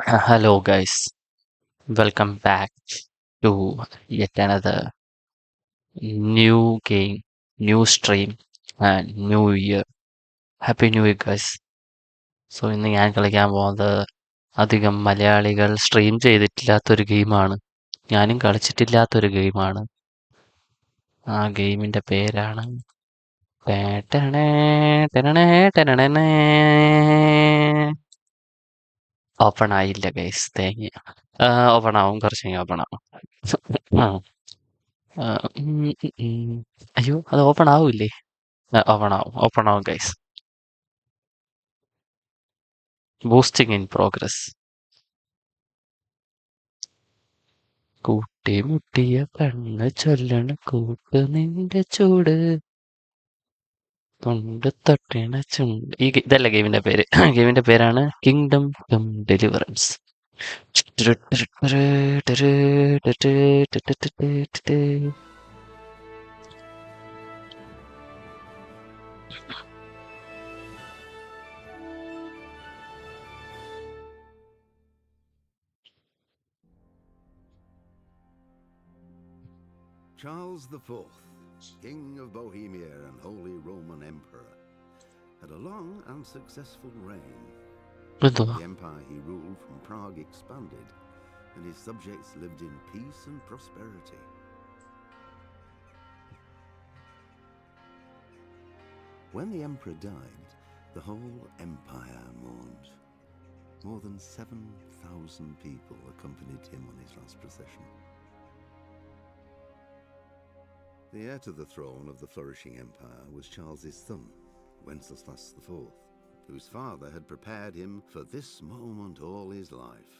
Hello, guys. Welcome back to yet another new game, new stream, and new year. Happy New Year, guys. ഇന്ന് ഞാൻ കളിക്കാൻ പോകുന്നത് അധികം മലയാളികൾ സ്ട്രീം ചെയ്തിട്ടില്ലാത്തൊരു ഗെയിമാണ്. ഞാനും കളിച്ചിട്ടില്ലാത്തൊരു ഗെയിമാണ്. ആ ഗെയിമിന്റെ പേരാണ് ടെടണേ, ടെടണേ, ടെടണേ. ഓപ്പൺ ആയില്ല ഗൈസ്, തേങ്ങ. ഓപ്പൺ ആവും, കുറച്ച് കഴിഞ്ഞ് ഓപ്പൺ ആവും. ആ. ആ, ഉം, ഉം, ഉം. അയ്യോ, അത് ഓപ്പൺ ആവൂലേ? ഓപ്പൺ ആവും ഗൈസ്. Boosting in progress. കൂട്ടിമുട്ടിയ കണ്ണ് ചൊല്ലണ കൂട്ട് നിന്റെ ചൂട് തൊണ്ട് തൊട്ടിണ ചുണ്ട്. ഇതല്ല ഗെയിമിന്റെ പേര്. ഗെയിമിന്റെ പേരാണ് Kingdom Come Deliverance. Charles IV, King of Bohemia and Holy Roman Emperor, had a long and successful reign. The empire he ruled from Prague expanded, and his subjects lived in peace and prosperity. When the emperor died, the whole empire mourned. More than 7,000 people accompanied him on his last procession. The heir to the throne of the flourishing empire was Charles's son, Wenceslas IV, whose father had prepared him for this moment all his life.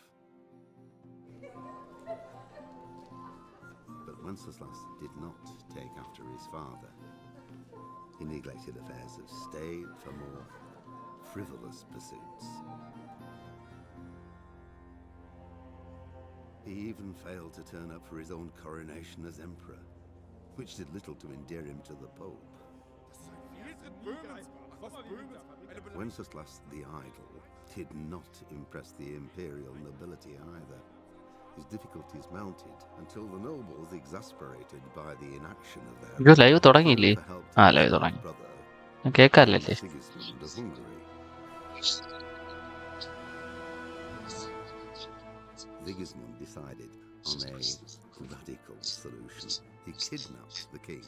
But Wenceslas did not take after his father. He neglected affairs of state for more frivolous pursuits. He even failed to turn up for his own coronation as emperor, which did little to endear him to the Pope. Wenceslas the Idle did not impress the imperial nobility either. His difficulties mounted until the nobles, exasperated by the inaction of their live തുടങ്ങിയില്ലേ? Live തുടങ്ങി. കേൾക്കാല്ലേ? Sigismund of Hungary. Sigismund decided on a radical solution. He kidnapped the king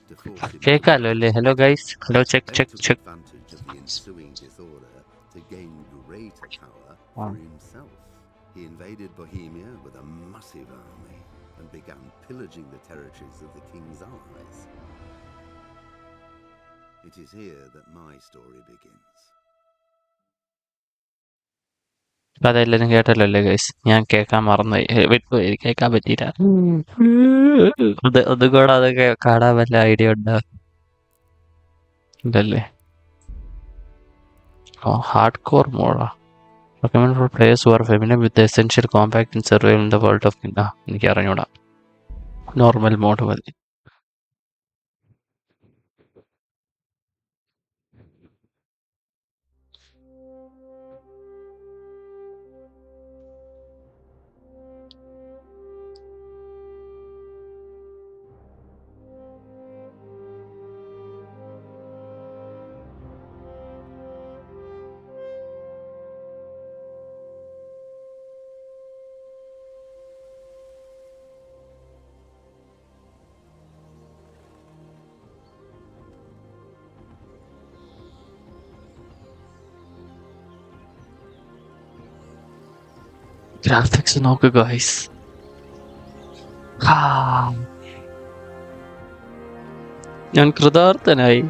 to force him കേൾക്കാലോ അല്ലേ? Hello guys. Hello, check to check check. advantage of the ensuing disorder to gain greater power for himself. He invaded Bohemia with a massive army and began pillaging the territories of the king's allies. It is here that my story begins. അതെല്ലാരും കേട്ടല്ലോ അല്ലേ guys? ഞാൻ കേൾക്കാൻ മറന്നുപോയി, വിട്ടുപോയി, കേൾക്കാൻ പറ്റിയില്ല. ഒന്നുകൂടെ അതൊക്കെ കാണാൻ വല്ല ഐഡിയ ഉണ്ടോ? ഇല്ലല്ലേ? ഹാർഡ് കോർ മോഡാ. Recommended for players who are familiar with the essential compact and survival in the world of എനിക്ക് അറിഞ്ഞൂടാ. നോർമൽ മോഡ് മതി. ഗ്രാഫിക്സ് നോക്ക് ഗൈസ്. ഞാൻ കൃതാർത്ഥനായി.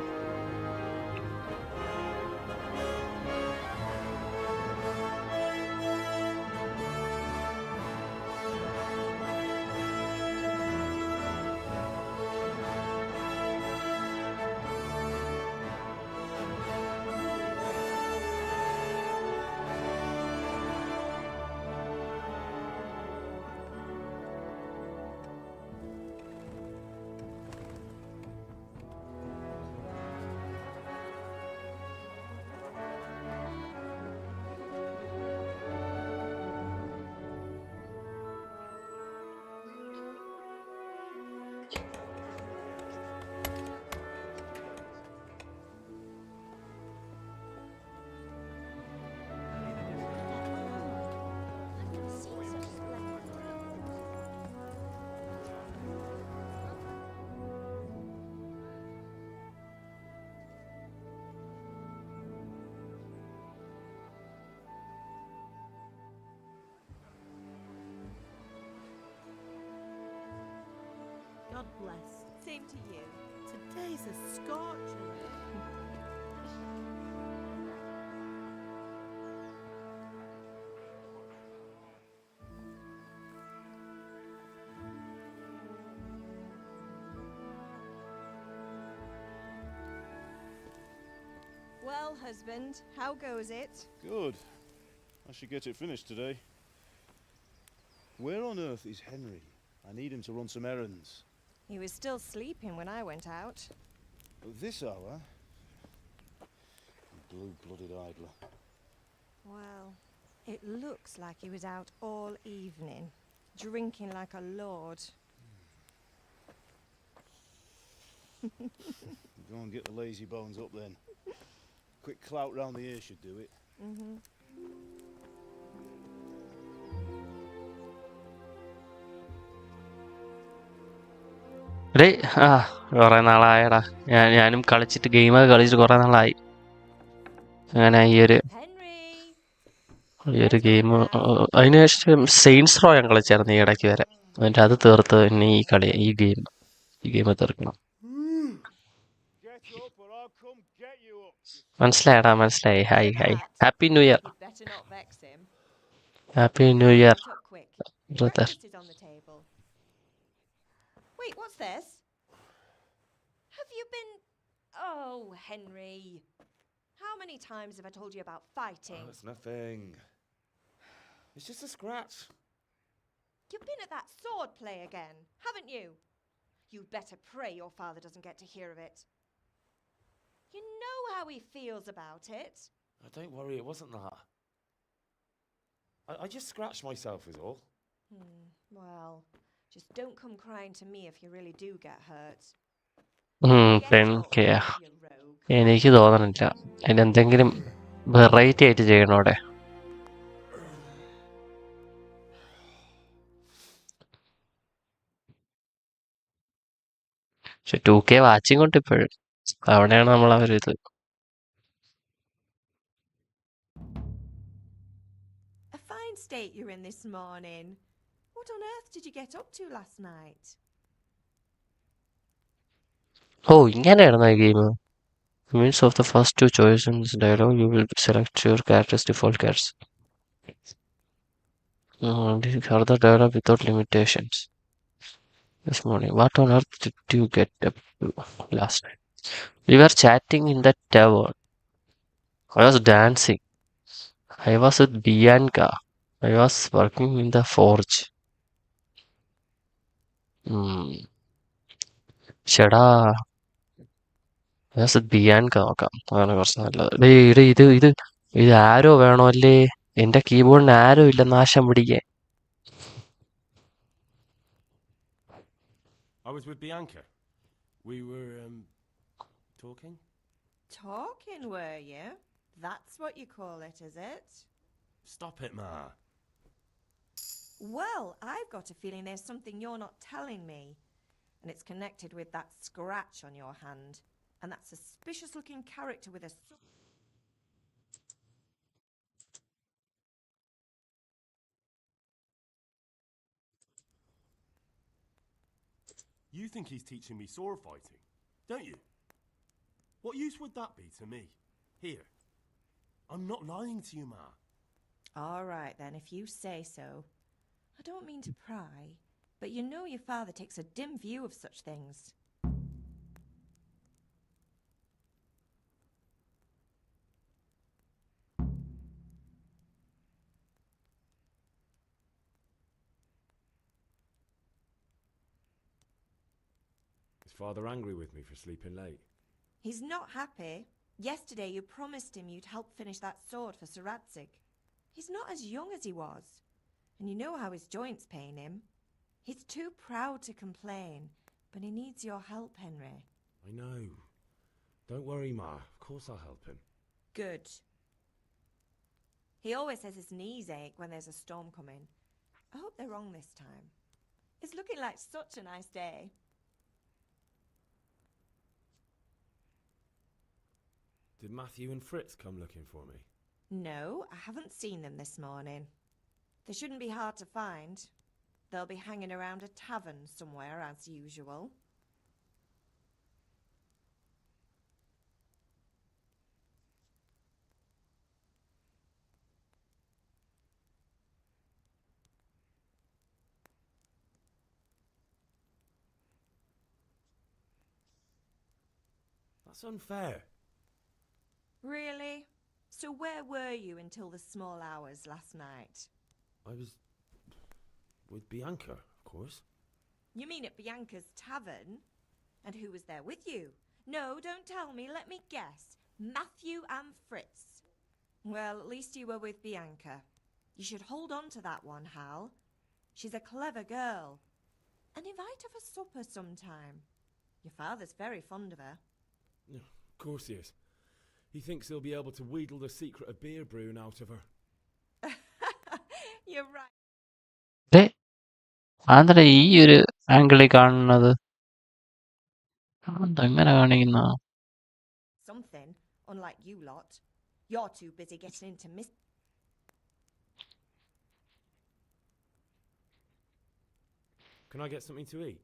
bless. Same to you. Today's a scorcher. Well, husband, how goes it? Good. I should get it finished today. Where on earth is Henry? I need him to run some errands. He was still sleeping when I went out. At this hour? Blue-blooded idler. Well, it looks like he was out all evening, drinking like a lord. Go and get the lazy bones up then. Quick clout round the ear should do it. Day കുറെ നാളായടാ. ഞാനും കളിച്ചിട്ട് ഗെയിമൊക്കെ കളിച്ചിട്ട് കുറെ നാളായി. അങ്ങനെ ഈ ഒരു game അതിനുശേഷം സെയിൻസ് റോ ഞാൻ കളിച്ചായിരുന്നു ഈ ഇടയ്ക്ക് വരെ. എന്നിട്ട് അത് തീർത്ത് പിന്നെ ഈ ഗെയിം തീർക്കണം. മനസ്സിലായടാ, മനസ്സിലായി. Hi hi, happy new year. Happy new year brother. Wait, what's this? Have you been... Oh, Henry. How many times have I told you about fighting? Oh, it's nothing. It's just a scratch. You've been at that sword play again, haven't you? You'd better pray your father doesn't get to hear of it. You know how he feels about it. Oh, don't worry, it wasn't that. I just scratched myself is all. Well, just don't come crying to me if you really do get hurt. എനിക്ക് തോന്നണില്ല അതിനെന്തെങ്കിലും variety ആയിട്ട് ചെയ്യണം അവിടെ. പക്ഷെ 2K watching കൊണ്ട് ഇപ്പോഴും അവിടെയാണ് നമ്മൾ ആ ഒരു ഇത്. A fine state you're in this morning. What on earth did you get up to last night? ഓ, ഇങ്ങനെയായിരുന്നു ഈ game. Means of the first two choices dialogue, you will select your character's default characters. Further dialogue without limitations. This morning, what on earth did you get up to last night? We were chatting in the tavern. I was dancing. I was with Bianca. I was working in the forge. ചേടാ, Bianca നോക്കാം, അതാണ് കുറച്ച് നല്ലത്. ഇത് ആരോ വേണോ അല്ലേ? എന്റെ കീബോർഡിന് ആരോ ഇല്ല നാശം പിടിക്കാൻ. I was with Bianca. We were talking. Talking, were you? That's what you call it, is it? Stop it, Ma. Well, I've got a feeling there's something you're not telling me. And it's connected with that scratch on your hand. And that suspicious-looking character with a... You think he's teaching me sword fighting, don't you? What use would that be to me? Here. I'm not lying to you, Ma. All right, then, if you say so. I don't mean to pry, but you know your father takes a dim view of such things. Is Father angry with me for sleeping late? He's not happy. Yesterday you promised him you'd help finish that sword for Sir Radzig. He's not as young as he was. And you know how his joints pain him. He's too proud to complain, but he needs your help, Henry. I know. Don't worry, Ma. Of course I'll help him. Good. He always says his knees ache when there's a storm coming. I hope they're wrong this time. It's looking like such a nice day. Did Matthew and Fritz come looking for me? No, I haven't seen them this morning. They shouldn't be hard to find. They'll be hanging around a tavern somewhere as usual. That's unfair. Really? So where were you until the small hours last night? I was with Bianca, of course. You mean at Bianca's tavern? And who was there with you? No, don't tell me, let me guess. Matthew and Fritz. Well, at least you were with Bianca. You should hold on to that one, Hal. She's a clever girl. And invite her for supper sometime. Your father's very fond of her. Of course he is. He thinks he'll be able to wheedle the secret of beer brewing out of her. You're right. അതെന്താ ഈ ഒരു ആംഗിളിൽ കാണുന്നത്? അതെങ്ങനെ കാണിക്കുന്ന? Something, unlike you lot. You're too busy getting into Can I get something to eat?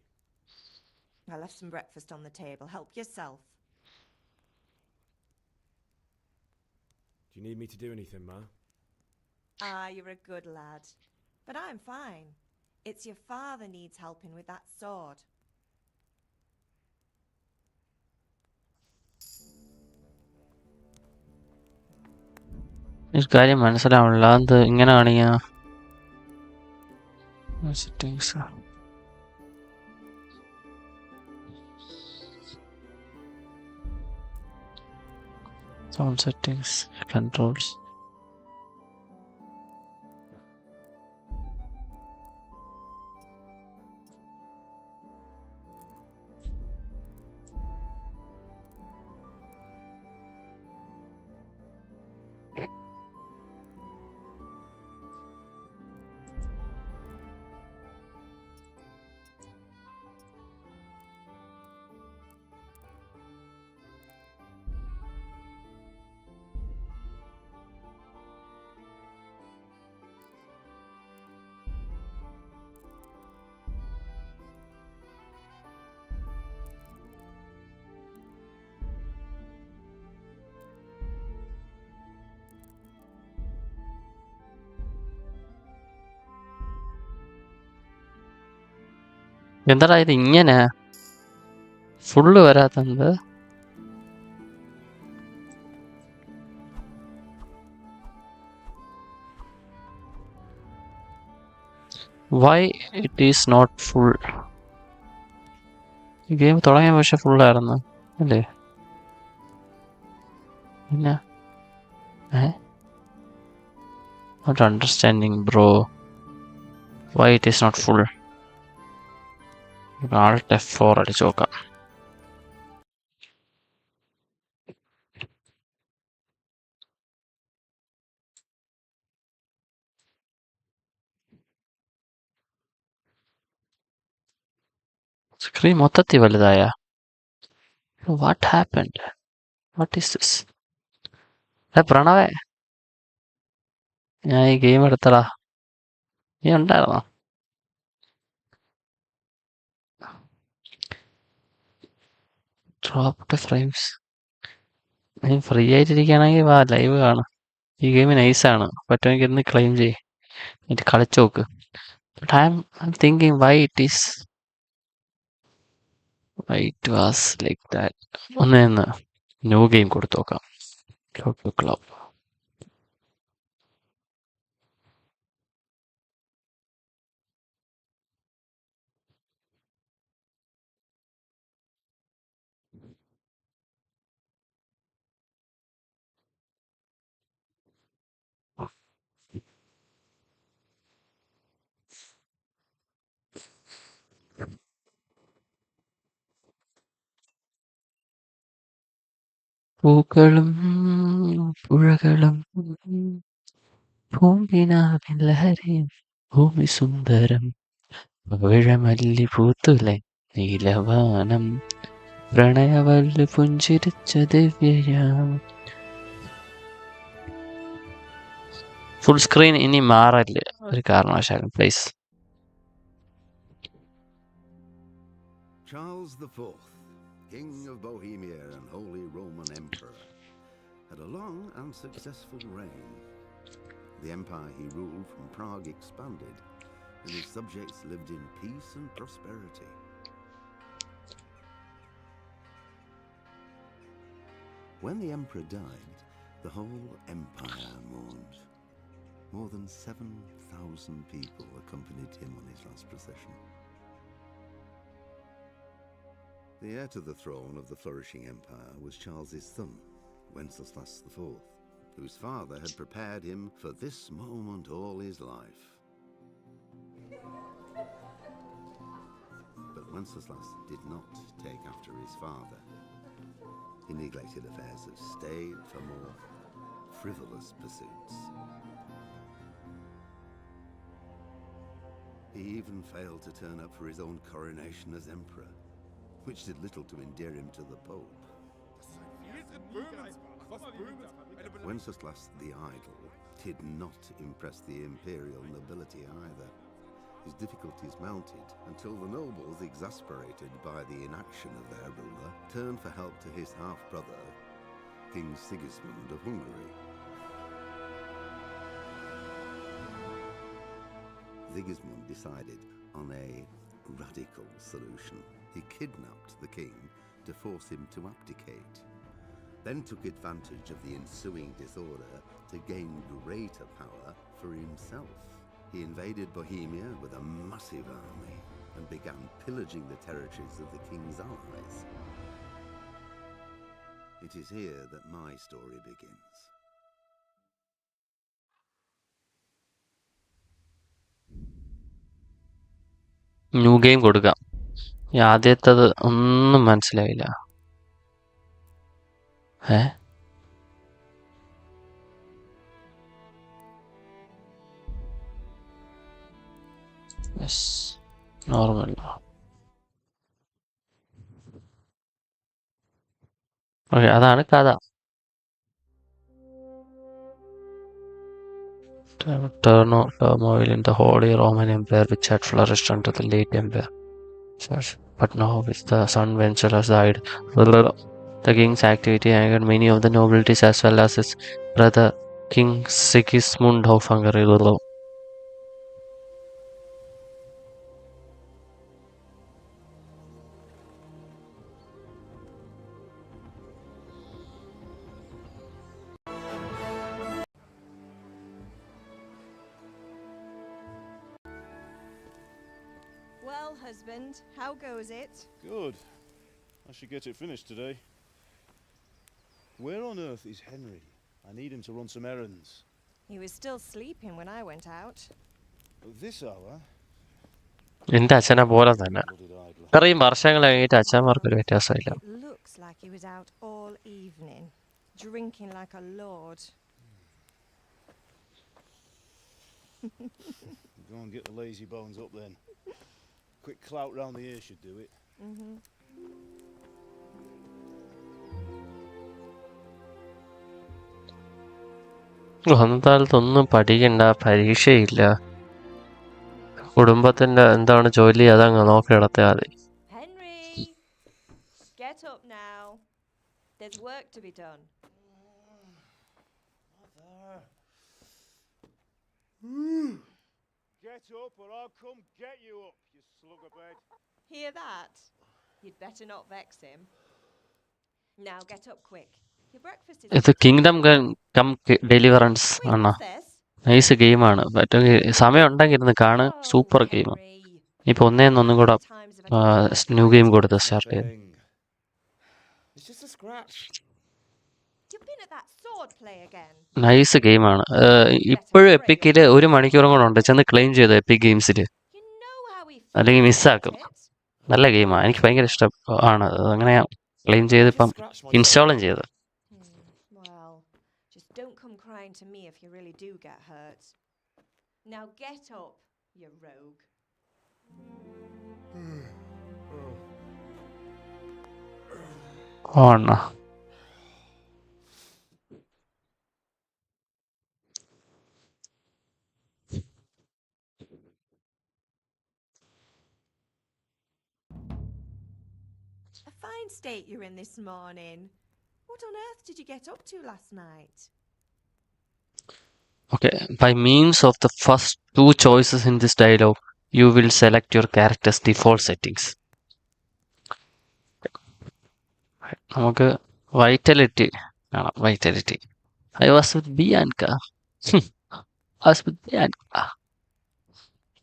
I left some breakfast on the table. Help yourself. Do you need me to do anything, Ma? Ah, you're a good lad. But I'm fine. It's your father needs helping with that sword. ഈ കാര്യം മനസ്സിലാവണില്ല. അത് ഇങ്ങനെ കാണിക്കുന്ന settings. Sound settings, controls. എന്താടാ ഇത് ഇങ്ങനെ full വരാത്തത്? Why it is not full? ഈ ഗെയിം തുടങ്ങിയ പക്ഷെ ഫുള്ളായിരുന്നു അല്ലേ? പിന്നെ not understanding bro. Why it is not full? Alt F4 അടിച്ചു നോക്കാം. സ്ക്രീൻ മൊത്തത്തിൽ വലുതായ? What happened? What is this? പ്രണവേ, ഞാൻ ഈ ഗെയിം എടുത്തടാ. നീ ഉണ്ടായിരുന്നോ? Dropped frames. നീ ഫ്രീ ആയിട്ടിരിക്കുകയാണെങ്കിൽ വാ, ലൈവ് കാണും. ഈ ഗെയിം നൈസാണ്, പറ്റുമെങ്കിൽ ഇന്ന് ക്ലെയിം ചെയ്യ്, എന്നിട്ട് കളിച്ചു നോക്ക്. But I'm thinking why it was like that. ഒന്ന് ന്യൂ ഗെയിം കൊടുത്തു നോക്കാം. ക്ലബ് പൂക്കളും പുഴകളും പൂമ്പിനാവിൻ ലഹരിയും ഭൂമി സുന്ദരം പവിഴമല്ലി പൂത്തുലെ നീലവാനം പ്രണയവല്ലി പുഞ്ചിരിച്ച ദിവ്യയാം. ഫുൾ സ്ക്രീൻ ഇനി മാറല്ലേ ഒരു കാരണവശാലും please. Charles IV, King of Bohemia and Holy Roman Emperor, had a long and successful reign. The empire he ruled from Prague expanded, and his subjects lived in peace and prosperity. When the emperor died, the whole empire mourned. More than 7,000 people accompanied him on his last procession. The heir to the throne of the flourishing empire was Charles's son, Wenceslas IV, whose father had prepared him for this moment all his life. But Wenceslas did not take after his father. He neglected affairs of state for more frivolous pursuits. He even failed to turn up for his own coronation as emperor, which did little to endear him to the Pope. Wenceslas the Idle did not impress the imperial nobility either. His difficulties mounted until the nobles, exasperated by the inaction of their ruler, turned for help to his half-brother, King Sigismund of Hungary. Sigismund decided on a radical solution. He kidnapped the king to force him to abdicate, then took advantage of the ensuing disorder to gain greater power for himself. He invaded Bohemia with a massive army and began pillaging the territories of the king's allies. It is here that my story begins. New game കൊടുക്കാം. ആദ്യത്തത് ഒന്നും മനസ്സിലായില്ല. Normal. Okay, അതാണ് കഥ. Turmoil in the Holy Roman Empire, which had flourished under the late Empire. But now, with the son Wenceslas died, the king's activity angered many of the nobilities as well as his brother King Sigismund of Hungary. Well, husband, how goes it? Good. I should get it finished today. Where on earth is Henry? I need him to run some errands. He was still sleeping when I went out. At this hour? എന്റെ അച്ഛനെ പോലെ തന്നെ. Blooded idler. ഇത്രയും വർഷങ്ങൾ കഴിഞ്ഞിട്ട് അച്ഛന്മാർക്കൊരു വ്യത്യാസമില്ല. It looks like he was out all evening, drinking like a lord. Go and get the lazy bones up then. Quick clout round the ear should do it. അന്നത്തെ കാലത്തൊന്നും പഠിക്കണ്ട, പരീക്ഷയില്ല. കുടുംബത്തിന്റെ എന്താണ് ജോലി അതങ്ങ് നോക്കി നടത്തിയാൽ മതി. Henry, get up now. There's work to be done. Get up or I'll come get you up, you slug of bed. Hear that? You'd better not vex him. Now get up quick. Your breakfast is... ഇത് kingdom Come deliverance Quick, ആണോ? sis. Nice ഗെയിമാണ്. പറ്റുമെങ്കിൽ സമയം ഉണ്ടെങ്കിൽ ഇരുന്ന് കാണ്. Super ഗെയിമാണ്. ഇപ്പൊ ഒന്നും കൂടെ Times of a new game കൊടുത്ത് സ്റ്റാർട്ട് ചെയ്തു. Bang. It's just a scratch. You've been at that sword play again. Nice ഗെയിമാണ്. ഇപ്പോഴും എപ്പിക്കില് 1 മണിക്കൂറും കൂടെ ഉണ്ട്. ചെന്ന് ക്ലെയിം ചെയ്തു എപ്പിക് ഗെയിംസിൽ. You know how we അല്ലെങ്കിൽ feel മിസ്സാക്കും. about it. നല്ല ഗെയിമാണ്. എനിക്ക് ഭയങ്കര ഇഷ്ടം ആണ്. അങ്ങനെ ക്ലെയിം ചെയ്ത് ഇപ്പം Just scratch my ഇൻസ്റ്റാളും ചെയ്തു. Well, just don't come crying to me if you really do get hurt. Now get up, you rogue. ആണ്. A fine state you're in this morning. What on earth did you get up to last night? Okay, by means of the first 2 choices in this dialogue, you will select your character's default settings. നമുക്ക് വൈറ്റലിറ്റി Vitality. I was with Bianca. I was with Bianca.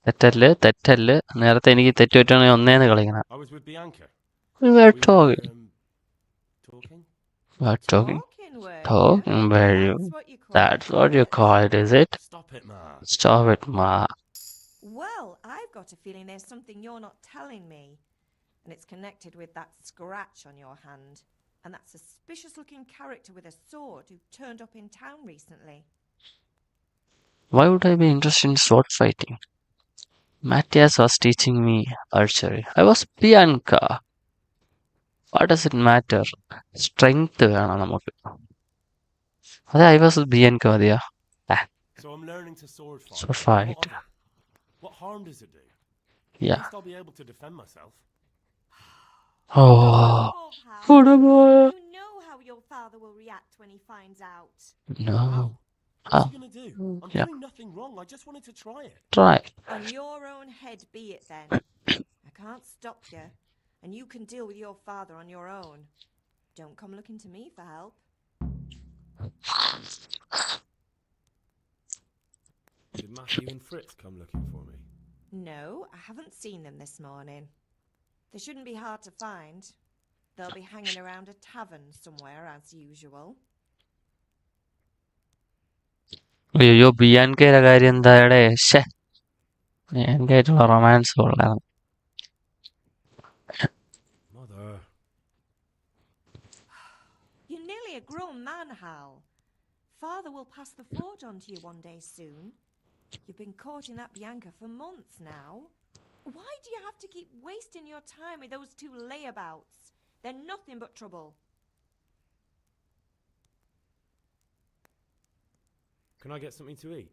തെറ്റല്ല് നേരത്തെ എനിക്ക് തെറ്റുപറ്റുവാണെങ്കിൽ ഒന്നേന്ന് കളിക്കണം. I was with Bianca. We were We talking. talking? We were talking. Were Talking, you? were you? That's what you call it, is it? Stop it, Ma. Stop it, Ma. Well, I've got a feeling there's something you're not telling me. And it's connected with that scratch on your hand. And that suspicious-looking character with a sword who turned up in town recently. Why would I be interested in sword fighting? Matthias was teaching me archery. I was Bianca. What does it matter? Strength വേണം നമുക്ക്. അതെ, I was with Bianca മതിയാ. So I'm learning to sword fight. Sword fight. What harm does it do? Yeah. At least I'll be able to defend myself. Oh. You know how your father will react when he finds out. No. What's he gonna do? I'm Yeah. doing nothing wrong. I just wanted to try it. Try. On your own head be it then. I can't stop you. And you can deal with your father on your own. Don't come looking to me for help. Did Matthew and Fritz come looking for me? No, I haven't seen them this morning. They shouldn't be hard to find. They'll be hanging around a tavern somewhere as usual. അയ്യോ ബിയാൻകയുടെ കാര്യം എന്താടെ? ശ്ശേ, ബിയാൻകയായിട്ടുള്ള romance കൊള്ളാം. Mother. You're nearly a grown man, Hal. Father will pass the fort on to you one day soon. You've been courting that Bianca for months now. Why do you have to keep wasting your time with those two layabouts? They're nothing but trouble. Can I get something to eat?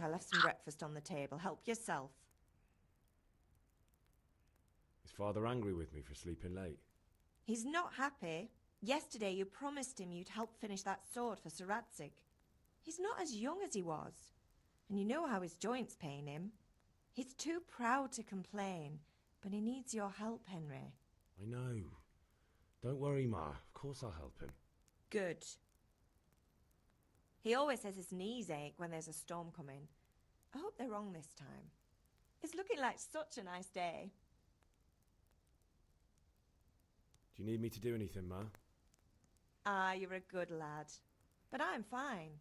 I left some breakfast on the table. Help yourself. Is Father angry with me for sleeping late? He's not happy. Yesterday you promised him you'd help finish that sword for Sir Radzig. He's not as young as he was. And you know how his joints pain him. He's too proud to complain, but he needs your help, Henry. I know. Don't worry, Ma. Of course I'll help him. Good. He always says his knees ache when there's a storm coming. I hope they're wrong this time. It's looking like such a nice day. Do you need me to do anything, Ma? You're a good lad. But I'm fine.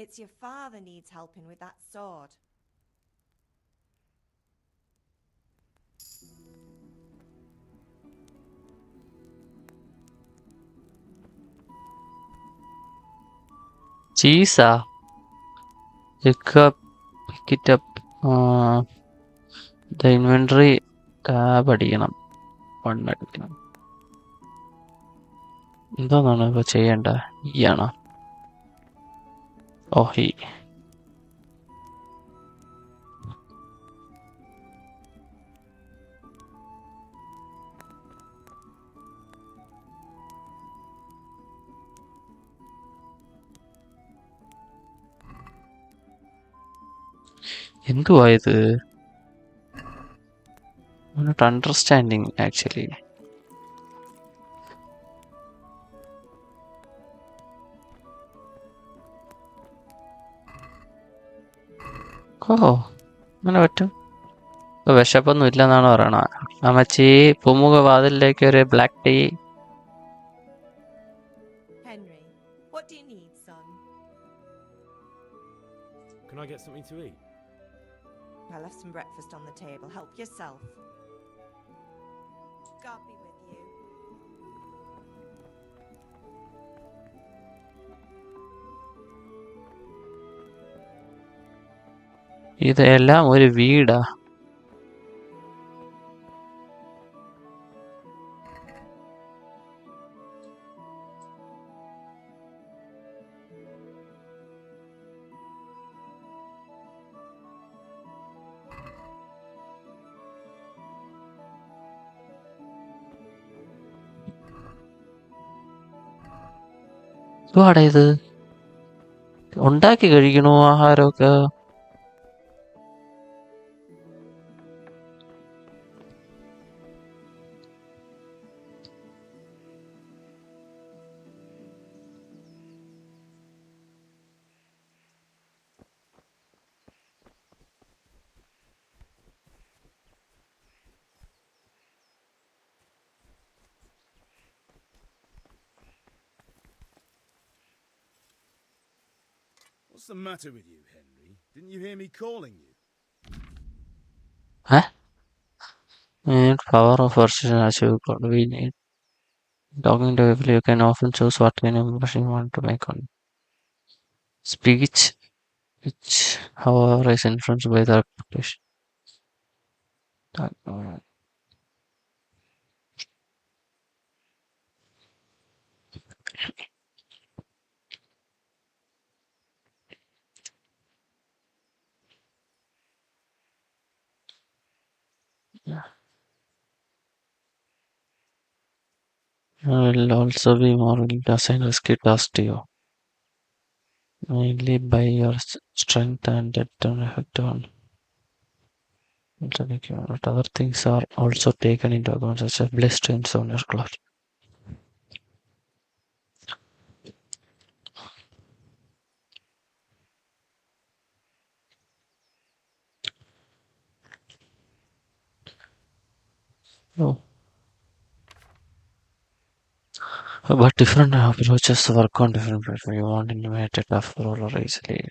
It's your father needs helping with that sword. ചീസാ? Pick it up. The inventory tab അടിക്കണം. 1 അടിക്കണം. എന്താന്നാണ് ഇപ്പൊ ചെയ്യേണ്ട? ഈ ആണോ? ഓ, ഈ എന്തുവാ ഇത്? I'm not understanding actually. ഓ, അങ്ങനെ പറ്റും. ഇപ്പൊ വിശപ്പൊന്നും ഇല്ലെന്നാണ് പറയണ. അമ്മച്ചി, പൂമുഖ വാതിലിലേക്ക് ഒരു black tea. Henry, what do you need, son? Can I get something to eat? I left some breakfast on the table. Help yourself. God be with you. ഇതെല്ലാം ഒരു വീടാ? എന്തുവാടാ ഇത്? ഉണ്ടാക്കി കഴിക്കണോ ആഹാരമൊക്കെ? What's the matter with you, Henry? Didn't you hear me calling you? Huh? We need power of persuasion as you got. We need talking to people. You can often choose what kind of impression you want to make on speech, which, however, is influenced by the reputation. Will also be more willing to assign risky tasks to you, mainly by your strength and determination. But other things are also taken into account, such as blood stains on your clothes. Oh. But different approaches work on different platforms. You want animated, tough roller easily.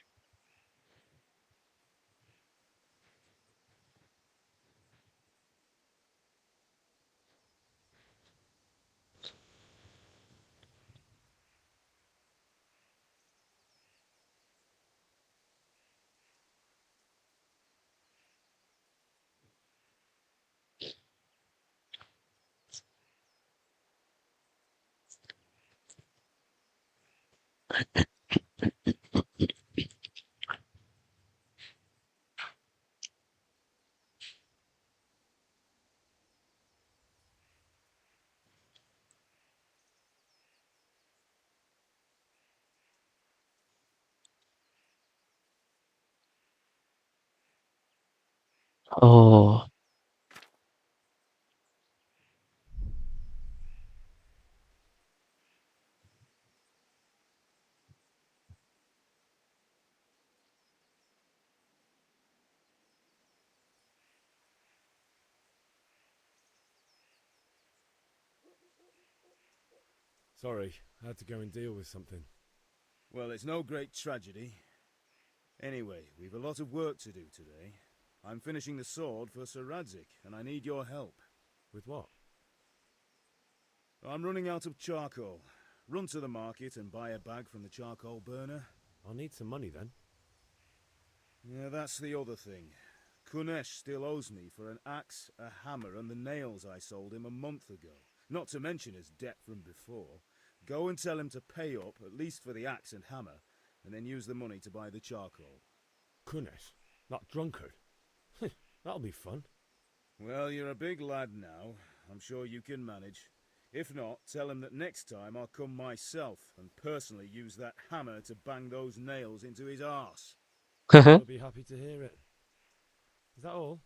Oh. Sorry, I had to go and deal with something. Well, it's no great tragedy. Anyway, we've a lot of work to do today. I'm finishing the sword for Sir Radzig, and I need your help. With what? I'm running out of charcoal. Run to the market and buy a bag from the charcoal burner. I'll need some money then. Yeah, that's the other thing. Kunesh still owes me for an axe, a hammer, and the nails I sold him a month ago. Not to mention his debt from before. Go and tell him to pay up, at least for the axe and hammer, and then use the money to buy the charcoal. Kunesh? That drunkard? That'll be fun. Well, you're a big lad now. I'm sure you can manage. If not, tell him that next time I'll come myself and personally use that hammer to bang those nails into his arse. I'll be happy to hear it. Is that all?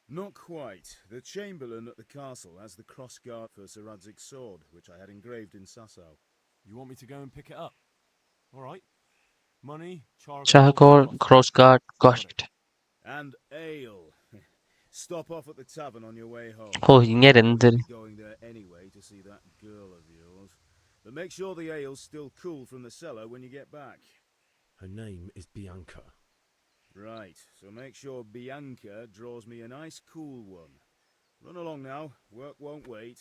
Not quite. The Chamberlain at the castle has the crossguard for Sir Radzig's sword, which I had engraved in Sasau. You want me to go and pick it up? All right. Money, Charcoal, crossguard, got it. And ale. Stop off at the tavern on your way home. Oh, ഇങ്ങനെ എന്തിന്? Going there anyway to see that girl of yours. But make sure the ale's still cool from the cellar when you get back. Her name is Bianca. Right, so make sure Bianca draws me a nice cool one. Run along now, work won't wait.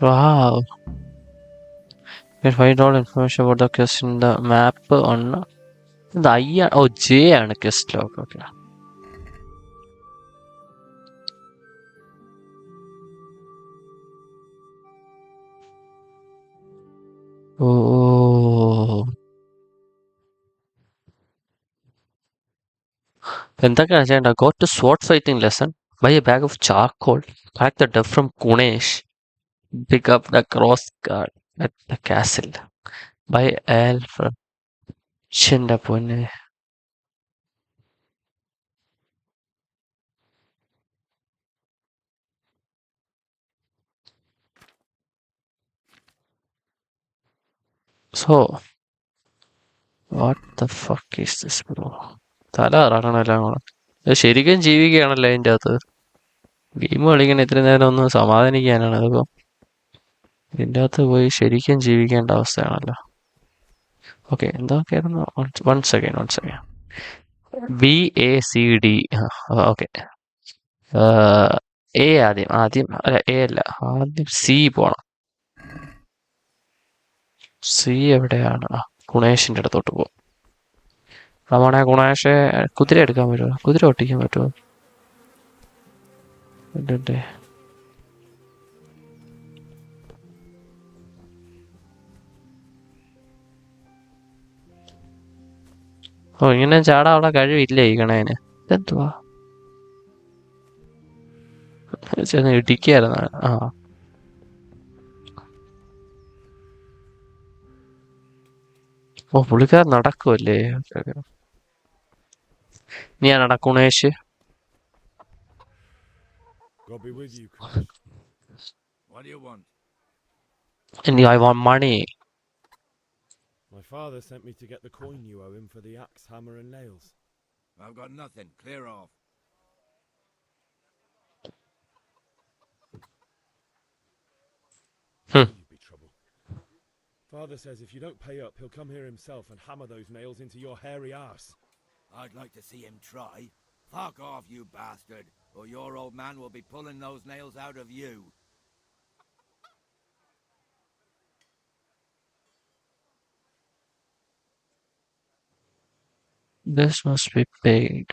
Wow. You can find all information about the quest in the map on the I. Oh, J and quest log. Okay. Oh. എന്തൊക്കെയാണ് ചെയ്യേണ്ട? Go to sword fighting lesson. Buy a bag of charcoal. Collect the dove from Kunesh. Pick up the cross guard at the castle. Buy ale from Chindapone. So, what the fuck is this, bro? തല കറങ്ങണെല്ലാം കൂടെ. ഇത് ശരിക്കും ജീവിക്കുകയാണല്ലോ അതിൻ്റെ അകത്ത്. Game കളിക്കാൻ ഇത്ര നേരം ഒന്ന് സമാധാനിക്കാനാണ് അതിപ്പം ഇതിൻ്റെ അകത്ത് പോയി ശരിക്കും ജീവിക്കേണ്ട അവസ്ഥയാണല്ലോ. ഓക്കെ, എന്തൊക്കെയായിരുന്നു? One second. BACD. Okay. A ആദ്യം അല്ല, എ അല്ല, ആദ്യം സി പോണം. സി എവിടെയാണ്? ഗുണേഷിന്റെ അടുത്തോട്ട് പോകും. റമണ, ഗുണേഷെ കുതിര എടുക്കാൻ പറ്റുമോ? കുതിര ഒട്ടിക്കാൻ പറ്റുമോ? ഇല്ലേ. ഓ, ഇങ്ങനെ ചാടാനുള്ള കഴിവില്ലേ ഈ കണേന്? ഇതെന്തുവാ? ചെന്ന് ഇടിക്കായിരുന്നു. ആ, ഓ, പുള്ളിക്കാരൻ നടക്കുമല്ലേ? നീ ആണടാ Gunesh? God be with you, Kunesh. What do you want? I want money. My father sent me to get the coin you owe him for the axe, hammer, and nails. I've got nothing. Clear off. You'd be trouble. Father says if you don't pay up, he'll come here himself and hammer those nails into your hairy arse. I'd like to see him try. Fuck off, you bastard, or your old man will be pulling those nails out of you. This must be paid.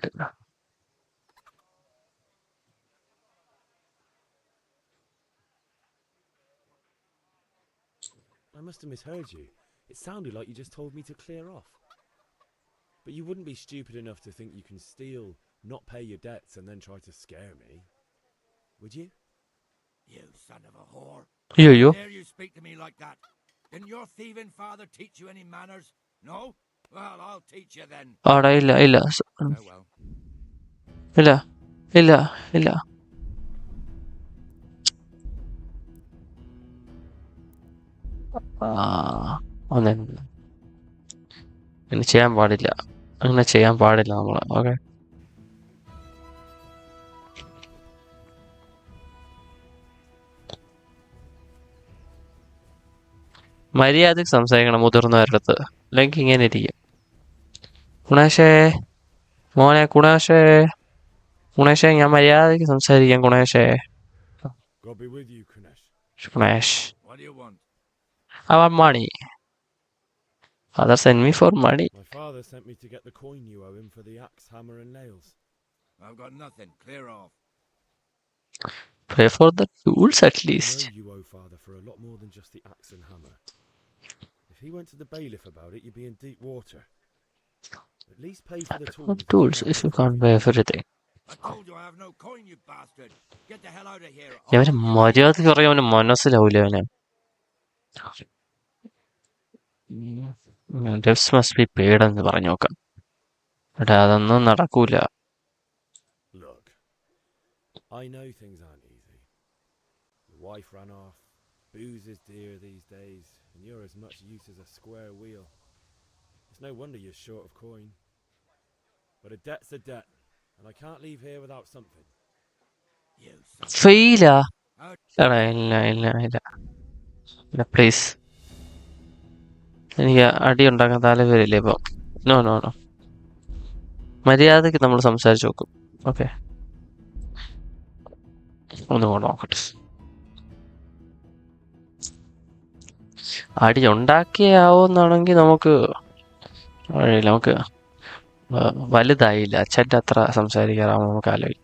I must have misheard you. It sounded like you just told me to clear off. But you wouldn't be stupid enough to think you can steal, not pay your debts, and then try to scare me. Would you? You son of a whore. Yo. Dare you speak to me like that? Didn't your thieving father teach you any manners? No? Well, I'll teach you then. ആടാ, ഇല്ല. Oh well. ഇല്ല. ഒന്നും അങ്ങനെ ചെയ്യാൻ പാടില്ല. നമ്മള്. Okay, മര്യാദക്ക് സംസാരിക്കണം മുതിർന്നവരുടെ അടുത്ത്, അല്ലെങ്കിൽ ഇങ്ങനെ ഇരിക്കും. ഗുണേഷേ, മോനെ ഗുണേഷേ, ഞാൻ മര്യാദക്ക് സംസാരിക്കാം ഗുണേഷേ. God be with you, Kunesh. Gunesh, What do you want? I want money. Father sent me for money. My father sent me to get the coin you owe him for the axe, hammer, and nails. I've got nothing. Clear off. Pay for the tools at I least. know you owe father for a lot more than just the axe and hammer. If he went to the bailiff about it, you'd be in deep water. At least pay for the tools. If you can't pay everything. I told you I have no coin, you bastard. Get the hell out of here. അവന് മര്യാദക്ക് പറയാൻ അവന് മനസ്സിലാവൂല അവന്. Debts must be paid എന്ന് പറഞ്ഞു നോക്കാം. എടാ, അതൊന്നും നടക്കൂല. Look, I know things aren't easy. Your wife ran off, booze is dear these days, and you're as much use as a square wheel. It's no wonder you're short of coin. But a debt's a debt, and I can't leave here without something. You son ഫെയിലാ? എടാ, ഇല്ല. Please, എനിക്ക് അടി ഉണ്ടാക്കാൻ താല്പര്യമില്ല ഇപ്പം. No. മര്യാദക്ക് നമ്മൾ സംസാരിച്ച് നോക്കും. ഓക്കെ, ഒന്നും കൂടെ നോക്കട്ടെ. അടി ഉണ്ടാക്കിയാവുന്നാണെങ്കിൽ നമുക്ക് വലുതായില്ല. അച്ഛൻ്റെ അത്ര സംസാരിക്കാറാവുമ്പോൾ നമുക്ക് ആലോചിക്കാം.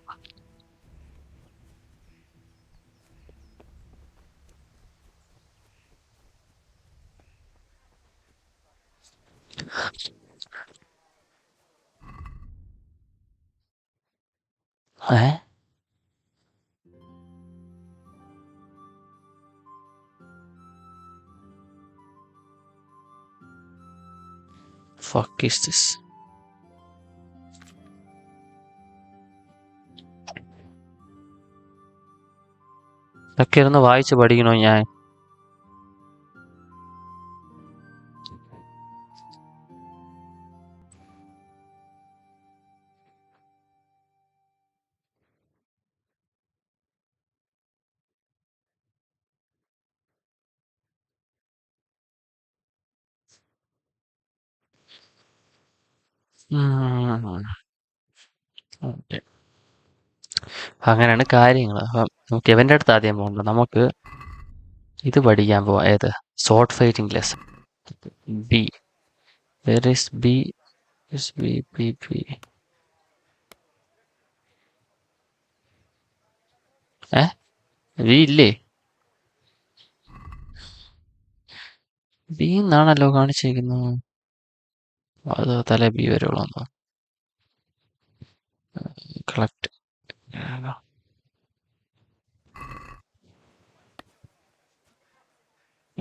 Fuck is this? ഇതൊക്കെ ഇരുന്ന് വായിച്ച് പഠിക്കണോ ഞാൻ? ഓക്കെ, അങ്ങനെയാണ് കാര്യങ്ങൾ. അപ്പം നമുക്ക് ഇവൻ്റെ അടുത്ത് ആദ്യം പോകണ്ട, നമുക്ക് ഇത് പഠിക്കാൻ പോവാം. ഏത്? Short fighting lesson B. Where is B? Is B B B B ഇല്ലേ? ബി എന്നാണല്ലോ കാണിച്ചിരിക്കുന്നത്. അത് തല ബി വരുള്ളൂ. കളക്ട്.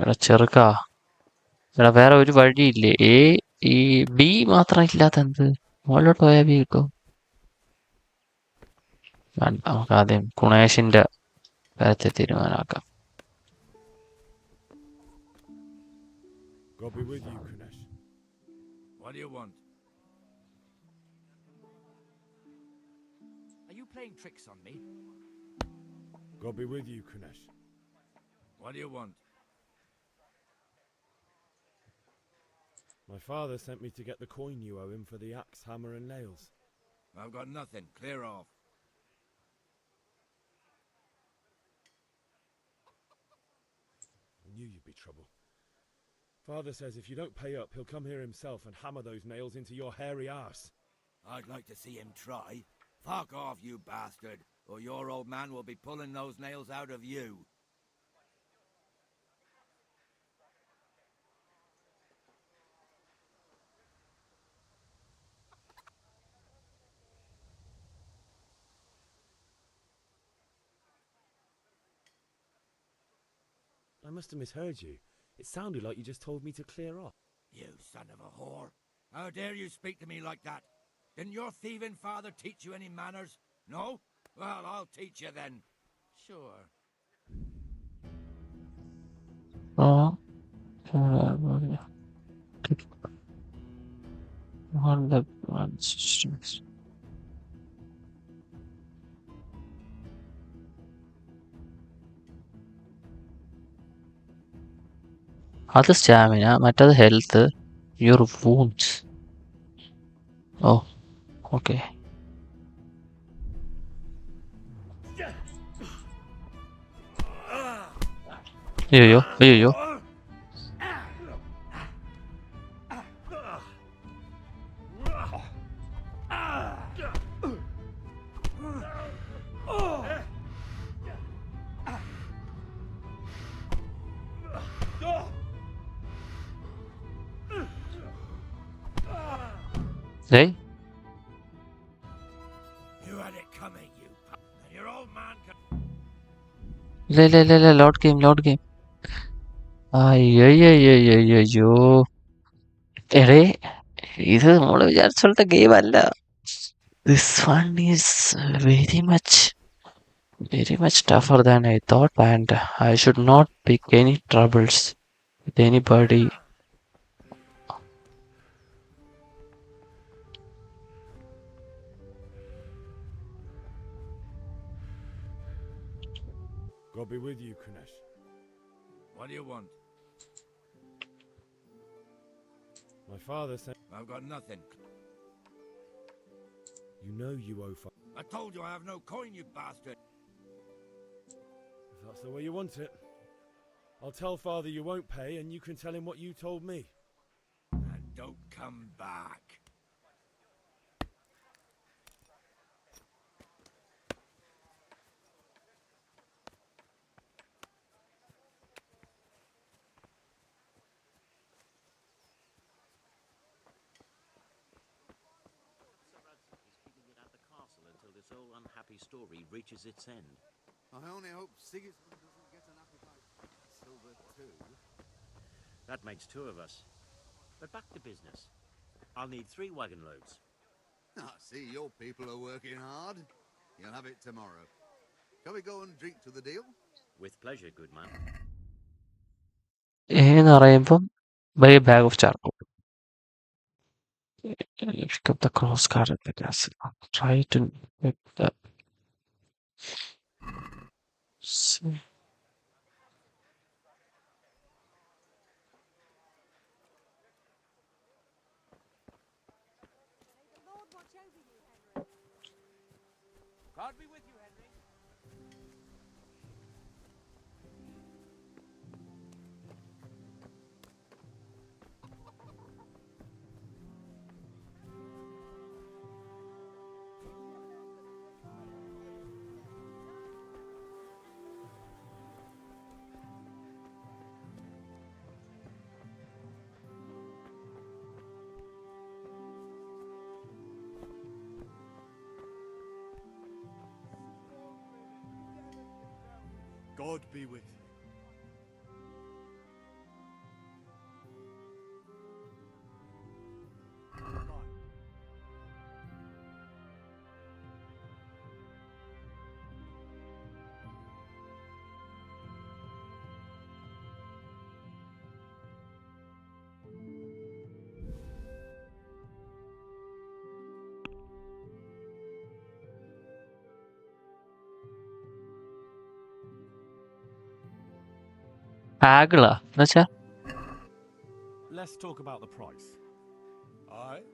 എടാ ചെറുക്കാ, എടാ വേറെ ഒരു വഴിയില്ലേ? ഈ ബി മാത്രം ഇല്ലാത്ത എന്ത്? മുകളിലോട്ട് പോയാൽ ബി കിട്ടും. വേണ്ട, നമുക്ക് ആദ്യം കുണേഷിന്റെ കാര്യത്തെ തീരുമാനമാക്കാം. God be with you, Kunesh. What do you want? Are you playing tricks on me? God be with you, Kunesh. What do you want? My father sent me to get the coin you owe him for the axe, hammer, and nails. I've got nothing. Clear off. I knew you'd be trouble. Father says if you don't pay up, he'll come here himself and hammer those nails into your hairy arse. I'd like to see him try. Fuck off, you bastard, or your old man will be pulling those nails out of you. I must have misheard you. It sounded like you just told me to clear off. You son of a whore. How dare you speak to me like that? Didn't your thieving father teach you any manners? No? Well, I'll teach you then. Sure. അത് stamina, മറ്റത് health, your wounds. Oh okay. അയ്യോ അയ്യോ. Hey? You had it coming, you and your old man can... load game. അയ്യോ. എടേ, ഇത് നമ്മള് വിചാരിച്ചോളത്തെ game അല്ല. This one is very much tougher than I thought, and I should not pick any troubles with anybody. God be with you, Kunesh. What do you want? My father sent... I've got nothing. You know you owe I told you I have no coin, you bastard. If that's the way you want it. I'll tell father you won't pay and you can tell him what you told me. And don't come back. This whole unhappy story reaches its end. I only hope Sigismund doesn't get an appetite for silver too. That makes two of us. But back to business. I'll need 3 wagon loads. I see your people are working hard. You'll have it tomorrow. Shall we go and drink to the deal? With pleasure, good man. എന്ന് പറയുമ്പം buy bag of charcoal. Pick up the cross card at the castle. Try to pick the... See. God be with you, Henry. God be with you. ഹാഗിളാ എന്നുവെച്ചാ Let's talk about the price. Aye?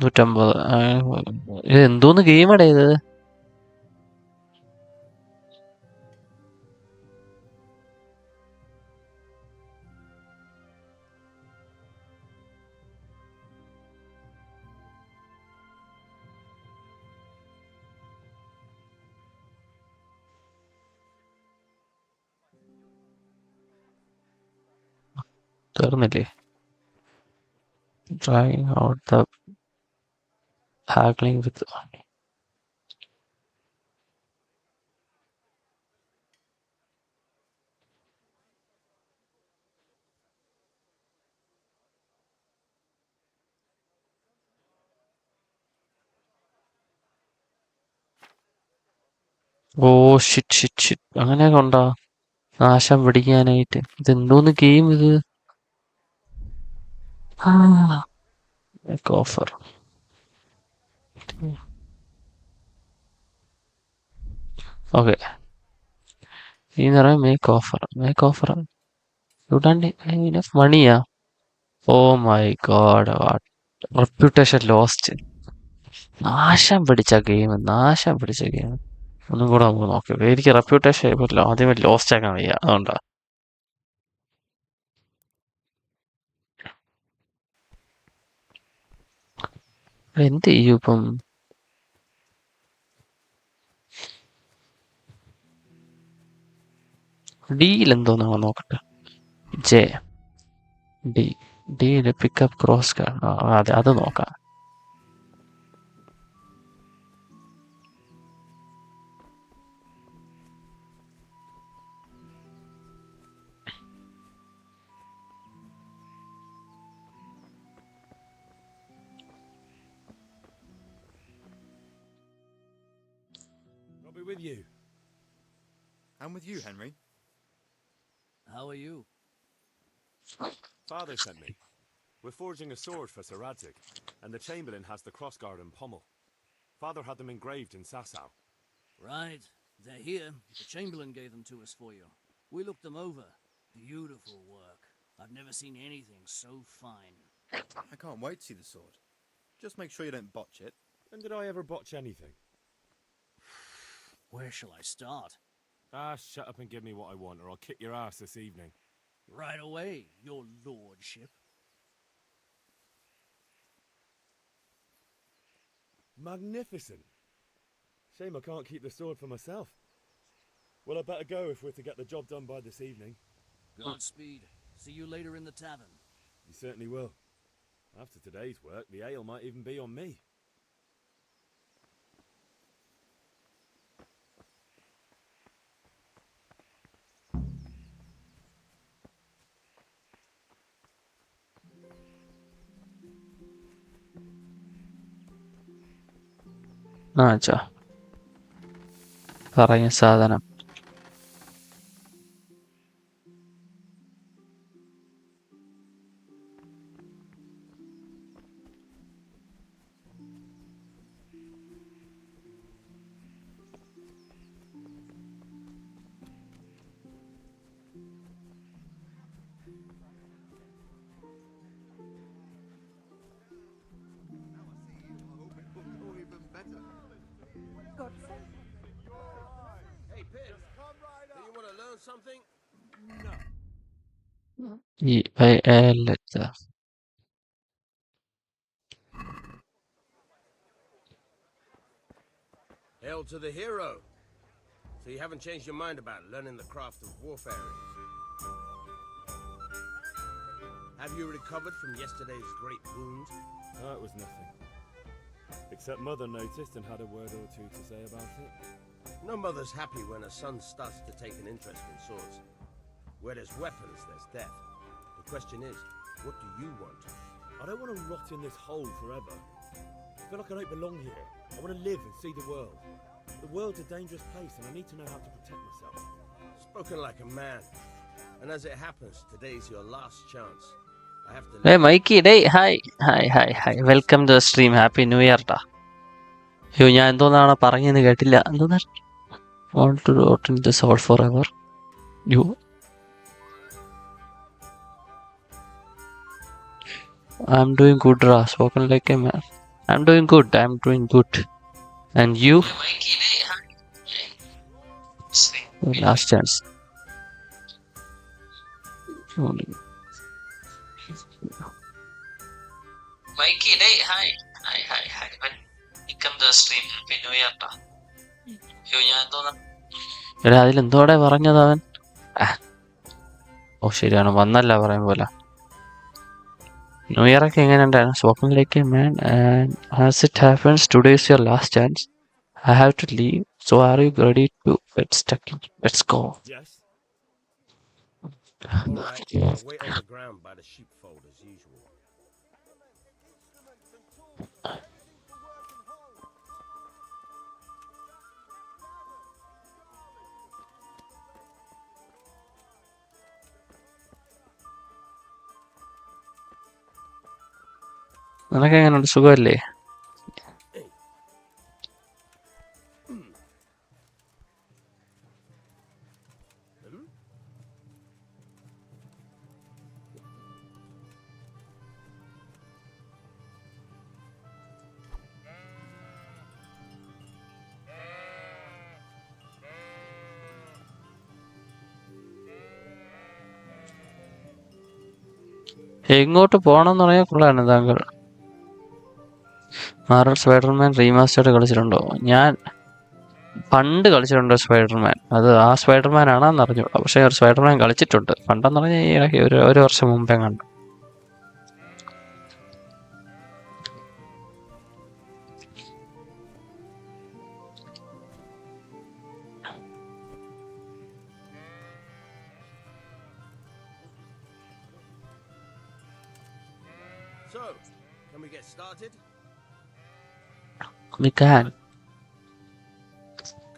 $150. ഇത് എന്തോന്ന് ഗെയിമാടാ ഇത്? തീർന്നില്ലേ? Trying out the haggling with oh shit അങ്ങനെയൊക്കെ ഉണ്ടോ? നാശം പിടിക്കാനായിട്ട് ഇതെന്തോന്ന് ഗെയിം ഇത്? Offer okay. എന്ന് പറയാം മേക്ക് ഓഫർ മണിയാ? Oh my God, reputation lost. നാശം പിടിച്ച ഗെയിം. ഒന്നും കൂടെ നമുക്ക് നോക്കാം. എനിക്ക് റെപ്യൂട്ടേഷൻ ആദ്യമേ ലോസ്റ്റ് ആക്കാൻ വയ്യ, അതുകൊണ്ടാ. എന്ത് ചെയ്യും ഇപ്പം? ഡിയിൽ എന്തോന്നാ നോക്കട്ടെ. ജെ ഡിയില് പിക്കപ്പ് ക്രോസ് അതെ, അത് നോക്കാം. God be with you. I'm with you, Henry. How are you? Father sent me. We're forging a sword for Sir Radzig, and the Chamberlain has the crossguard and pommel. Father had them engraved in Sasau. Right. They're here. The Chamberlain gave them to us for you. We looked them over. Beautiful work. I've never seen anything so fine. I can't wait to see the sword. Just make sure you don't botch it. When did I ever botch anything? Where shall I start? Shut up and give me what I want, or I'll kick your ass this evening. Right away, your lordship. Magnificent. Shame I can't keep the sword for myself. Well, I better go if we're to get the job done by this evening. Godspeed. See you later in the tavern. You certainly will. After today's work, the ale might even be on me. അച്ഛാ പറഞ്ഞ സാധനം. E-I-L-H. Hail to the hero. So you haven't changed your mind about learning the craft of warfare? Have you recovered from yesterday's great wound? That was nothing. Except Mother noticed and had a word or two to say about it. No mother's happy when her son starts to take an interest in swords. Where there's weapons, there's death. The question is, what do you want? I don't want to rot in this hole forever. I feel like I don't belong here. I want to live and see the world. The world's a dangerous place and I need to know how to protect myself. Spoken like a man. And as it happens, today's your last chance. I have to Hey Mikey, hey, hi. Welcome to the stream. Happy New Year ടാ. അയ്യോ ഞാൻ എന്തോന്നാണ് പറഞ്ഞെന്ന് കേട്ടില്ല. എന്തോന്നാ? Want to rot in the soul forever. You. I'm doing good, Ra. Spoken like a man. I'm doing good. And you? Last chance. Mikey, hey, hi. Welcome to the stream. Happy New Year ടാ. അയ്യോ ഞാൻ എന്തോന്നാ? എടാ അതിലെന്തോടെ പറഞ്ഞത് അവൻ? ഓ ശരിയാണ്, വന്നല്ല പറയും പോലെ. ന്യൂ ഇയർ ഒക്കെ എങ്ങനെയുണ്ടായിരുന്നു? Spoken like a man and as it happens today is your last chance. I have to leave. So are you ready to get stuck in? Let's go. Yes? Alright, I'll wait on the ground by the sheepfold as usual. നിനക്ക് എങ്ങനെയുണ്ട്? സുഖമല്ലേ? എങ്ങോട്ട് പോകണമെന്ന് പറയാൻ കൊള്ളാണ് താങ്കൾ. Marvel Spiderman remastered കളിച്ചിട്ടുണ്ടോ? ഞാൻ പണ്ട് കളിച്ചിട്ടുണ്ട് സ്പൈഡർമാൻ. അത് ആ സ്പൈഡർമാൻ ആണെന്ന് അറിഞ്ഞൂടാ. പക്ഷേ ഒരു സ്പൈഡർമാൻ കളിച്ചിട്ടുണ്ട്. പണ്ടെന്ന് പറഞ്ഞാൽ ഒരു വർഷം മുമ്പേ കണ്ടു. So, can we get started? We can.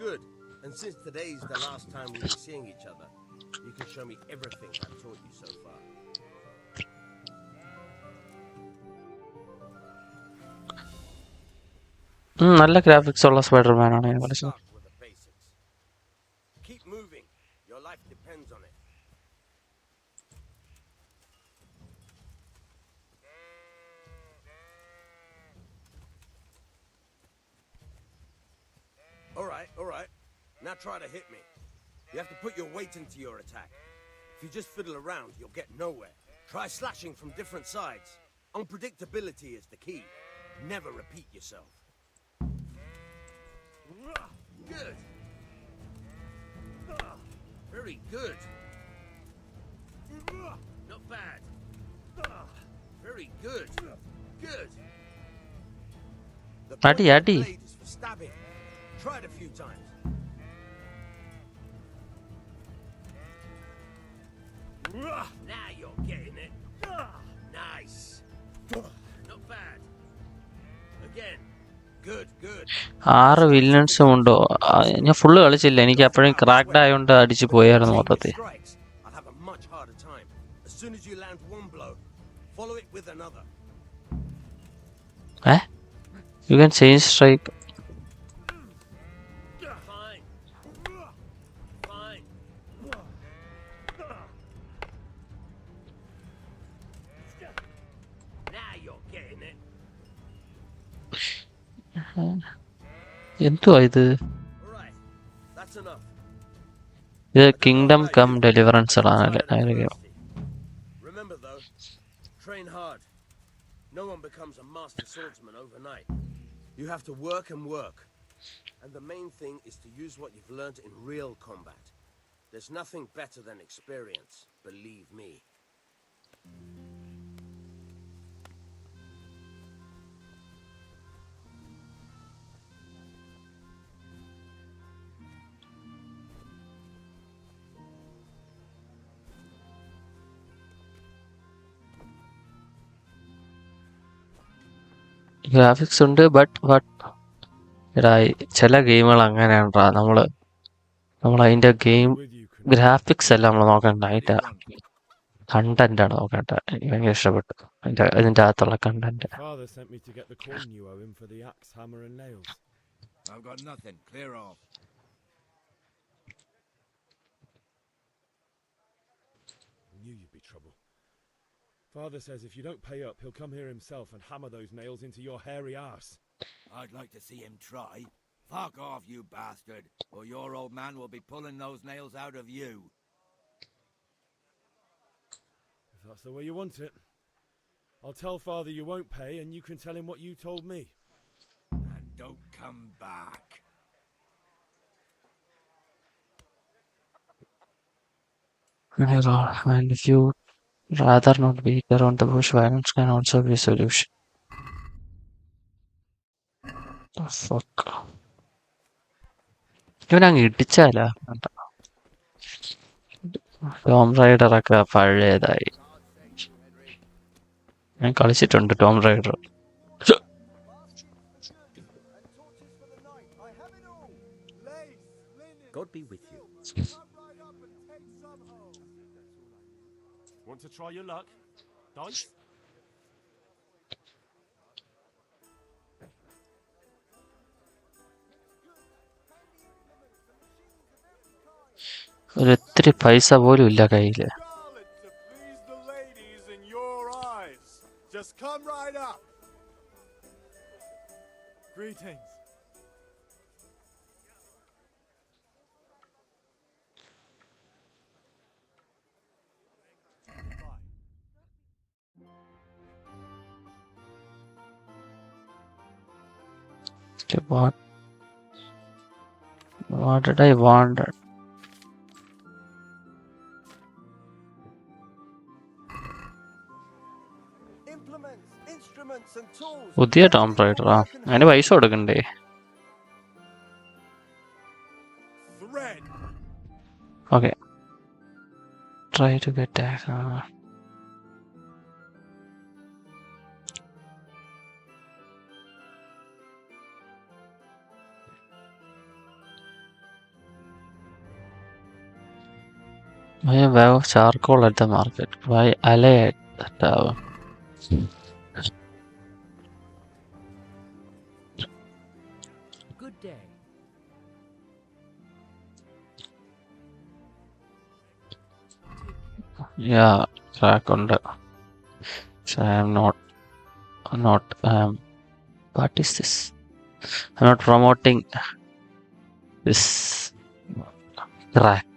Good. And since today's the last time we'll be seeing each other, you can show me everything I've taught you so far. നല്ല ഗ്രാഫിക്സ് ഉള്ള Spiderman ആണ് ഞാൻ കളിച്ചത്. Start with the basics. Keep moving. Your life depends on it. All right. Now try to hit me. You have to put your weight into your attack. If you just fiddle around, you'll get nowhere. Try slashing from different sides. Unpredictability is the key. Never repeat yourself. Good. Very good. Not bad. Very good. Good. The point of the Adi. blade is for stabbing. Try it a few times. Now you're getting it. Nice. Not bad. Again. Good. 6 വില്ലൻസും ഉണ്ടോ? ഞാൻ full കളിച്ചില്ല. എനിക്ക് അപ്പോഴും cracked ആയതുകൊണ്ട് അടിച്ചു പോയായിരുന്നു മൊത്തത്തിൽ. I'll have a much harder time. As soon as you land one blow, follow it with another. You can change strike. Fine. Now you're getting it. എന്തുവാ ഇത്? All right. That's enough. ഇത് kingdom Come deliverance ആണ്. Remember though, train hard. No one becomes a master swordsman overnight. You have to work and work. And the main thing is to use what you've learned in real combat. There's nothing better than experience, believe me. Graphics ഉണ്ട്, എടാ ചില ഗെയിമുകൾ അങ്ങനെയാണ്ടാ. നമ്മളതിൻ്റെ game graphics അല്ല നമ്മൾ നോക്കണ്ട, അതിൻ്റെ കണ്ടന്റാണ് നോക്കണ്ട. എനിക്ക് ഭയങ്കര ഇഷ്ടപ്പെട്ടു അതിൻ്റെ അകത്തുള്ള content. Father sent me to get the coin you owe him for the axe, hammer, and nails. I've got nothing. Clear off. I knew you'd be trouble. Father says if you don't pay up, he'll come here himself and hammer those nails into your hairy arse. I'd like to see him try. Fuck off, you bastard, or your old man will be pulling those nails out of you. If that's the way you want it, I'll tell Father you won't pay, and you can tell him what you told me. And don't come back. And if you rather not beat around the bush, violence can also be a solution. Oh, fuck. ഇവനങ്ങ് ഇടിച്ചാലാ. Tom റൈഡറൊക്കെ പഴയതായി. ഞാൻ കളിച്ചിട്ടുണ്ട് Tom Raider. God be with you. Want to try your luck? Dice? ഒരിത്തിരി പൈസ പോലും ഇല്ല കയ്യില്. Just come right up. Greetings. What did I want? പുതിയ ടോം റൈഡറാ, അതിന് പൈസ കൊടുക്കണ്ടേ? Okay, try to get buy a bag of charcoal at the market. Buy alley at the tower. Good day. Yeah, track on the. So I am not. What is this? I'm not promoting this track.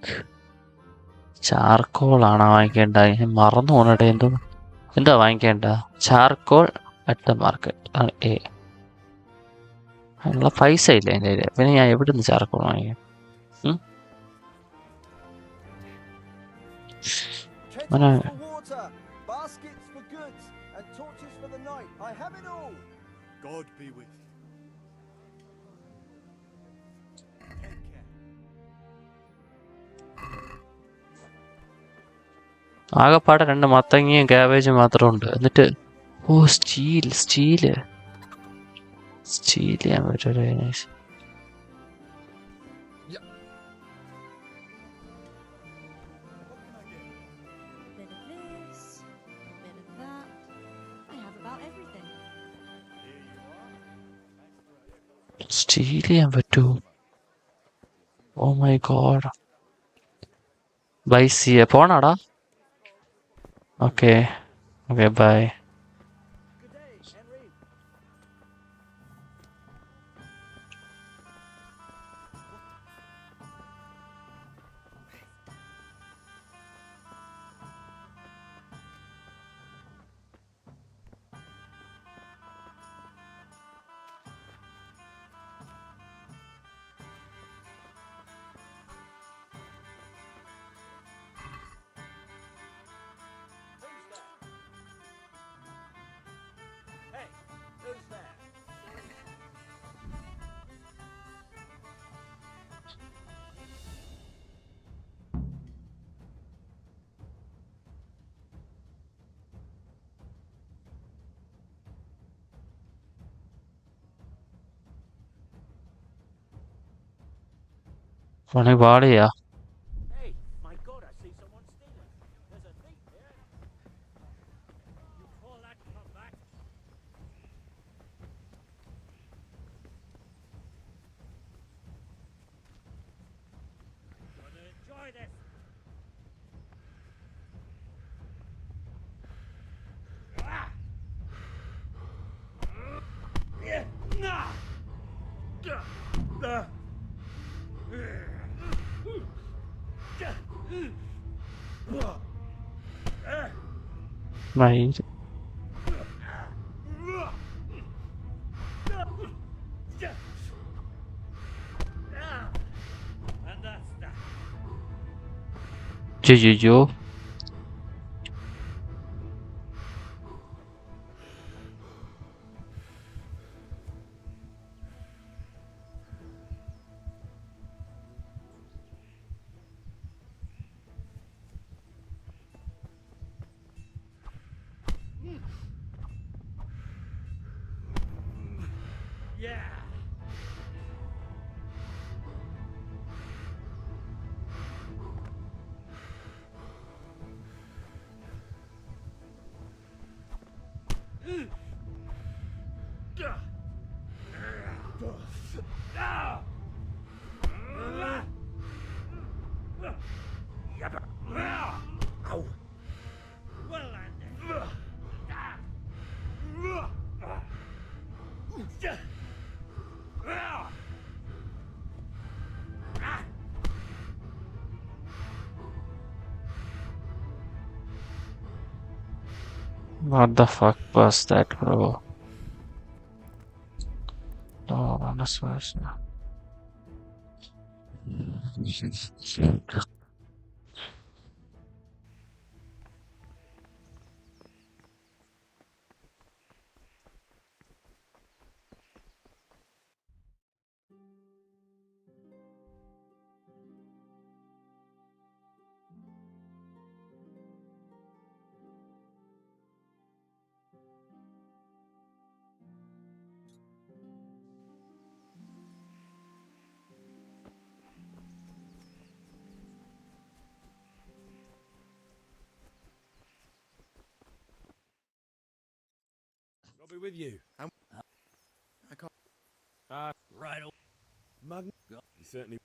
Charcoal ആണോ വാങ്ങിക്കേണ്ട? മറന്നു പോകണേ. എന്താ വാങ്ങിക്കേണ്ട? Charcoal at the market ആണ്. അതിനുള്ള പൈസ ഇല്ല എൻ്റെ കയ്യിൽ. പിന്നെ ഞാൻ എവിടെ നിന്ന് ചാർക്കോൾ വാങ്ങിക്കാം? God be with you. ആകെപ്പാടെ 2 മത്തങ്ങയും ക്യാബേജും മാത്രമുണ്ട്. എന്നിട്ട് സ്റ്റീല് ചെയ്യാൻ പറ്റൂലേ? സ്റ്റീൽ ചെയ്യാൻ പറ്റൂ? Oh my God. Bye, see പോണാടാ. Okay bye. Running body, yeah. Hey, my God, I see someone stealing. There's a thief here. You call that comeback? Gonna enjoy this. Mate. And that's that. Joe. Yeah. Ow. Well landed. What the fuck was that, bro? Oh, das war's. I'll be with you. I can't. Right away. Magn. You certainly.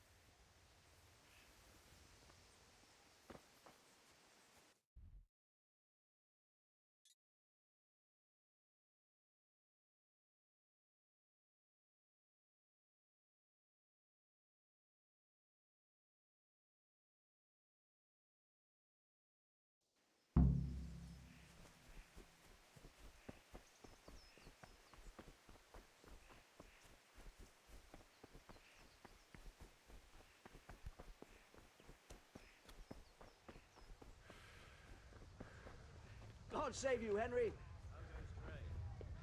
God save you, Henry.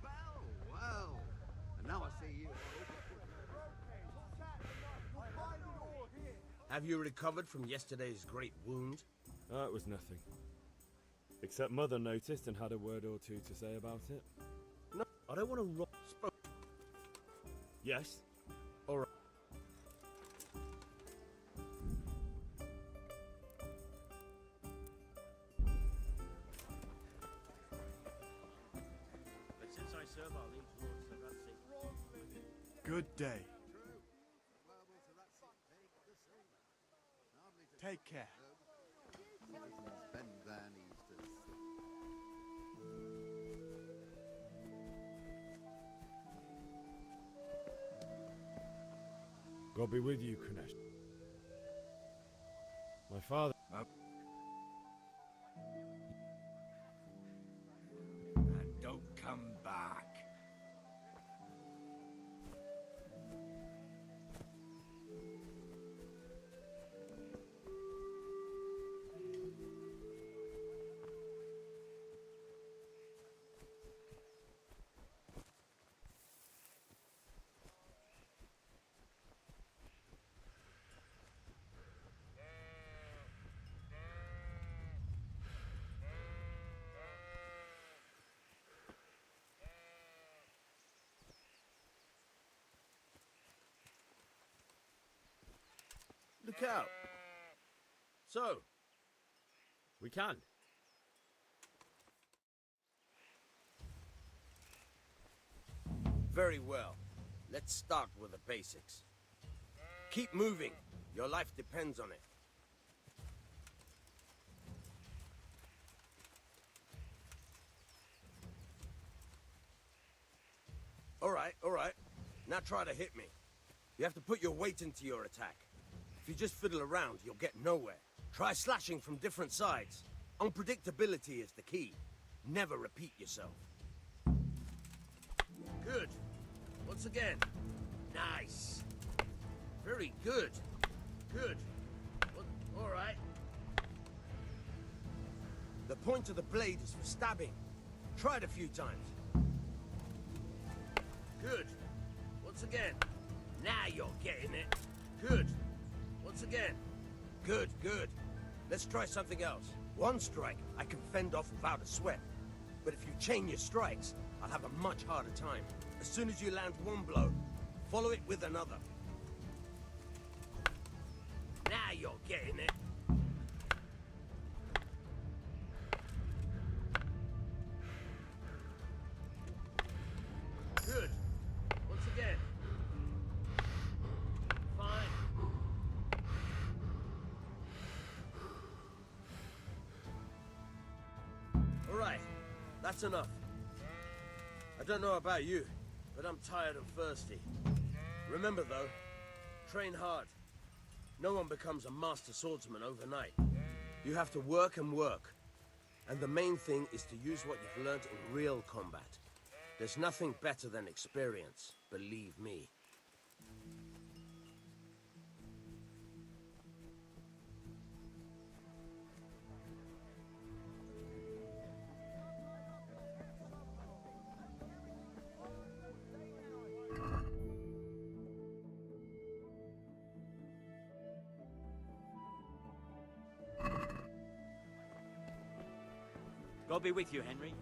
Well, well. And now I see you. Have you recovered from yesterday's great wound? Oh, it was nothing. Except Mother noticed and had a word or two to say about it. No, I don't want to Yes? All right. But since I serve our liege lord, so that's it. Good day. Take care. God be with you, Kunesh. My father. And don't come back. Look out. So, We can. very well. Let's start with the basics. Keep moving. Your life depends on it. All right. Now try to hit me. You have to put your weight into your attack. If you just fiddle around, you'll get nowhere. Try slashing from different sides. Unpredictability is the key. Never repeat yourself. Good. Once again. Nice. Very good. Good. All right. The point of the blade is for stabbing. Try it a few times. Good. Once again. Now you're getting it. Good. Once again. Good. Let's try something else. One strike I can fend off without a sweat. But if you chain your strikes, I'll have a much harder time. As soon as you land one blow, follow it with another. Now you're getting it. Good. Once again. Fine. All right. That's enough. I don't know about you, but I'm tired and thirsty. Remember though, train hard. No one becomes a master swordsman overnight. You have to work and work. And the main thing is to use what you've learned in real combat. There's nothing better than experience, believe me. God be with you, Henry.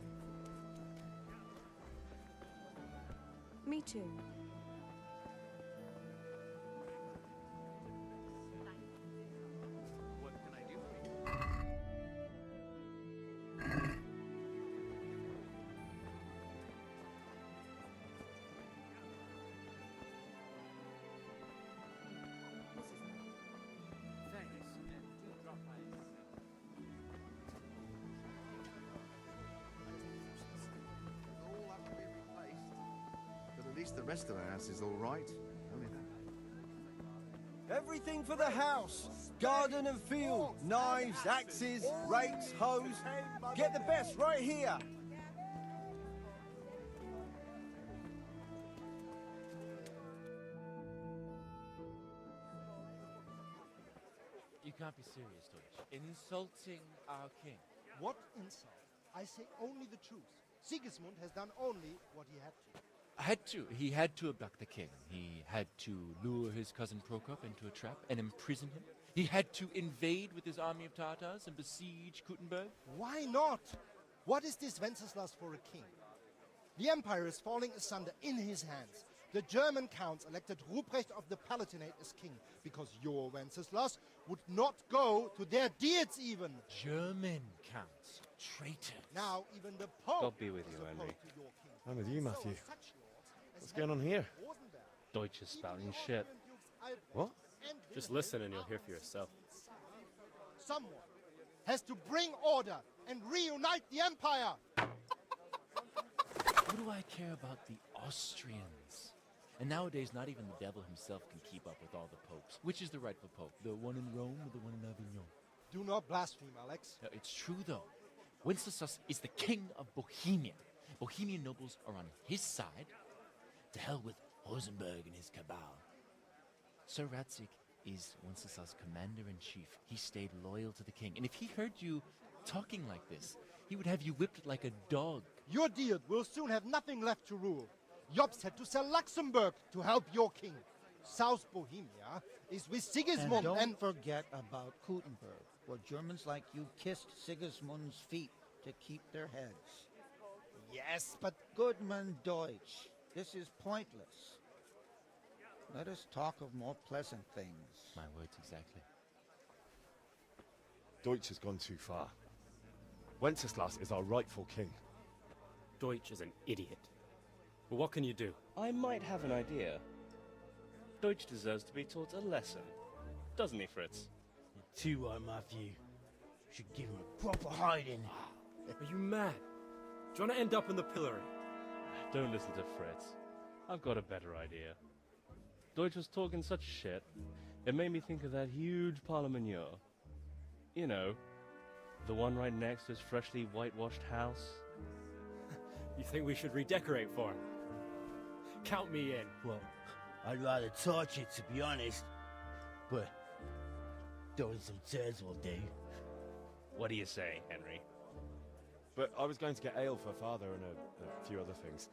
Me too. What can I do for you? All have to be replaced. But at least the rest of the house is all right. Only that. Everything for the house. Garden and field. Knives, axes, rakes, hoes. Get the best right here. You can't be serious, Deutsch. Insulting our king. What insult? I say only the truth. Sigismund has done only what he had to. He had to abduct the king. He had to lure his cousin Prokop into a trap and imprison him. He had to invade with his army of Tartars and besiege Kuttenberg. Why not? What is this Wenceslas for a king? The empire is falling asunder in his hands. The German counts elected Ruprecht of the Palatinate as king because your Wenceslas would not go to their deeds even. German counts. Traitors. Now even the Pope God be with you, is Henry. opposed to your king. I'm with you, Matthew. So such lords as What's going on here? Rosenberg, Deutsch is spouting shit. What? Just listen and you'll hear for yourself. someone has to bring order and reunite the empire. What do I care about the Austrians? And nowadays, not even the devil himself can keep up with all the popes. Which is the rightful pope? The one in Rome or the one in Avignon? Do not blaspheme, Alex. No, it's true, though. Wenceslas is the king of Bohemia. Bohemian nobles are on his side. To hell with Rosenberg and his cabal. Sir Ratzik is Wenceslas' commander-in-chief. He stayed loyal to the king. And if he heard you talking like this, he would have you whipped like a dog. Your Diet will soon have nothing left to rule. Jobst had to sell Luxembourg to help your king. South Bohemia is with Sigismund and don't forget about Kuttenberg, where Germans like you kissed Sigismund's feet to keep their heads. Yes, but... Goodman Deutsch, this is pointless. Let us talk of more pleasant things. My words exactly. Deutsch has gone too far. Wenceslas is our rightful king. Deutsch is an idiot. But what can you do? I might have an idea. Deutsch deserves to be taught a lesson. Doesn't he, Fritz? You're too right, Matthew. Should give him a proper hiding. Are you mad? Do you want to end up in the pillory? Don't listen to Fritz. I've got a better idea. Deutsch was talking such shit, it made me think of that huge Parlement. You know, the one right next to his freshly whitewashed house. You think we should redecorate for him? Count me in. Well, I'd rather torch it, to be honest. But throwing some tears will do. What do you say, Henry? But I was going to get ale for father and a few other things.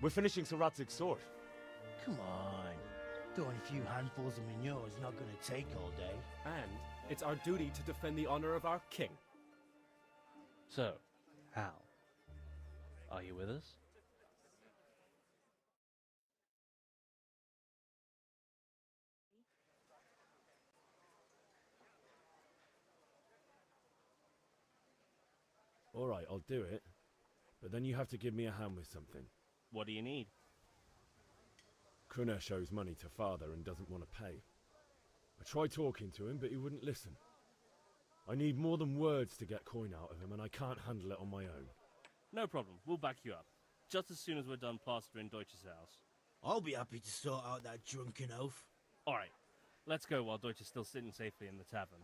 We're finishing Sir Radzig's sword. Come on. Throwing a few handfuls of manure is not going to take all day. And it's our duty to defend the honor of our king. So, Hal, are you with us? All right, I'll do it. But then you have to give me a hand with something. What do you need? Kunesh owes money to father and doesn't want to pay. I tried talking to him, but he wouldn't listen. I need more than words to get coin out of him, and I can't handle it on my own. No problem. We'll back you up. Just as soon as we're done plastering Deutsch's house. I'll be happy to sort out that drunken oaf. All right. Let's go while Deutsch is still sitting safely in the tavern.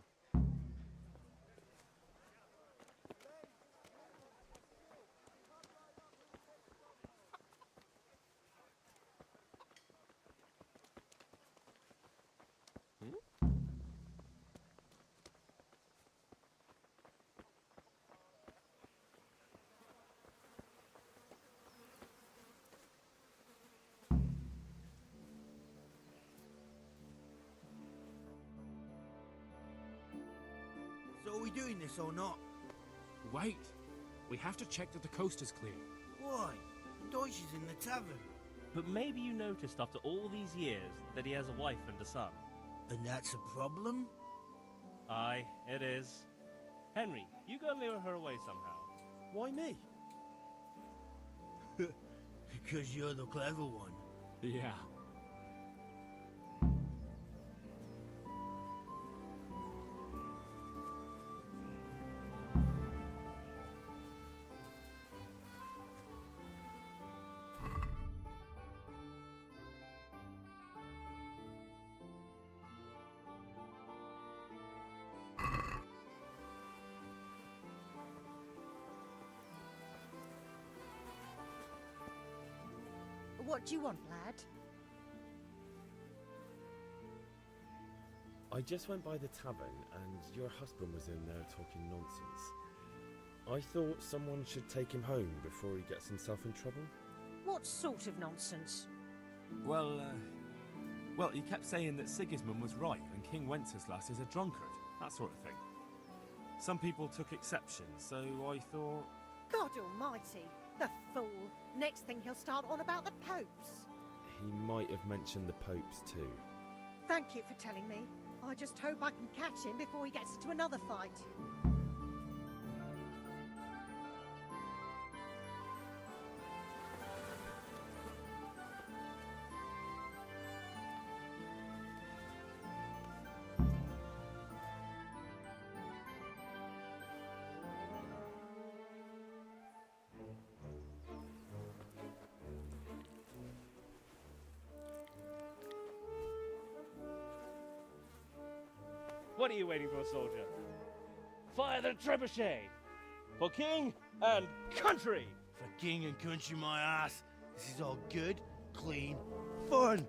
So are we doing this or not? Wait. We have to check that the coast is clear. Why? Deutsch is in the tavern. But maybe you noticed after all these years that he has a wife and a son. And that's a problem? Aye, it is. Henry, you go lure her away somehow. Why me? Because you're the clever one. Yeah. What do you want, lad? I just went by the tavern and your husband was in there talking nonsense. I thought someone should take him home before he gets himself in trouble. What sort of nonsense? Well, he kept saying that Sigismund was right and King Wenceslas is a drunkard, that sort of thing. Some people took exception, so I thought... God almighty, the fool. Next thing he'll start on about the popes. He might have mentioned the popes too. Thank you for telling me. I just hope I can catch him before he gets into another fight. What are you waiting for, soldier? Fire the trebuchet! For king and country! For king and country, my ass. This is all good, clean, fun.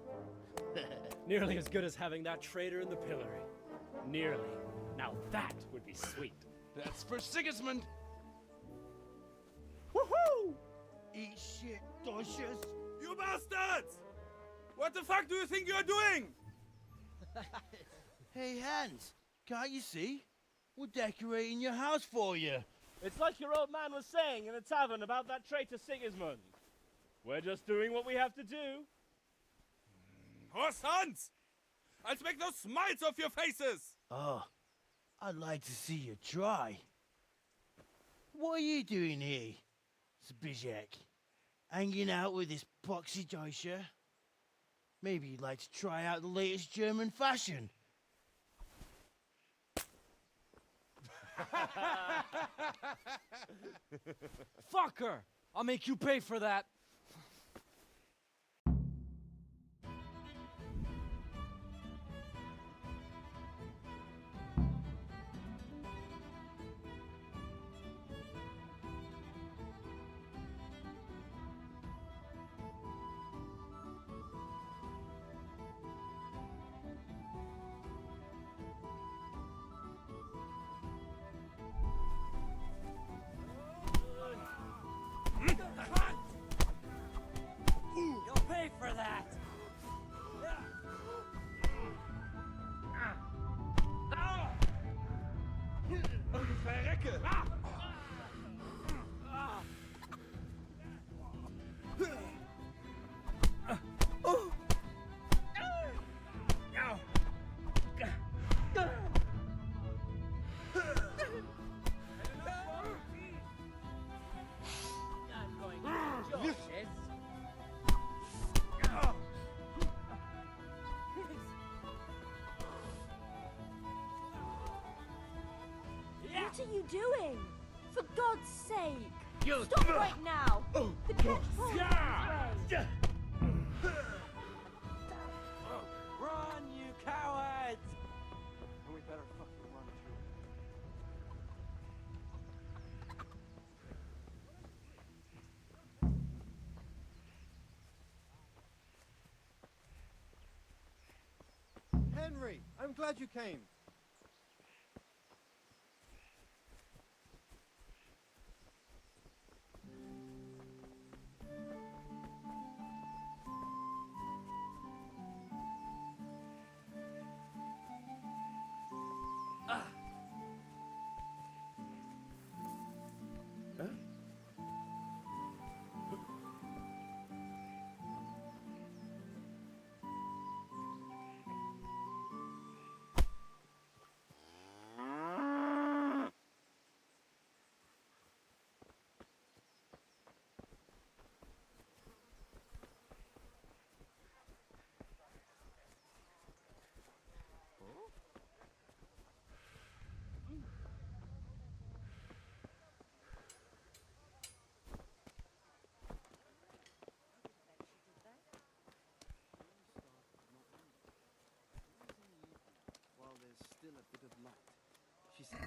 Nearly as good as having that traitor in the pillory. Nearly. Now that would be sweet. That's for Sigismund! Woohoo! Eat shit, Deutsches. You bastards! What the fuck do you think you're doing? Hey, Hans, can't you see? We're decorating your house for you. It's like your old man was saying in the tavern about that traitor Sigismund. We're just doing what we have to do. Horse hunt! I'll make those smiles off your faces! Oh, I'd like to see you try. What are you doing here, Zbyszek? Hanging out with this poxy Deutscher? Maybe you'd like to try out the latest German fashion. Fuck her! I'll make you pay for that. You'll pay for that! Verrecke! I'm going to George's. What are you doing? For God's sake! You- Stop right now! The catch pole is Yeah. this way. Run, you cowards! And we better fucking run too. Henry, I'm glad you came. While there's still a bit of light, she says.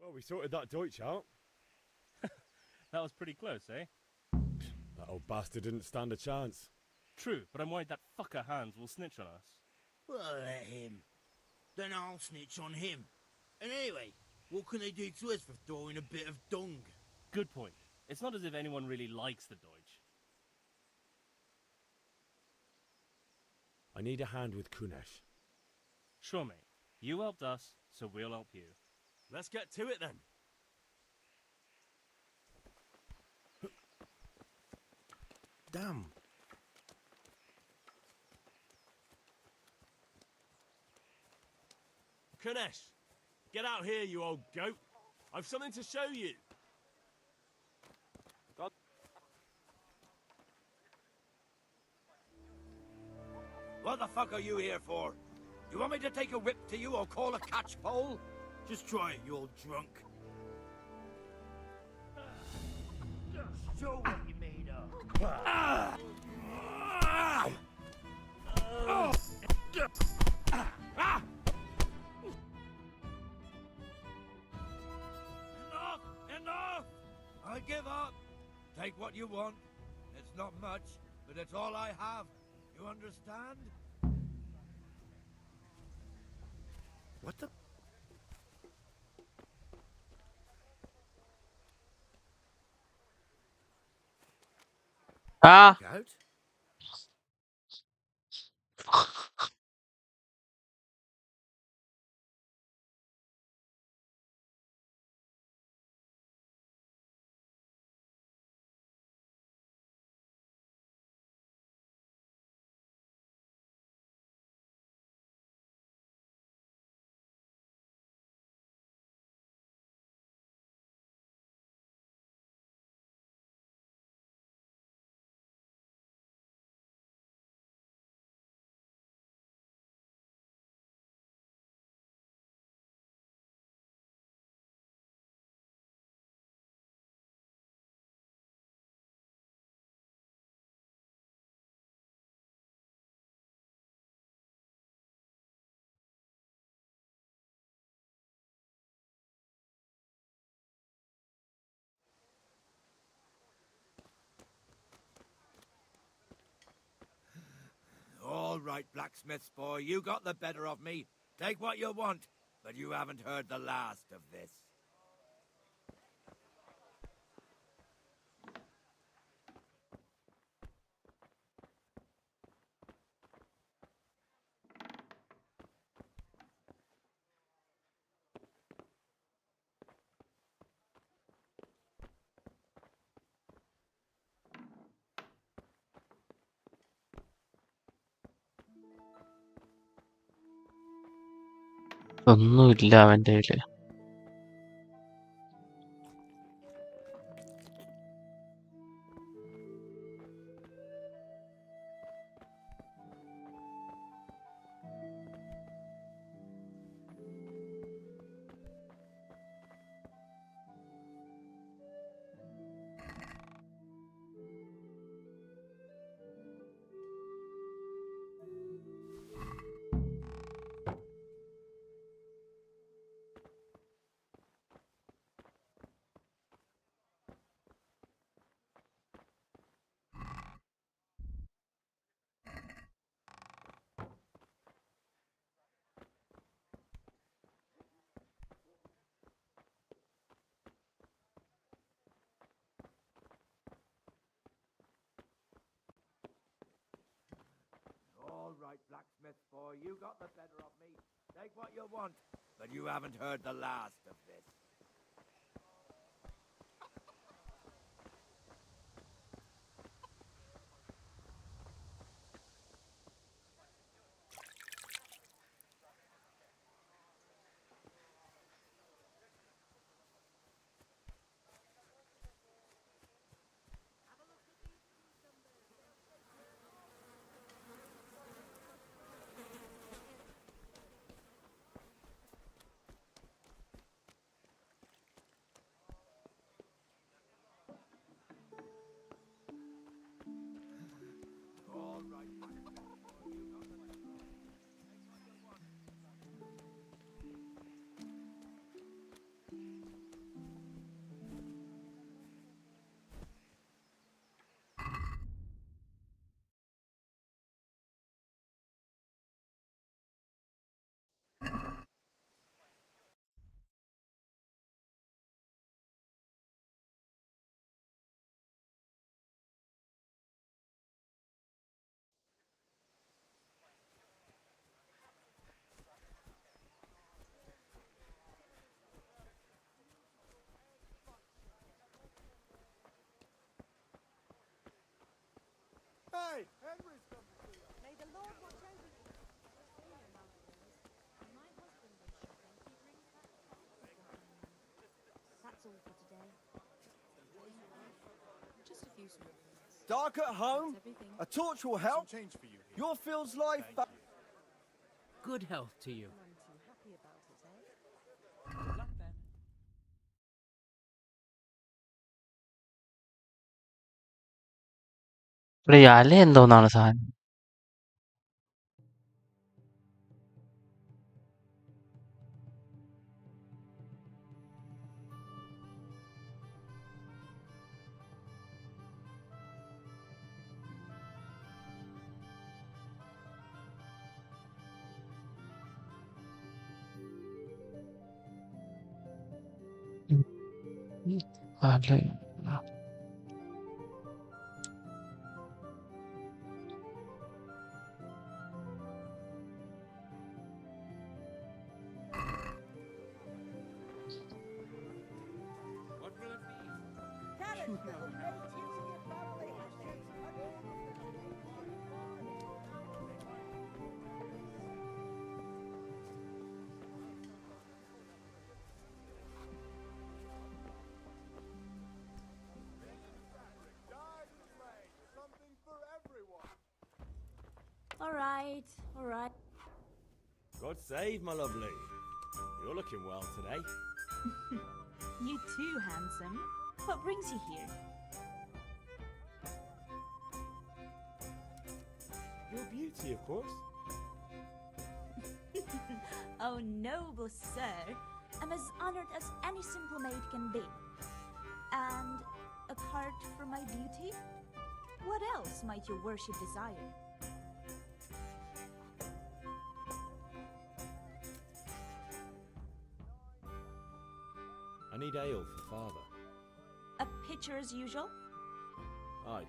Well, we sorted that Deutsch out. That was pretty close, eh? That old bastard didn't stand a chance. True, but I'm worried that fucker Hans will snitch on us. Well, let him. Then I'll snitch on him. And anyway, what can they do to us for throwing a bit of dung? Good point. It's not as if anyone really likes the Deutsch. I need a hand with Kunesh. Sure, mate. You helped us, so we'll help you. Let's get to it then. Damn. Kunesh, get out here, you old goat. I've something to show you. What the fuck are you here for? You want me to take a whip to you or call a catchpole? Just try it, you old drunk. Show what you made of. Enough! Enough! I give up. Take what you want. It's not much, but it's all I have. You understand? What the? Ah! Out? All right, blacksmith's boy, you got the better of me. Take what you want, but you haven't heard the last of this. ഒന്നുമില്ല അവന്റെ കയ്യില്. All right, blacksmith's boy, you got the better of me. Take what you want, but you haven't heard the last of this. All right, blacksmith's boy, you got the better of me. Take what you want. Hey, Henry's coming to you. May the Lord watch over you. My husband was shopping. He brings back boxes behind me. That's all for today. Just a few small things. Dark at home? A torch will help. Your field's life. Good health to you. ഇവിടെ ഈ അല എന്തോന്നാണ് സാധനം? അല. All right. God save, my lovely. You're looking well today. You too, handsome. What brings you here? Your beauty, of course. Oh, noble sir. I'm as honored as any simple maid can be. And apart from my beauty, what else might your worship desire? I need ale for father. A pitcher as usual? Aye.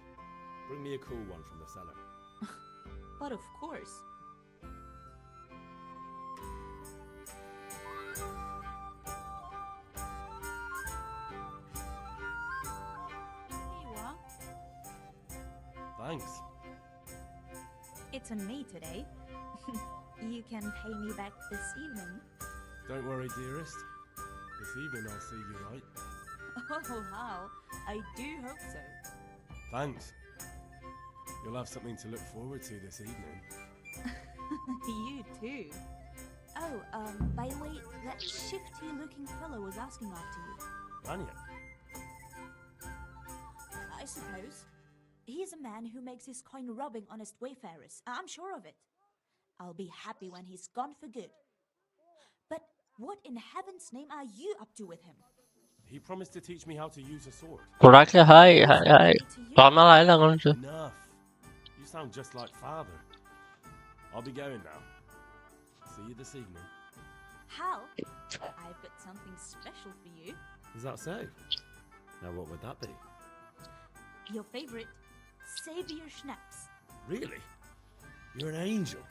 Bring me a cool one from the cellar. But of course. Here you are. Thanks. It's on me today. You can pay me back this evening. Don't worry, dearest. This evening I'll see you right. Oh, how? I do hope so. Thanks. You'll have something to look forward to this evening. You too. Oh, by the way, that shifty-looking fellow was asking after you. Vanya? I suppose. He's a man who makes his coin robbing honest wayfarers. I'm sure of it. I'll be happy when he's gone for good. But what in heaven's name are you up to with him? He promised to teach me how to use a sword. Burak'la hay. Normal aile konuşuyor. Enough. You sound just like father. I'll be going now. See you this evening. Hal, I've got something special for you. Is that so? Now what would that be? Your favorite, Savior Schnapps. Really? You're an angel.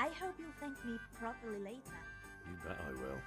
I hope you'll thank me properly later. You bet I will.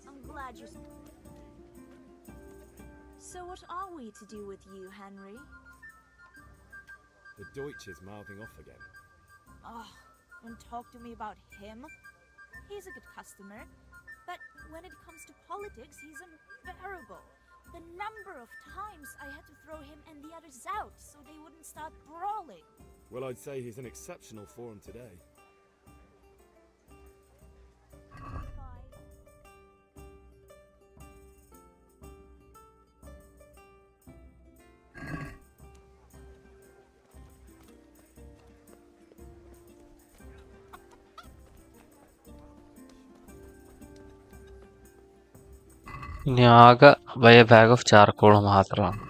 I'm glad you... So what are we to do with you, Henry? The Deutsch is mouthing off again. Oh, don't talk to me about him. He's a good customer. But when it comes to politics, he's unbearable. The number of times I had to throw him and the others out so they wouldn't start brawling. Well, I'd say he's in exceptional form today. ഇനി ആകെ buy a bag of charcoal മാത്രമാണ്.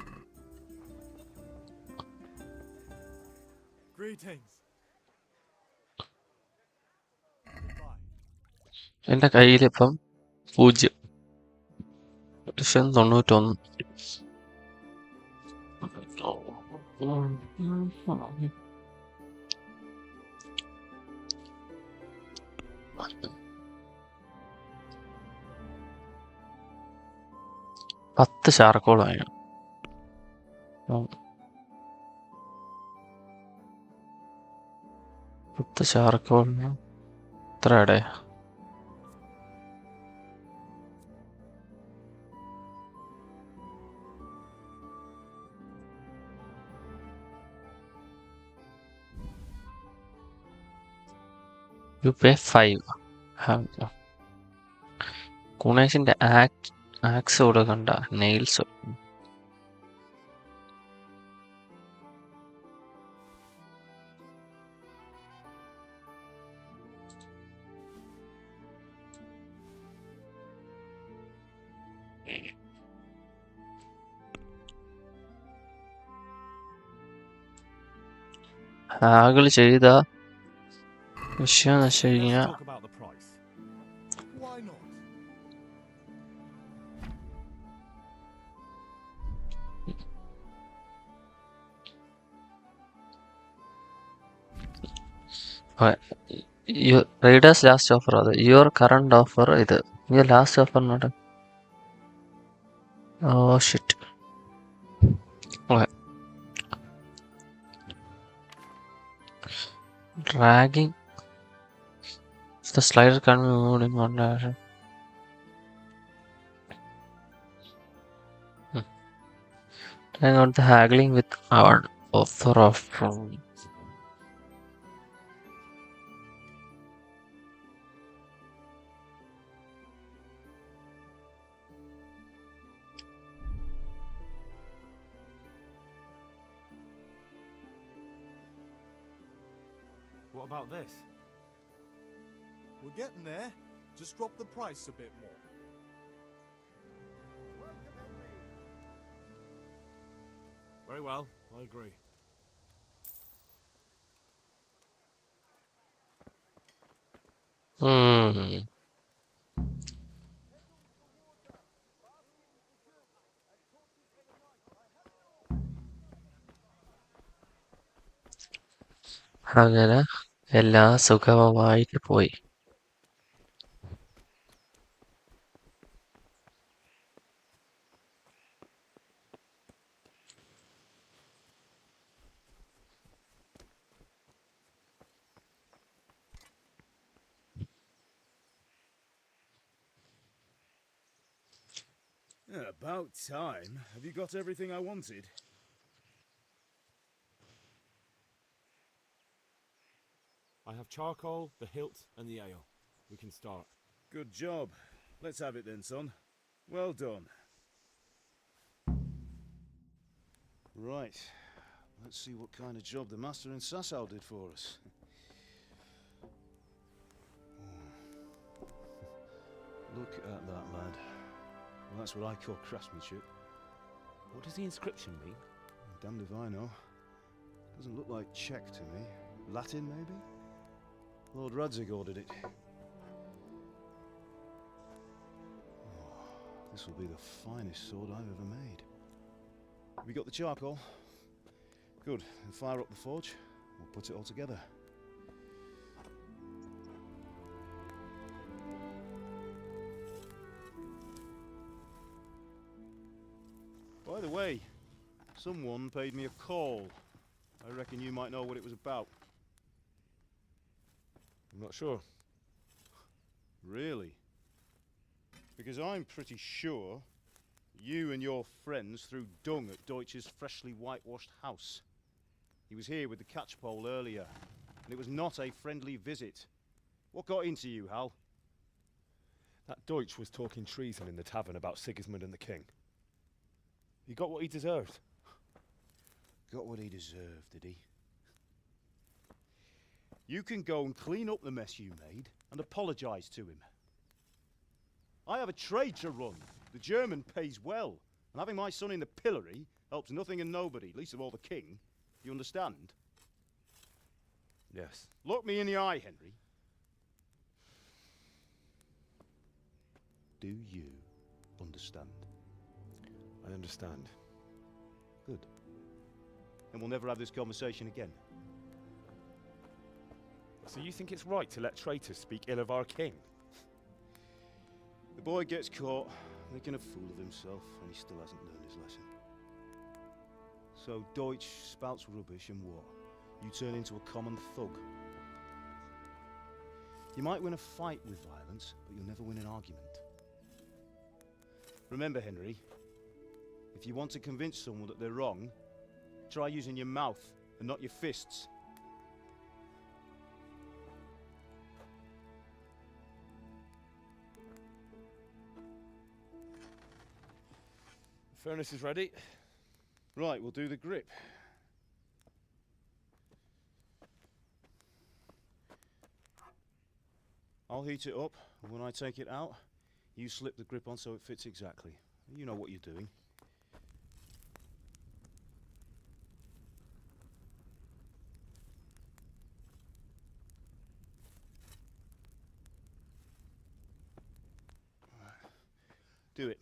Greetings. എന്റെ കയ്യിലിപ്പം 0.91. പത്ത് charcoal വേണം. പത്ത് ചാർക്കോളിന് എത്രയുടെ? You pay 5. കുണേഷിന്റെ ആക്സ് കൊടുക്കണ്ട, നെയിൽസ്. ഹാഗിൾ ചെയ്ത വിഷയം എന്ന് വെച്ച് കഴിഞ്ഞാൽ Talk about the price. Why not? Rider's last offer അത് യുവർ കറണ്ട് ഓഫർ ഇത് your last offer not. Oh shit. Okay, dragging the slider can be moved in one direction. Trying out the haggling with our offer of What about this? We're getting there. Just drop the price a bit more. Very well, I agree. അങ്ങനെ എല്ലാം സുഗമമായിട്ട് പോയി. About time. Have you got everything I wanted? I have charcoal, the hilt, and the ale. We can start. Good job. Let's have it then, son. Well done. Right. Let's see what kind of job the master in Sasau did for us. Look at that, lad. Well, that's what I call craftsmanship. What does the inscription mean? Damned if I know. Doesn't look like Czech to me. Latin, maybe? Lord Radzig ordered it. Oh, this will be the finest sword I've ever made. Have you got the charcoal? Good. Then fire up the forge. We'll put it all together. By the way, someone paid me a call. I reckon you might know what it was about. I'm not sure. Really? Because I'm pretty sure you and your friends threw dung at Deutsch's freshly whitewashed house. He was here with the catchpole earlier, and it was not a friendly visit. What got into you, Hal? That Deutsch was talking treason in the tavern about Sigismund and the king. He got what he deserved. Got what he deserved, did he? You can go and clean up the mess you made and apologise to him. I have a trade to run. The German pays well, and having my son in the pillory helps nothing and nobody, least of all the king. You understand? Yes. Look me in the eye, Henry. Do you understand? I understand. Good. Then we'll never have this conversation again. So you think it's right to let traitors speak ill of our king? The boy gets caught, making a fool of himself, and he still hasn't learned his lesson. So Deutsch spouts rubbish, and what? You turn into a common thug. You might win a fight with violence, but you'll never win an argument. Remember, Henry, if you want to convince someone that they're wrong, try using your mouth and not your fists. The furnace is ready. Right, we'll do the grip. I'll heat it up, and when I take it out, you slip the grip on so it fits exactly. You know what you're doing. Do it.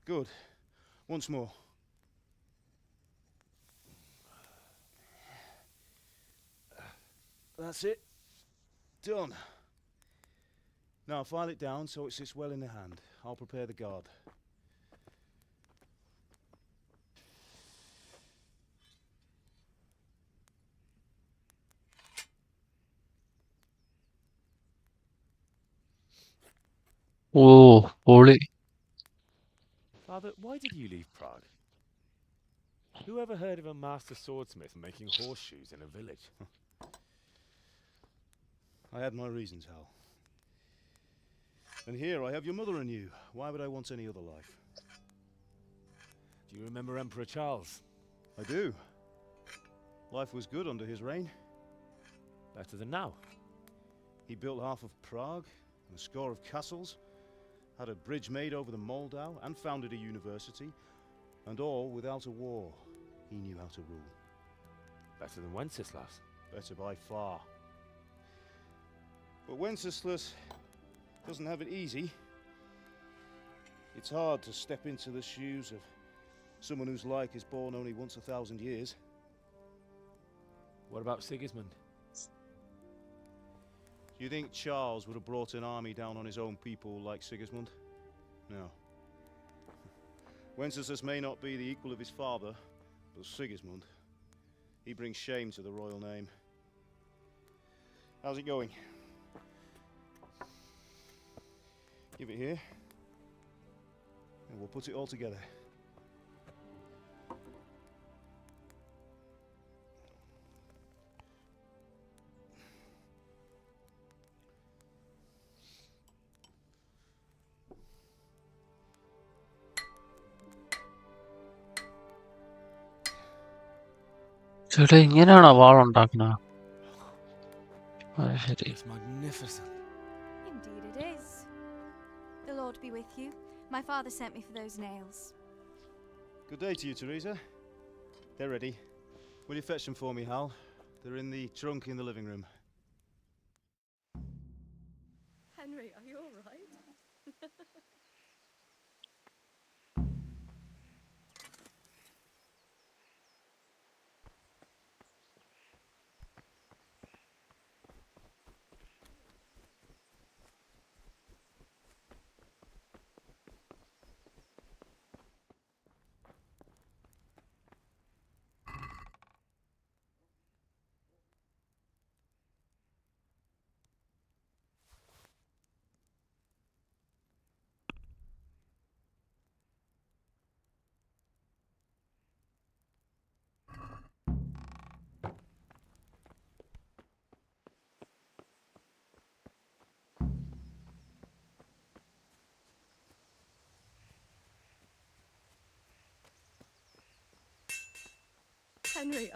Good. Once more. That's it. Done. Now file it down so it sits well in the hand. I'll prepare the guard. Oh, holy. Father, why did you leave Prague? Who ever heard of a master swordsmith making horseshoes in a village? I had my reasons, Hal. And here I have your mother and you. Why would I want any other life? Do you remember Emperor Charles? I do. Life was good under his reign. Better than now. He built half of Prague and a score of castles, had a bridge made over the Moldau, and founded a university, and all without a war. He knew how to rule. Better than Wenceslas. Better by far. But Wenceslas doesn't have it easy. It's hard to step into the shoes of someone whose like is born only once 1,000 years. What about Sigismund? Do you think Charles would have brought an army down on his own people like Sigismund? No. Wenceslas may not be the equal of his father, but Sigismund, he brings shame to the royal name. How's it going? Give it here, and we'll put it all together. ചേട്ടാ ഇങ്ങനെയാണോ വാളുണ്ടാക്കുന്നത്? ശരി. It's magnificent. Indeed it is. The Lord be with you. My father sent me for those nails. Good day to you, Teresa. They're ready. Will you fetch them for me, Hal? They're in the trunk in the living room. Henry, are you all right? Henry.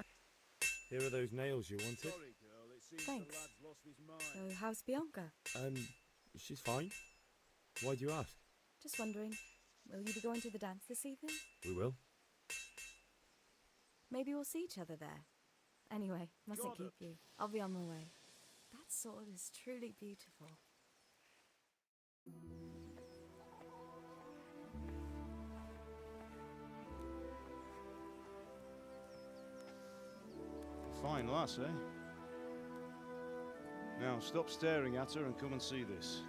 Here are those nails you wanted. Sorry, girl. It seems Thanks. the lad's lost his mind. So, how's Bianca? She's fine. Why do you ask? Just wondering, will you be going to the dance this evening? We will. Maybe we'll see each other there. Anyway, mustn't Got it. keep you. I'll be on my way. That sword is truly beautiful. Fine lass, eh? Now, stop staring at her and come and see this.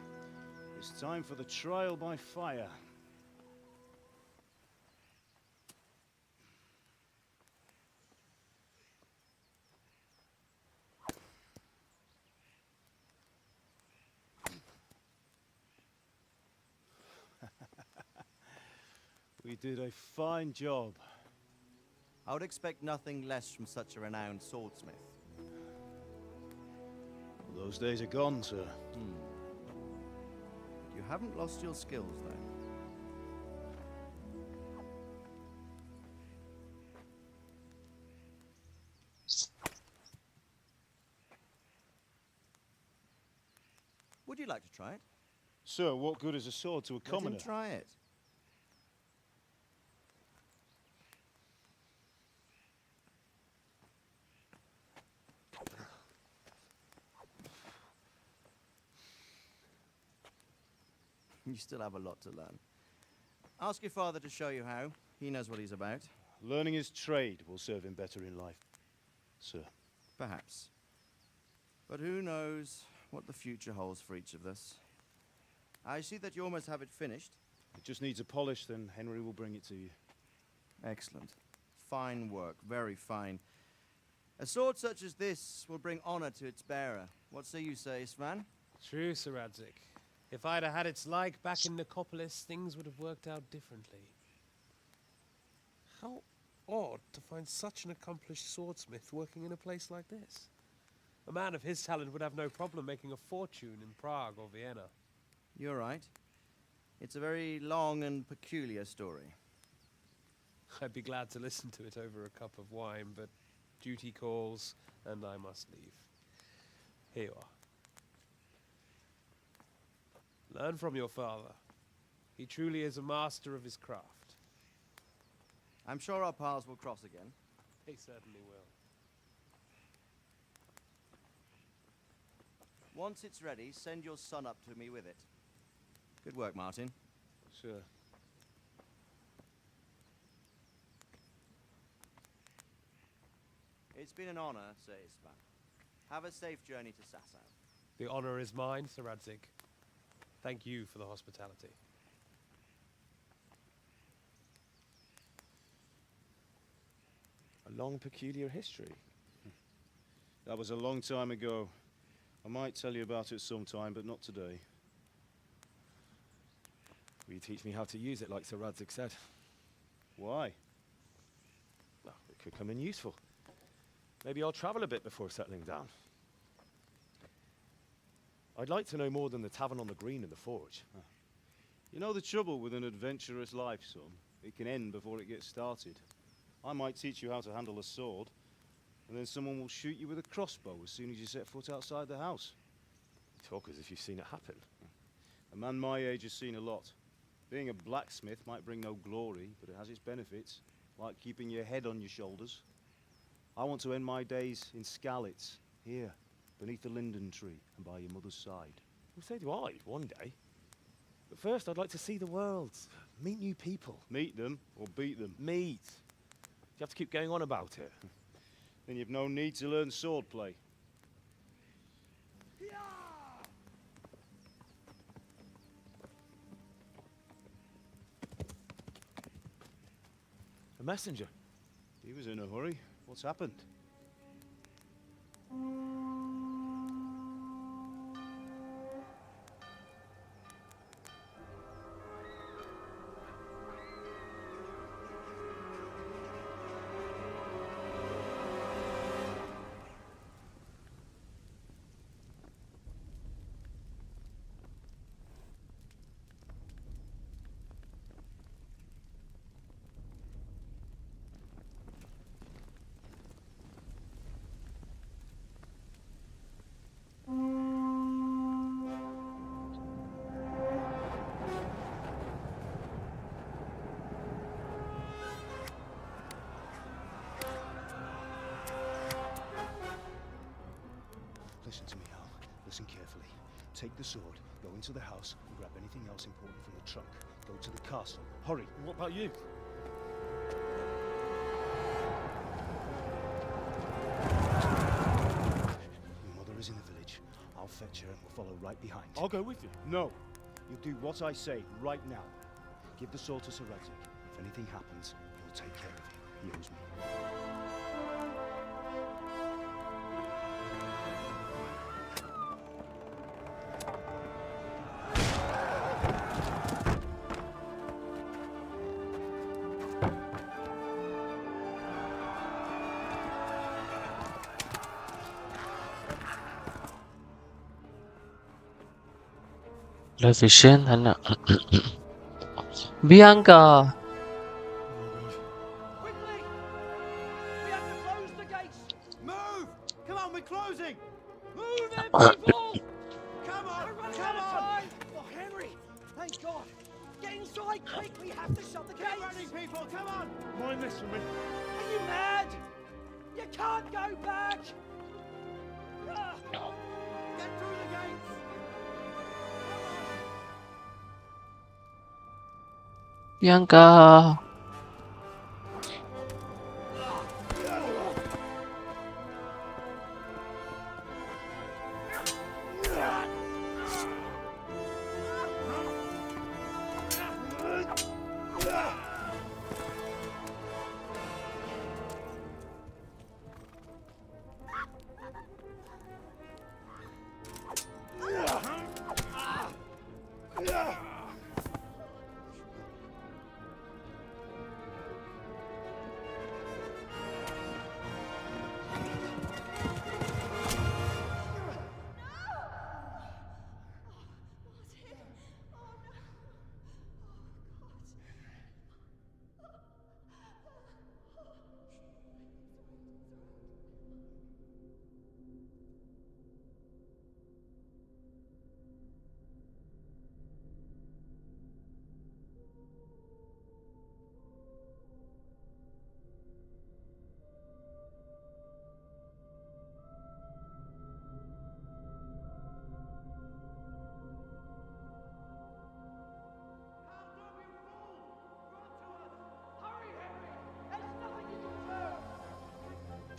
It's time for the trial by fire. We did a fine job. I would expect nothing less from such a renowned swordsmith. Those days are gone, sir. You haven't lost your skills, though. Would you like to try it? Sir, what good is a sword to a commoner? Let him try it. You still have a lot to learn. Ask your father to show you how. He knows what he's about. Learning his trade will serve him better in life, sir. Perhaps. But who knows what the future holds for each of us. I see that you almost have it finished. It just needs a polish, then Henry will bring it to you. Excellent. Fine work, very fine. A sword such as this will bring honor to its bearer. What say you, Svan? True, Sir Radzig. If I'd have had its like back in Nicopolis, things would have worked out differently. How odd to find such an accomplished swordsmith working in a place like this. A man of his talent would have no problem making a fortune in Prague or Vienna. You're right. It's a very long and peculiar story. I'd be glad to listen to it over a cup of wine, but duty calls, and I must leave. Here you are. Learn from your father. He truly is a master of his craft. I'm sure our paths will cross again. They certainly will. Once it's ready, send your son up to me with it. Good work, Martin. Sure. It's been an honor, Sir Istvan. Have a safe journey to Sasau. The honor is mine, Sir Radzig. Thank you for the hospitality. A long, peculiar history. That was a long time ago. I might tell you about it sometime, but not today. Will you teach me how to use it like Sir Radzig said? Why? Well, it could come in useful. Maybe I'll travel a bit before settling down. I'd like to know more than the tavern on the green and the forge. You know the trouble with an adventurous life, son? It can end before it gets started. I might teach you how to handle a sword, and then someone will shoot you with a crossbow as soon as you set foot outside the house. You talk as if you've seen it happen. A man my age has seen a lot. Being a blacksmith might bring no glory, but it has its benefits, like keeping your head on your shoulders. I want to end my days in Skalitz, here, beneath the linden tree and by your mother's side. Well, so do I, one day. But first, I'd like to see the world, meet new people. Meet them or beat them? Meet. You have to keep going on about it. Then you've no need to learn swordplay. A messenger. He was in a hurry. What's happened? Listen to me, Hal. Listen carefully. Take the sword, go into the house, and grab anything else important from the trunk. Go to the castle. Hurry. What about you? Your mother is in the village. I'll fetch her and we'll follow right behind. I'll go with you. No. You'll do what I say right now. Give the sword to Sir Radzig. If anything happens, he'll take care of you. He owes me. വിഷയം തന്നെ. Bianca Move! Come on, we're closing! Move it, people! Come on, come on! Oh, Henry! Thank God! Get inside, quick! We have to shut the Keep gates! running, people! Come on! Mind this for me. Are you mad? You can't go back! Get through the gates! Bianca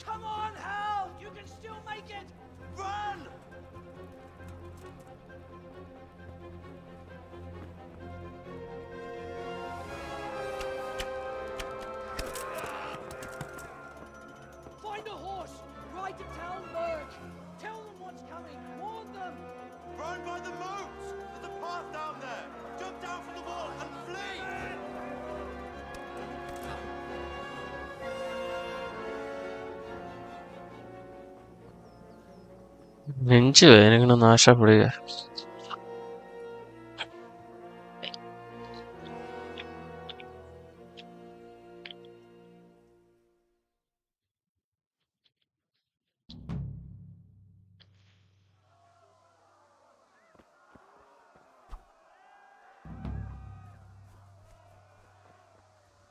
Come on, Hal! You can still make it! Run! Find a horse! Ride to Talmberg! Tell them what's coming! Warn them! Run by the moat! There's a path down there! Jump down from the wall and flee! നെഞ്ച് വേദനിക്കണം നാശപ്പെടുക.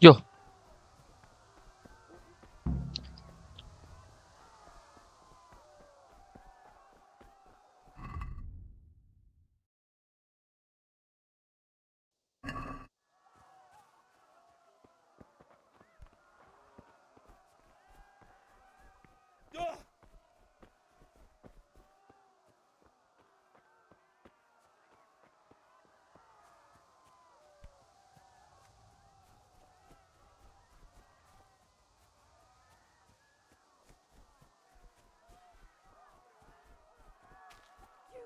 യോ You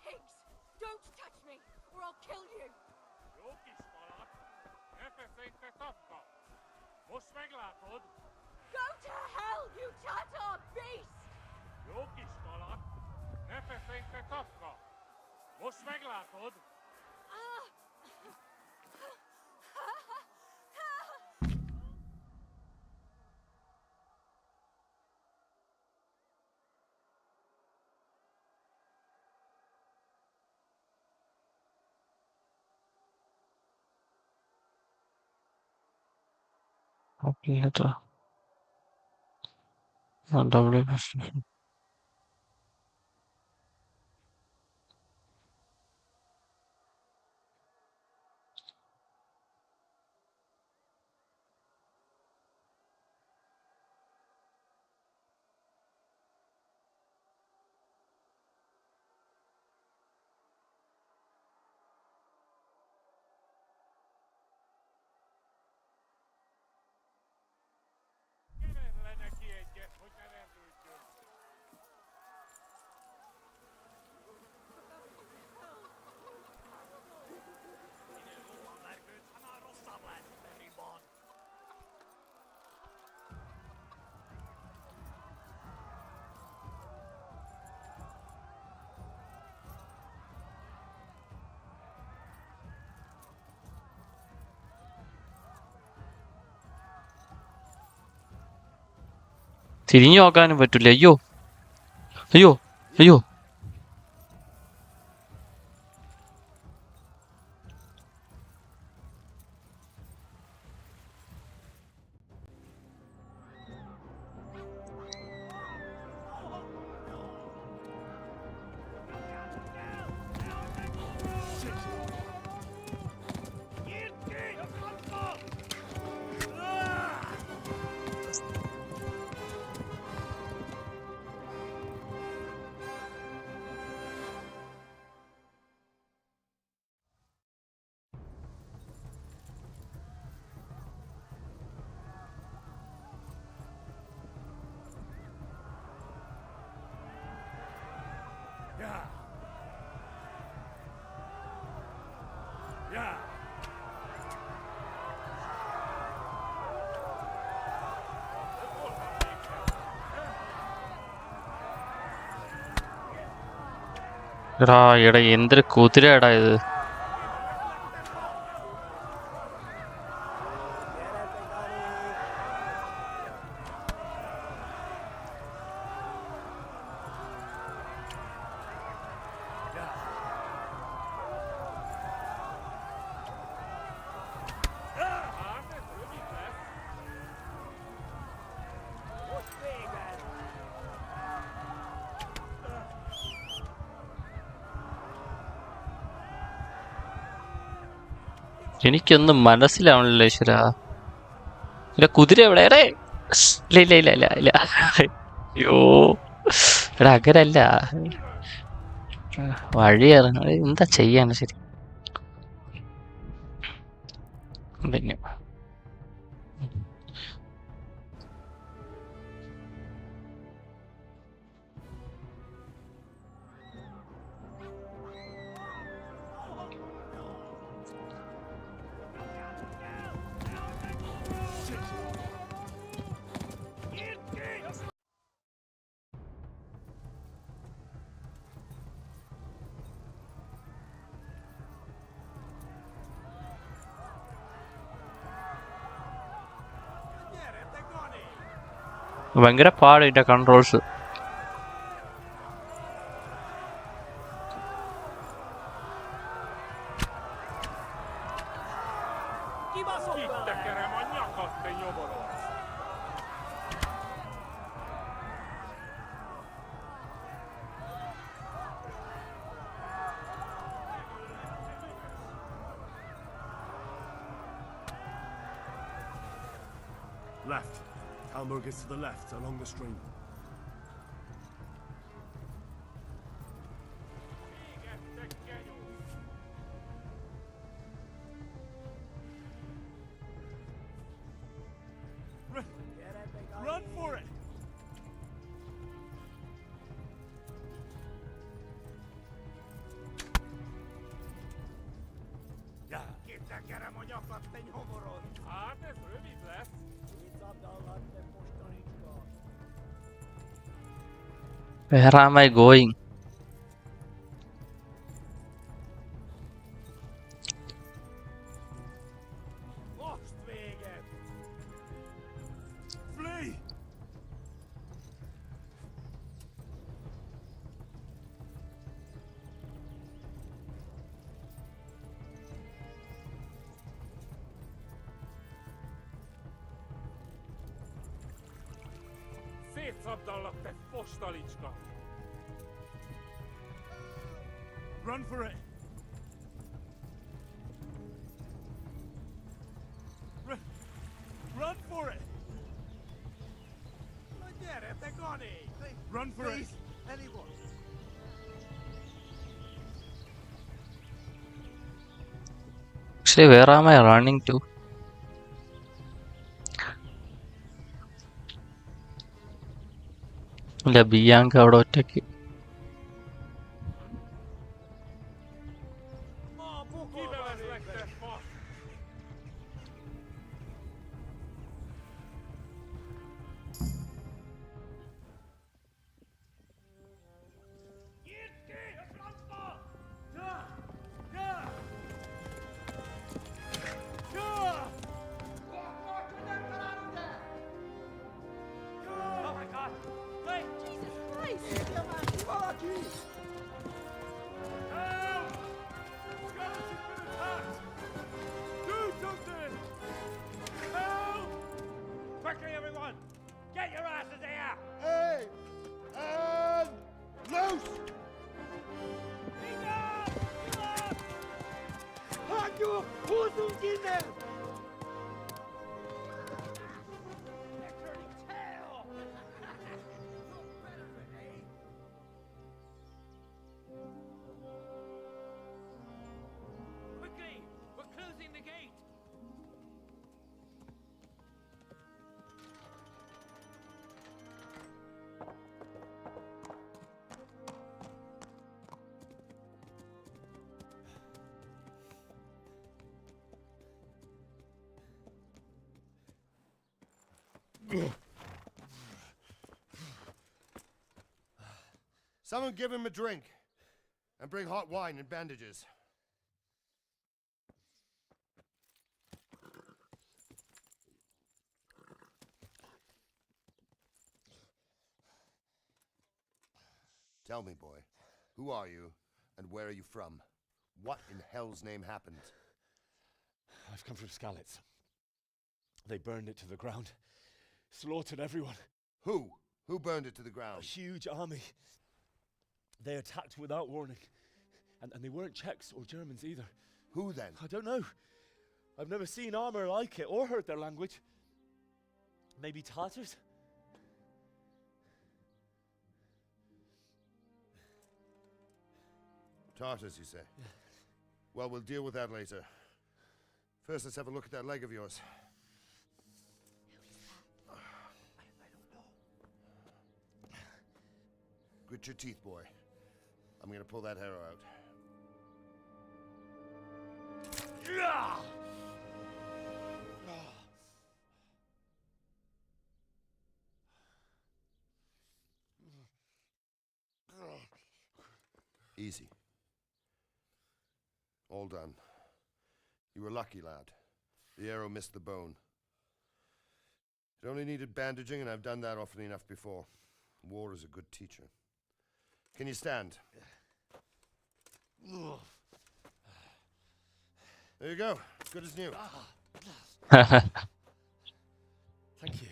pigs! Don't touch me, or I'll kill you! Go to hell, you Tatar beast! Obrigado. Dobry. തിരിഞ്ഞു നോക്കാനും പറ്റില്ല. അയ്യോ അയ്യോ അയ്യോ. Yeah. Yeah. എടാ എടാ എന്തൊരു കുതിരയാടാ ഇത്. എനിക്കൊന്നും മനസ്സിലാവണില്ല ഈശ്വര. ഇല്ല കുതിര എവിടെ? എടേ ഇല്ല ഇല്ല ഇല്ല ഇല്ല ഇല്ല. അയ്യോ എടാ അങ്ങനല്ല, വഴി ഇറങ്ങ. എന്താ ചെയ്യാണ് ശരി. പിന്നെ ഭയങ്കര പാട് ഇതിന്റെ controls. Left. Talmberg is to the left, along the stream. Run for it! Ja. Where am I going? Flee! Szétszabdallak, te fostalicska! Run for it! Run for it! Run for it! Anyone? Actually, where am I running to? ഇല്ല Bianca അവിടെ ഒറ്റയ്ക്ക്. Oh my god! Do something! Help! Quickly, everyone! Get your asses here! Hey! And loose! Hanyo! Who's in there? Quickly! We're closing the gate! Someone give him a drink. And bring hot wine and bandages. Tell me, boy, who are you and where are you from? What in hell's name happened? I've come from Skalitz. They burned it to the ground. Slaughtered everyone. Who? Who burned it to the ground? A huge army. They attacked without warning. And they weren't Czechs or Germans either. Who then? I don't know. I've never seen armor like it or heard their language. Maybe Tatars? Tartars, you say? Yeah. Well, we'll deal with that later. First, let's have a look at that leg of yours. Grit your teeth, boy. I'm gonna pull that arrow out. Easy. All done. You were lucky, lad. The arrow missed the bone. It only needed bandaging, and I've done that often enough before. War is a good teacher. Can you stand? There you go. Good as new. Thank you.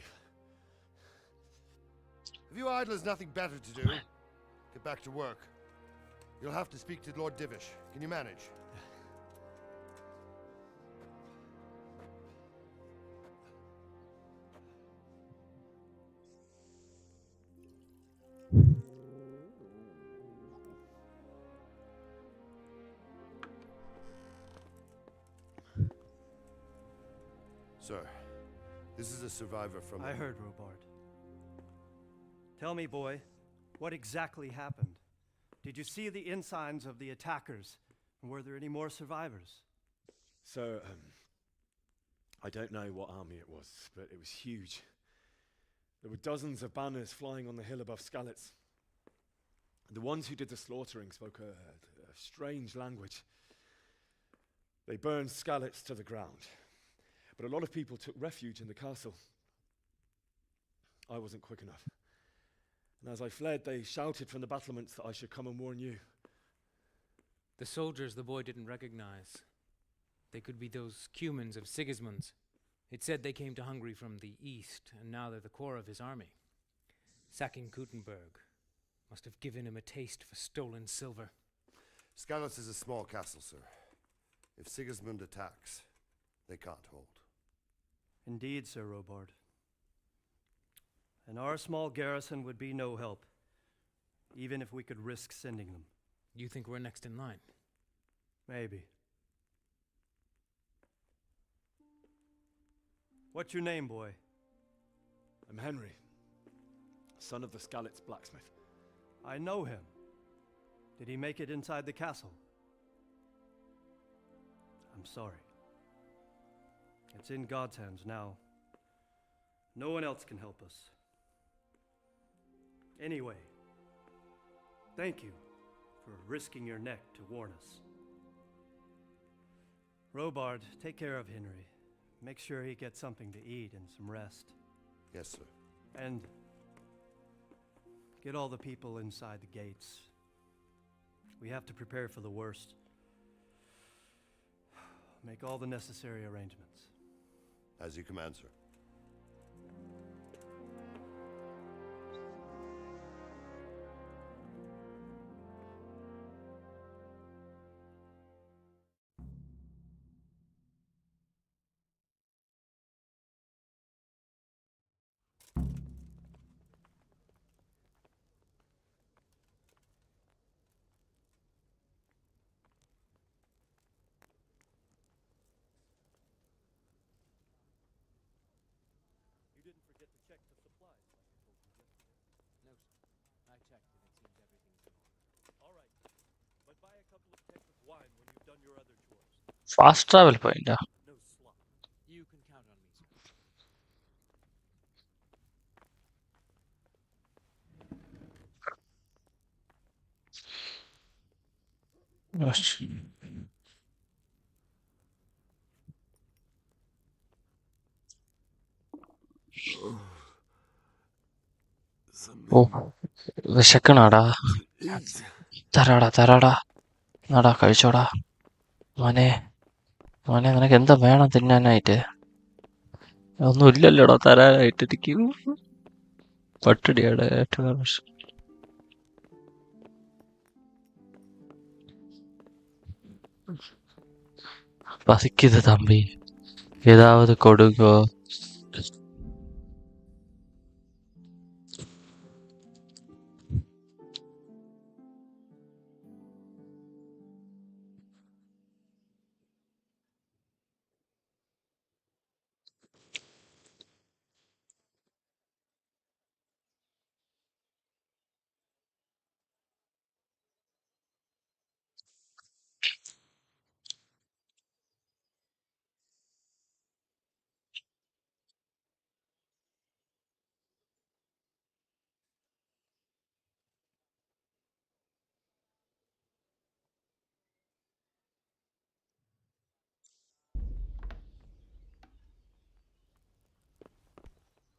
If you idlers nothing better to do, get back to work. You'll have to speak to Lord Divish. Can you manage? Sir, this is a survivor from... I heard, Robard. Tell me, boy, what exactly happened? Did you see the ensigns of the attackers? And were there any more survivors? So, I don't know what army it was, but it was huge. There were dozens of banners flying on the hill above Skalitz. The ones who did the slaughtering spoke a strange language. They burned Skalitz to the ground. But a lot of people took refuge in the castle. I wasn't quick enough. And as I fled, they shouted from the battlements that I should come and warn you. The soldiers the boy didn't recognize. They could be those Cumans of Sigismund's. It said they came to Hungary from the east, and now they're the core of his army. Sacking Kuttenberg must have given him a taste for stolen silver. Skalitz is a small castle, sir. If Sigismund attacks, they can't hold. Indeed, Sir Robard. And our small garrison would be no help, even if we could risk sending them. You think we're next in line? Maybe. What's your name, boy? I'm Henry, son of the Skalitz blacksmith. I know him. Did he make it inside the castle? I'm sorry. It's in God's hands now. No one else can help us. Anyway, thank you for risking your neck to warn us. Robard, take care of Henry. Make sure he gets something to eat and some rest. Yes, sir. And Get all the people inside the gates. We have to prepare for the worst. Make all the necessary arrangements. As you command, sir. You didn't forget to check the supplies like I told you yesterday. No, sir. I checked and it seems everything's in order. All right. But buy a couple of kegs of wine when you've done your other chores. Fast travel point. No slop. You can count on me, sir. Yes. ഓ വിശക്കണാടാ. തരാടാ നാടാ കഴിച്ചോടാ. മോനെ നിനക്ക് എന്താ വേണം തിന്നാനായിട്ട്? ഒന്നും ഇല്ലല്ലോടാ തരാനായിട്ട് എനിക്ക്. പട്ടിടിയാടെ ഏറ്റവും பசிக்குது தம்பி, ஏதாவது கொடுங்கோ.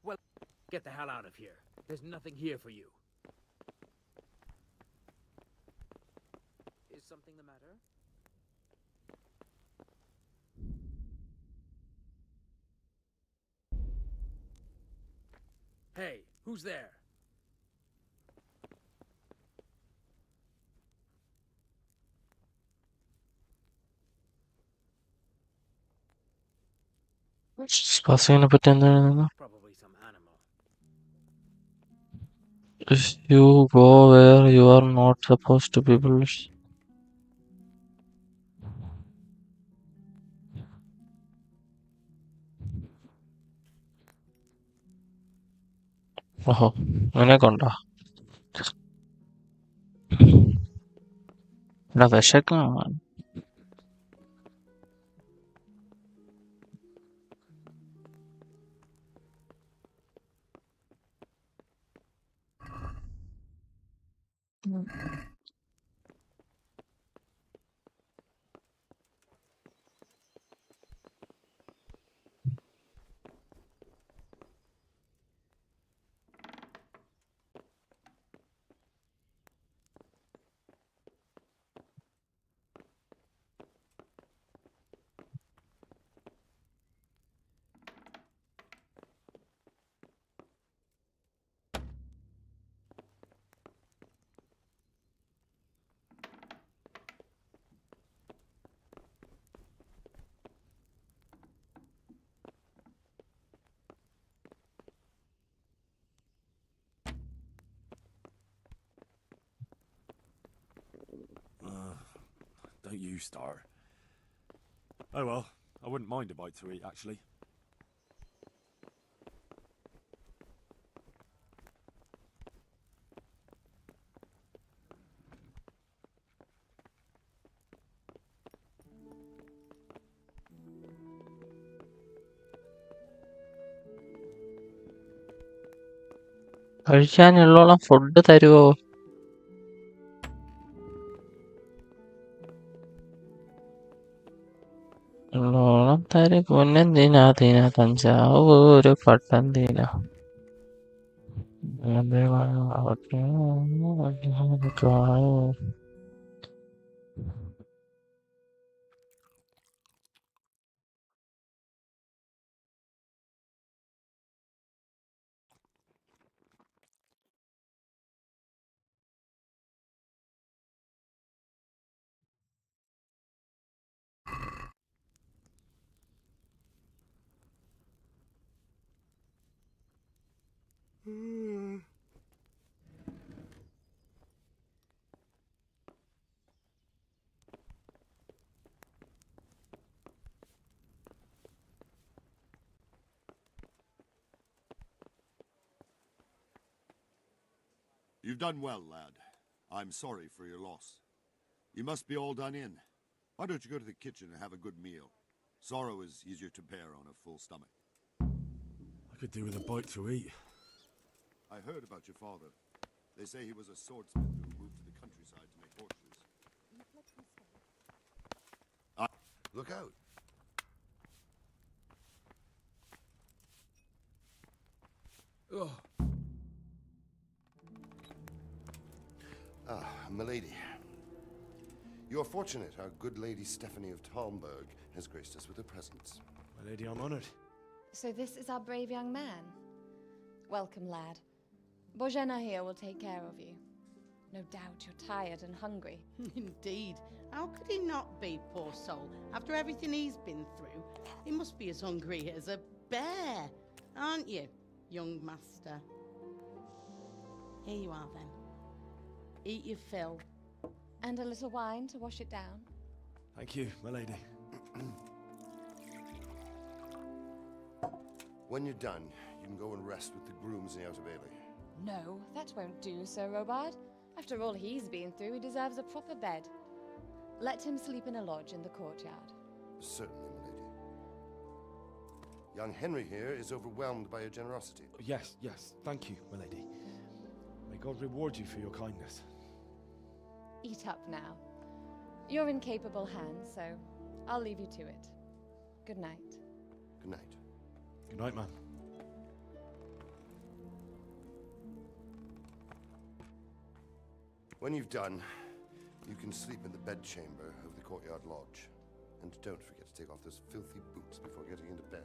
Well, get the hell out of here. There's nothing here for you. Is something the matter? Hey, who's there? സ്പസിനെ പറ്റി എന്താണ്? Probably some animal. If you go where you are not supposed to be bullish. ഓഹോ അങ്ങനെയൊക്കെ ഉണ്ടോ? എടാ വിശക്കണം. Don't you start. Oh well, I wouldn't mind a bite to eat, actually. കഴിക്കാനുള്ളോളം food തരുവോ? ഉള്ളോളം തരും. പൊന്നെന്തിനാ തഞ്ചാവൂര് പട്ടം തീന. You've done well, lad. I'm sorry for your loss. You must be all done in. Why don't you go to the kitchen and have a good meal? Sorrow is easier to bear on a full stomach. I could do with a bite to eat. I heard about your father. They say he was a swordsmith who moved to the countryside to make horseshoes. Look out! Ugh. Ah, milady. You're fortunate our good lady Stephanie of Talmberg has graced us with her presence. My lady, I'm honored. So this is our brave young man. Welcome, lad. Bojena here will take care of you. No doubt you're tired and hungry. Indeed. How could he not be, poor soul? After everything he's been through, he must be as hungry as a bear, aren't you, young master? Here you are, then. Eat your fill. And a little wine to wash it down. Thank you, my lady. When you're done, you can go and rest with the grooms in the Outer Bailey. No, that won't do, Sir Robard. After all he's been through, he deserves a proper bed. Let him sleep in a lodge in the courtyard. Certainly, milady. Young Henry here is overwhelmed by your generosity. Yes, yes. Thank you, my lady. May God reward you for your kindness. Eat up now. You're in capable hands, so I'll leave you to it. Good night. Good night. Good night, ma'am. When you've done, you can sleep in the bedchamber of the courtyard lodge. And don't forget to take off those filthy boots before getting into bed.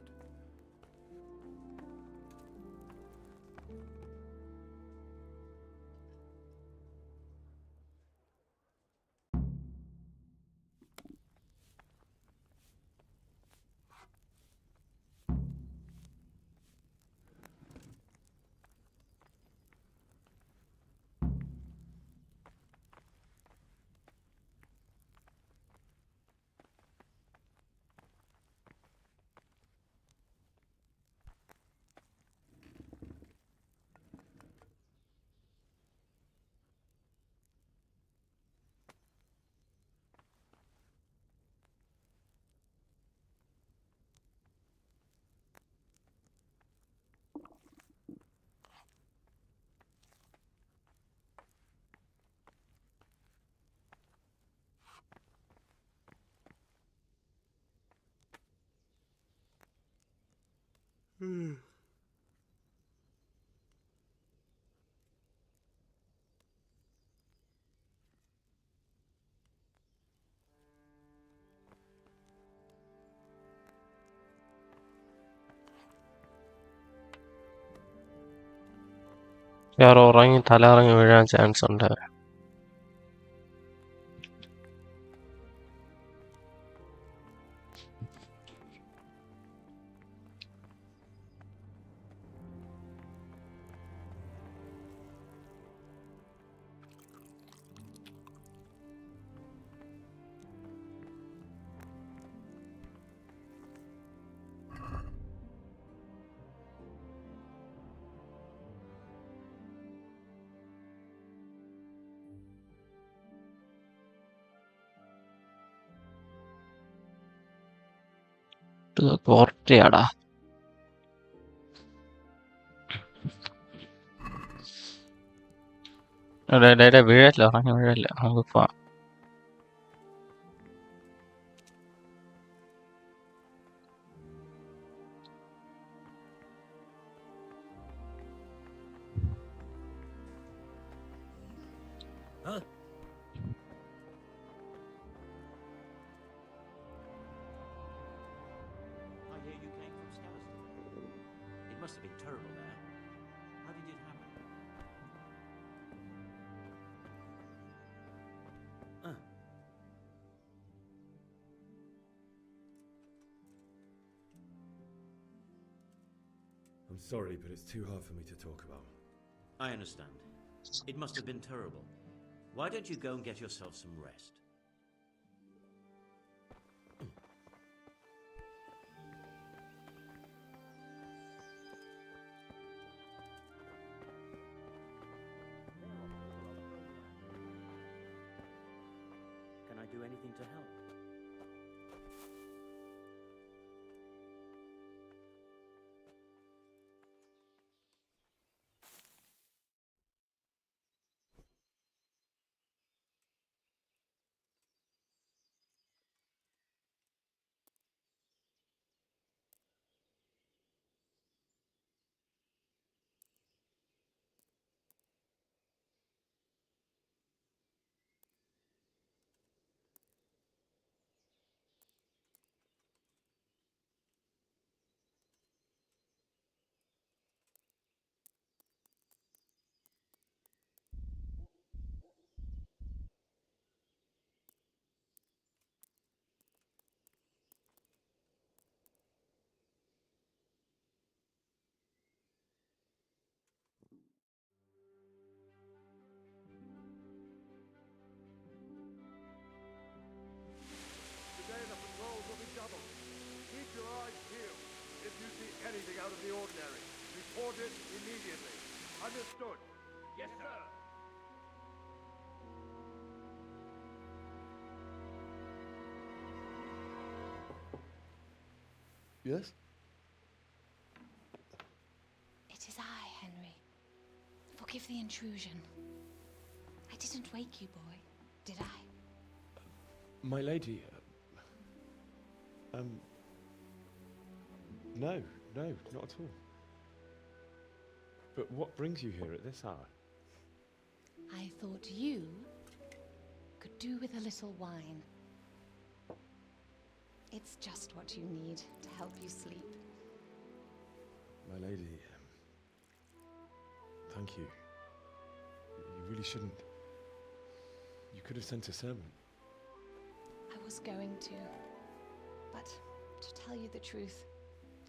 ഉറങ്ങി തലകറങ്ങി വീഴാൻ chance ഉണ്ട്. കോർട്ടയാടാ. വീഴല്ല, ഉറങ്ങി വീഴല്ല. നമുക്ക് പോവാം. Huh? I hear you came from Skelliston. It must have been terrible there. How did it happen? I'm sorry, but it's too hard for me to talk about. I understand. It must have been terrible. Why don't you go and get yourself some rest? Can I do anything to help? Today the patrols will be doubled. Keep your eyes peeled. If you see anything out of the ordinary, report it immediately. Understood? Yes, sir. Yes? It is I, Henry. Forgive the intrusion. I didn't wake you, boy, did I? My lady, no, not at all. But what brings you here at this hour? I thought you could do with a little wine. It's just what you need to help you sleep. My lady, thank you. You really shouldn't. You could have sent a servant. I was going to, but to tell you the truth,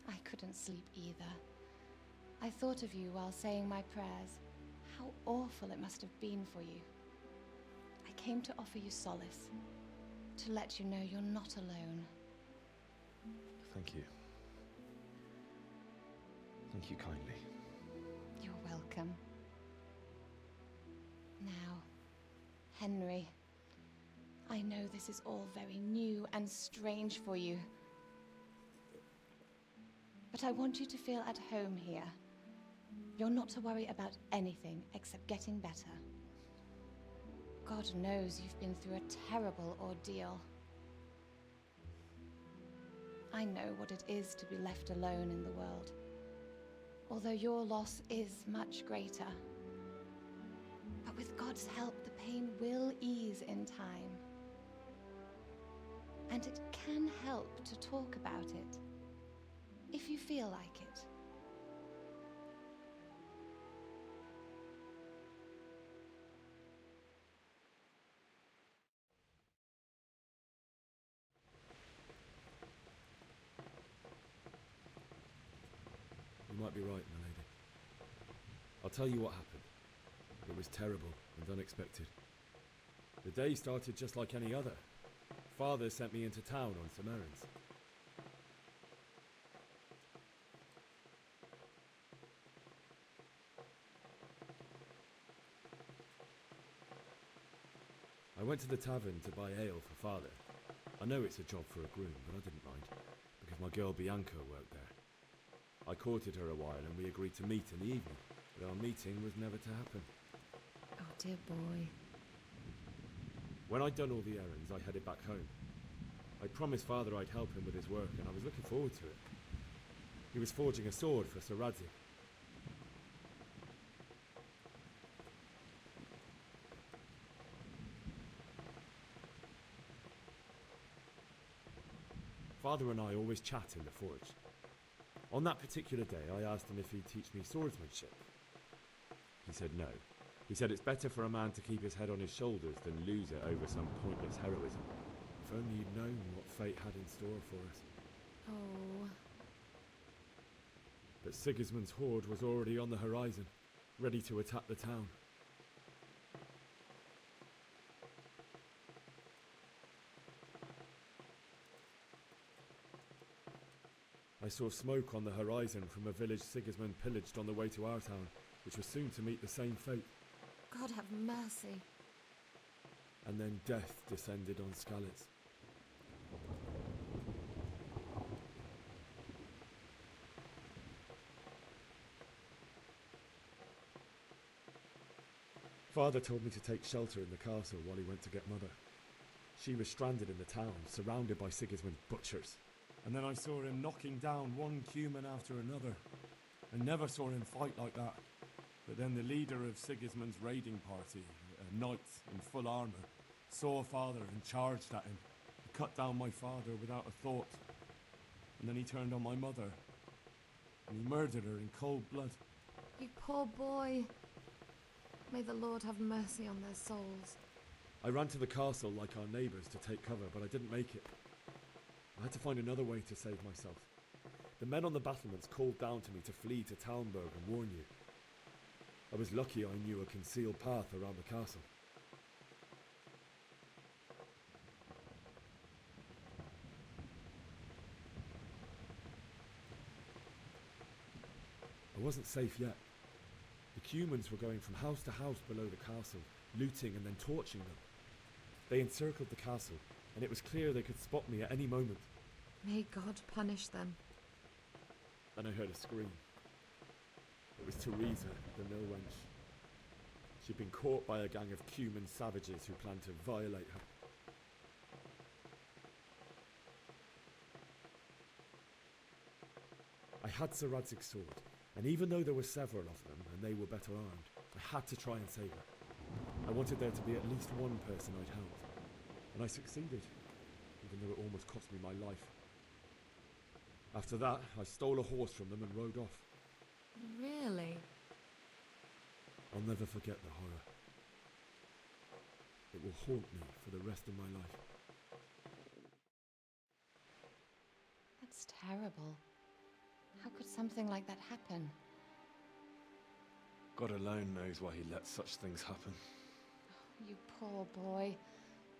I couldn't sleep either. I thought of you while saying my prayers. How awful it must have been for you. I came to offer you solace, to let you know you're not alone. Thank you. Thank you kindly. You're welcome. Now, Henry, I know this is all very new and strange for you, but I want you to feel at home here. You're not to worry about anything except getting better. God knows you've been through a terrible ordeal. I know what it is to be left alone in the world, although your loss is much greater. But with God's help, the pain will ease in time. And it can help to talk about it, if you feel like it. You might be right, my lady. I'll tell you what happened. It was terrible and unexpected. The day started just like any other. Father sent me into town on some errands. I went to the tavern to buy ale for Father. I know it's a job for a groom, but I didn't mind, because my girl Bianca worked there. I courted her a while and we agreed to meet in the evening, but our meeting was never to happen. Oh, dear boy. When I'd done all the errands, I headed back home. I promised Father I'd help him with his work, and I was looking forward to it. He was forging a sword for Sir Radzig. Father and I always chat in the forge. On that particular day, I asked him if he'd teach me swordsmanship. He said no. He said it's better for a man to keep his head on his shoulders than lose it over some pointless heroism. If only you'd known what fate had in store for us. Oh. But Sigismund's horde was already on the horizon, ready to attack the town. I saw smoke on the horizon from a village Sigismund pillaged on the way to our town, which was soon to meet the same fate. God have mercy. And then death descended on Skalitz. Father told me to take shelter in the castle while he went to get Mother. She was stranded in the town, surrounded by Sigismund's butchers. And then I saw him knocking down one Cuman after another. I never saw him fight like that. But then the leader of Sigismund's raiding party, a knight in full armour, saw Father and charged at him. He cut down my father without a thought. And then he turned on my mother. And he murdered her in cold blood. You poor boy. May the Lord have mercy on their souls. I ran to the castle like our neighbours to take cover, but I didn't make it. I had to find another way to save myself. The men on the battlements called down to me to flee to Talmberg and warn you. I was lucky I knew a concealed path around the castle. I wasn't safe yet. The Cumans were going from house to house below the castle, looting and then torching them. They encircled the castle, and it was clear they could spot me at any moment. May God punish them. Then I heard a scream. It was Teresa, the mill wench. She'd been caught by a gang of Cuman savages who planned to violate her. I had Sir Radzig's sword, and even though there were several of them, and they were better armed, I had to try and save her. I wanted there to be at least one person I'd helped, and I succeeded, even though it almost cost me my life. After that, I stole a horse from them and rode off. Really? I'll never forget the horror. It will haunt me for the rest of my life. That's terrible. How could something like that happen? God alone knows why he lets such things happen. You poor boy.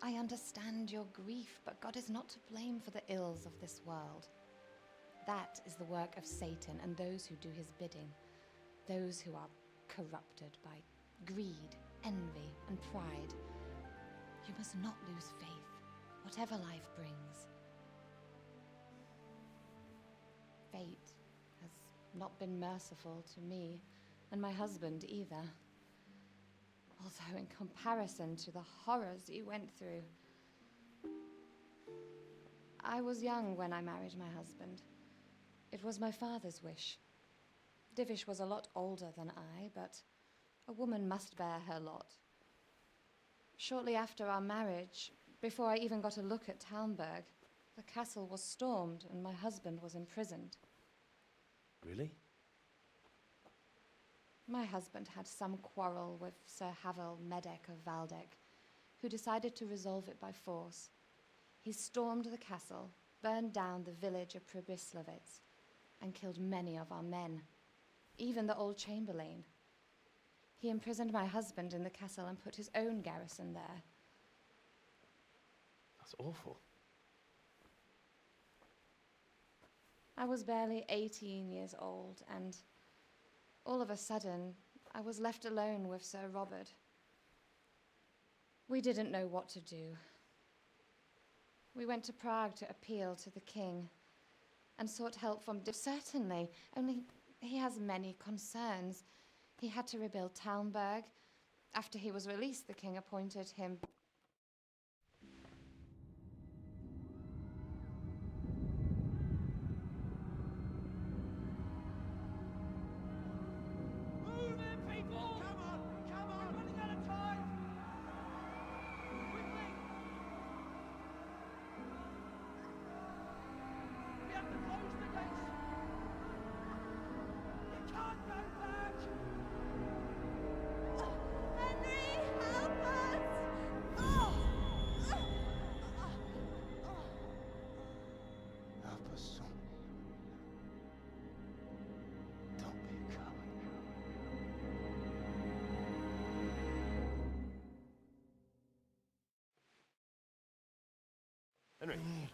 I understand your grief, but God is not to blame for the ills of this world. That is the work of Satan and those who do his bidding. Those who are corrupted by greed, envy, and pride. You must not lose faith, whatever life brings. Fate has not been merciful to me, and my husband either. Although in comparison to the horrors you went through. I was young when I married my husband. It was my father's wish. Divish was a lot older than I, but a woman must bear her lot. Shortly after our marriage, before I even got a look at Talmberg, the castle was stormed and my husband was imprisoned. Really? My husband had some quarrel with Sir Havel Medek of Valdek, who decided to resolve it by force. He stormed the castle, burned down the village of Pribyslavitz, and killed many of our men, even the old chamberlain. He imprisoned my husband in the castle and put his own garrison there. That's awful. I was barely 18 years old, and all of a sudden, I was left alone with Sir Robert. We didn't know what to do. We went to Prague to appeal to the king and sought help from certainly, only he has many concerns. He had to rebuild Talmberg. After he was released, the king appointed him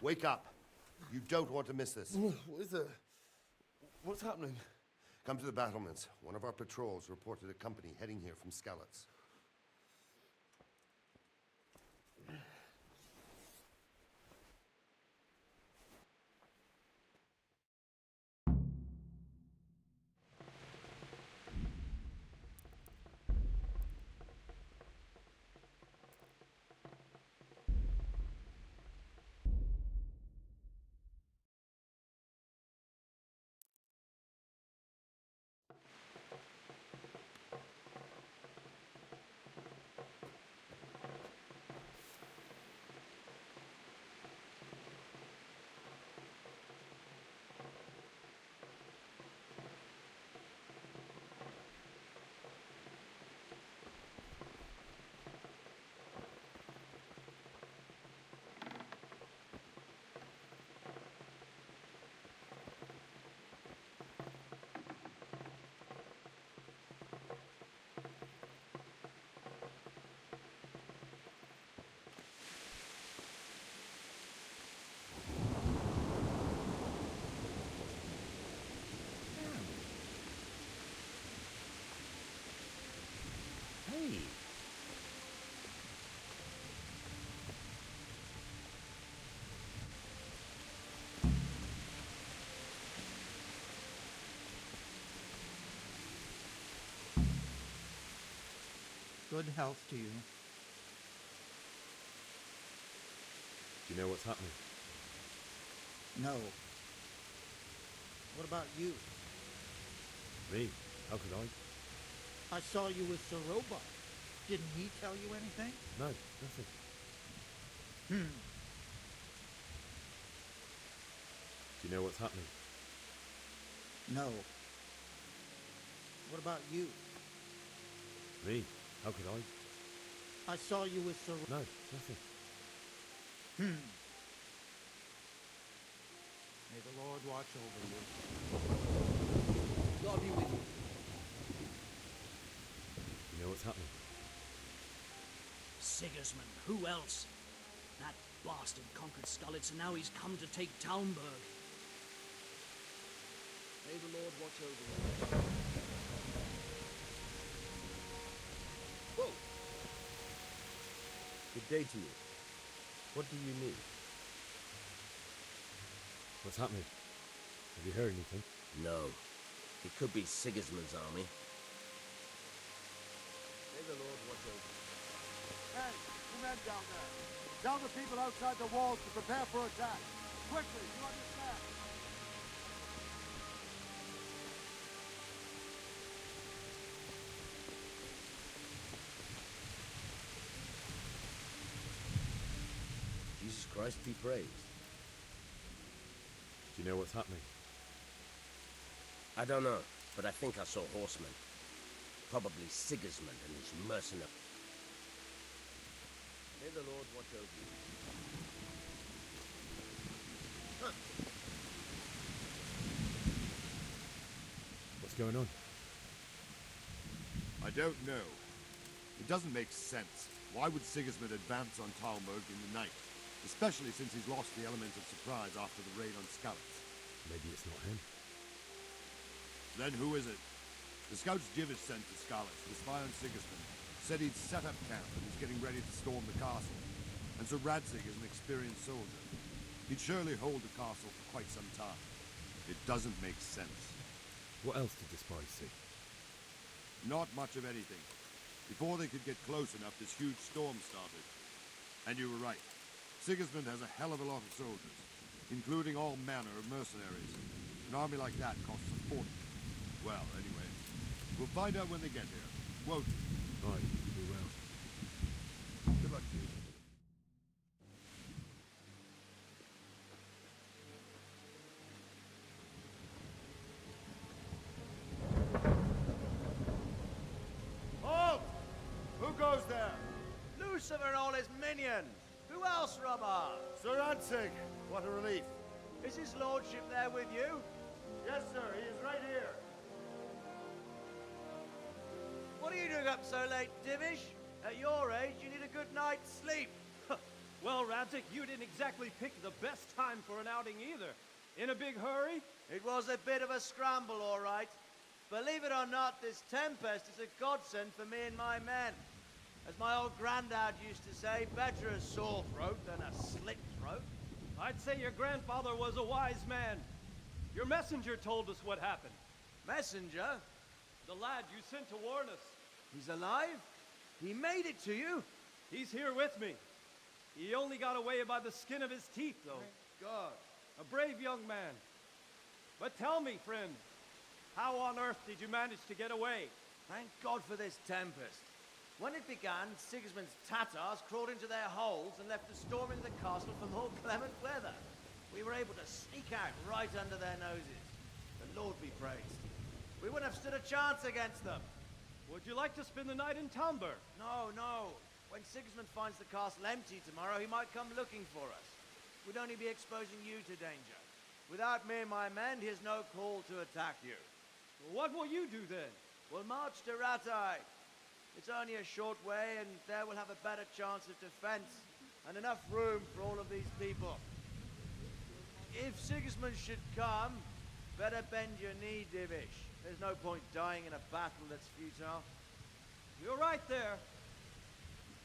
Wake up. You don't want to miss this. What is it? What's happening? Come to the battlements. One of our patrols reported a company heading here from Skalitz. Hey. Good health to you. Do you know what's happening? No. What about you? Me? How could I? I saw you with Sir Robot. Didn't he tell you anything? No, nothing. Hmm. Do you know what's happening? No. What about you? Me? How could I? I saw you with Sir... No, nothing. Hmm. May the Lord watch over you. God be with you. You know what's happening? Sigismund, who else? That bastard conquered Skalitz and now he's come to take Talmberg. May the Lord watch over you. Whoa! Good day to you. What do you need? What's happening? Have you heard anything? No. It could be Sigismund's army. May the Lord watch over you. Hey, you men down there. Tell the people outside the walls to prepare for attack. Quickly, you understand? Jesus Christ be praised. Do you know what's happening? I don't know, but I think I saw horsemen. Probably Sigismund and his mercenaries. May the Lord watch over you. Huh. What's going on? I don't know. It doesn't make sense. Why would Sigismund advance on Talmberg in the night? Especially since he's lost the element of surprise after the raid on Skalitz. Maybe it's not him. Then who is it? The scouts Jivish sent to Skalitz to spy on Sigismund said he'd set up camp and was getting ready to storm the castle. And Sir Radzig is an experienced soldier. He'd surely hold the castle for quite some time. It doesn't make sense. What else did the spies see? Not much of anything. Before they could get close enough, this huge storm started. And you were right. Sigismund has a hell of a lot of soldiers, including all manner of mercenaries. An army like that costs a fortune. Well, anyway, we'll find out when they get here, won't we? Aye, we will. Good luck to you. Halt! Who goes there? Lucifer and all his minions. Who else, Robber? Sir Radzig, what a relief. Is his lordship there with you? Yes, sir, he is right here. What are you doing up so late, Divish? At your age, you need a good night's sleep. Well, Radzik, you didn't exactly pick the best time for an outing either. In a big hurry? It was a bit of a scramble, all right. Believe it or not, this tempest is a godsend for me and my men. As my old granddad used to say, better a sore throat than a slit throat. I'd say your grandfather was a wise man. Your messenger told us what happened. Messenger? The lad you sent to warn us. He's alive? He made it to you? He's here with me. He only got away by the skin of his teeth, though. Thank God. A brave young man. But tell me, friend, how on earth did you manage to get away? Thank God for this tempest. When it began, Sigismund's Tatars crawled into their holes and left us storming the castle for more clement weather. We were able to sneak out right under their noses. The Lord be praised. We wouldn't have stood a chance against them. Would you like to spend the night in Talmberg? No, no. When Sigismund finds the castle empty tomorrow, he might come looking for us. We'd only be exposing you to danger. Without me and my men, he has no call to attack you. What will you do then? We'll march to Rattay. It's only a short way, and there we'll have a better chance of defense and enough room for all of these people. If Sigismund should come, better bend your knee, Divish. There's no point dying in a battle that's futile. You're right there.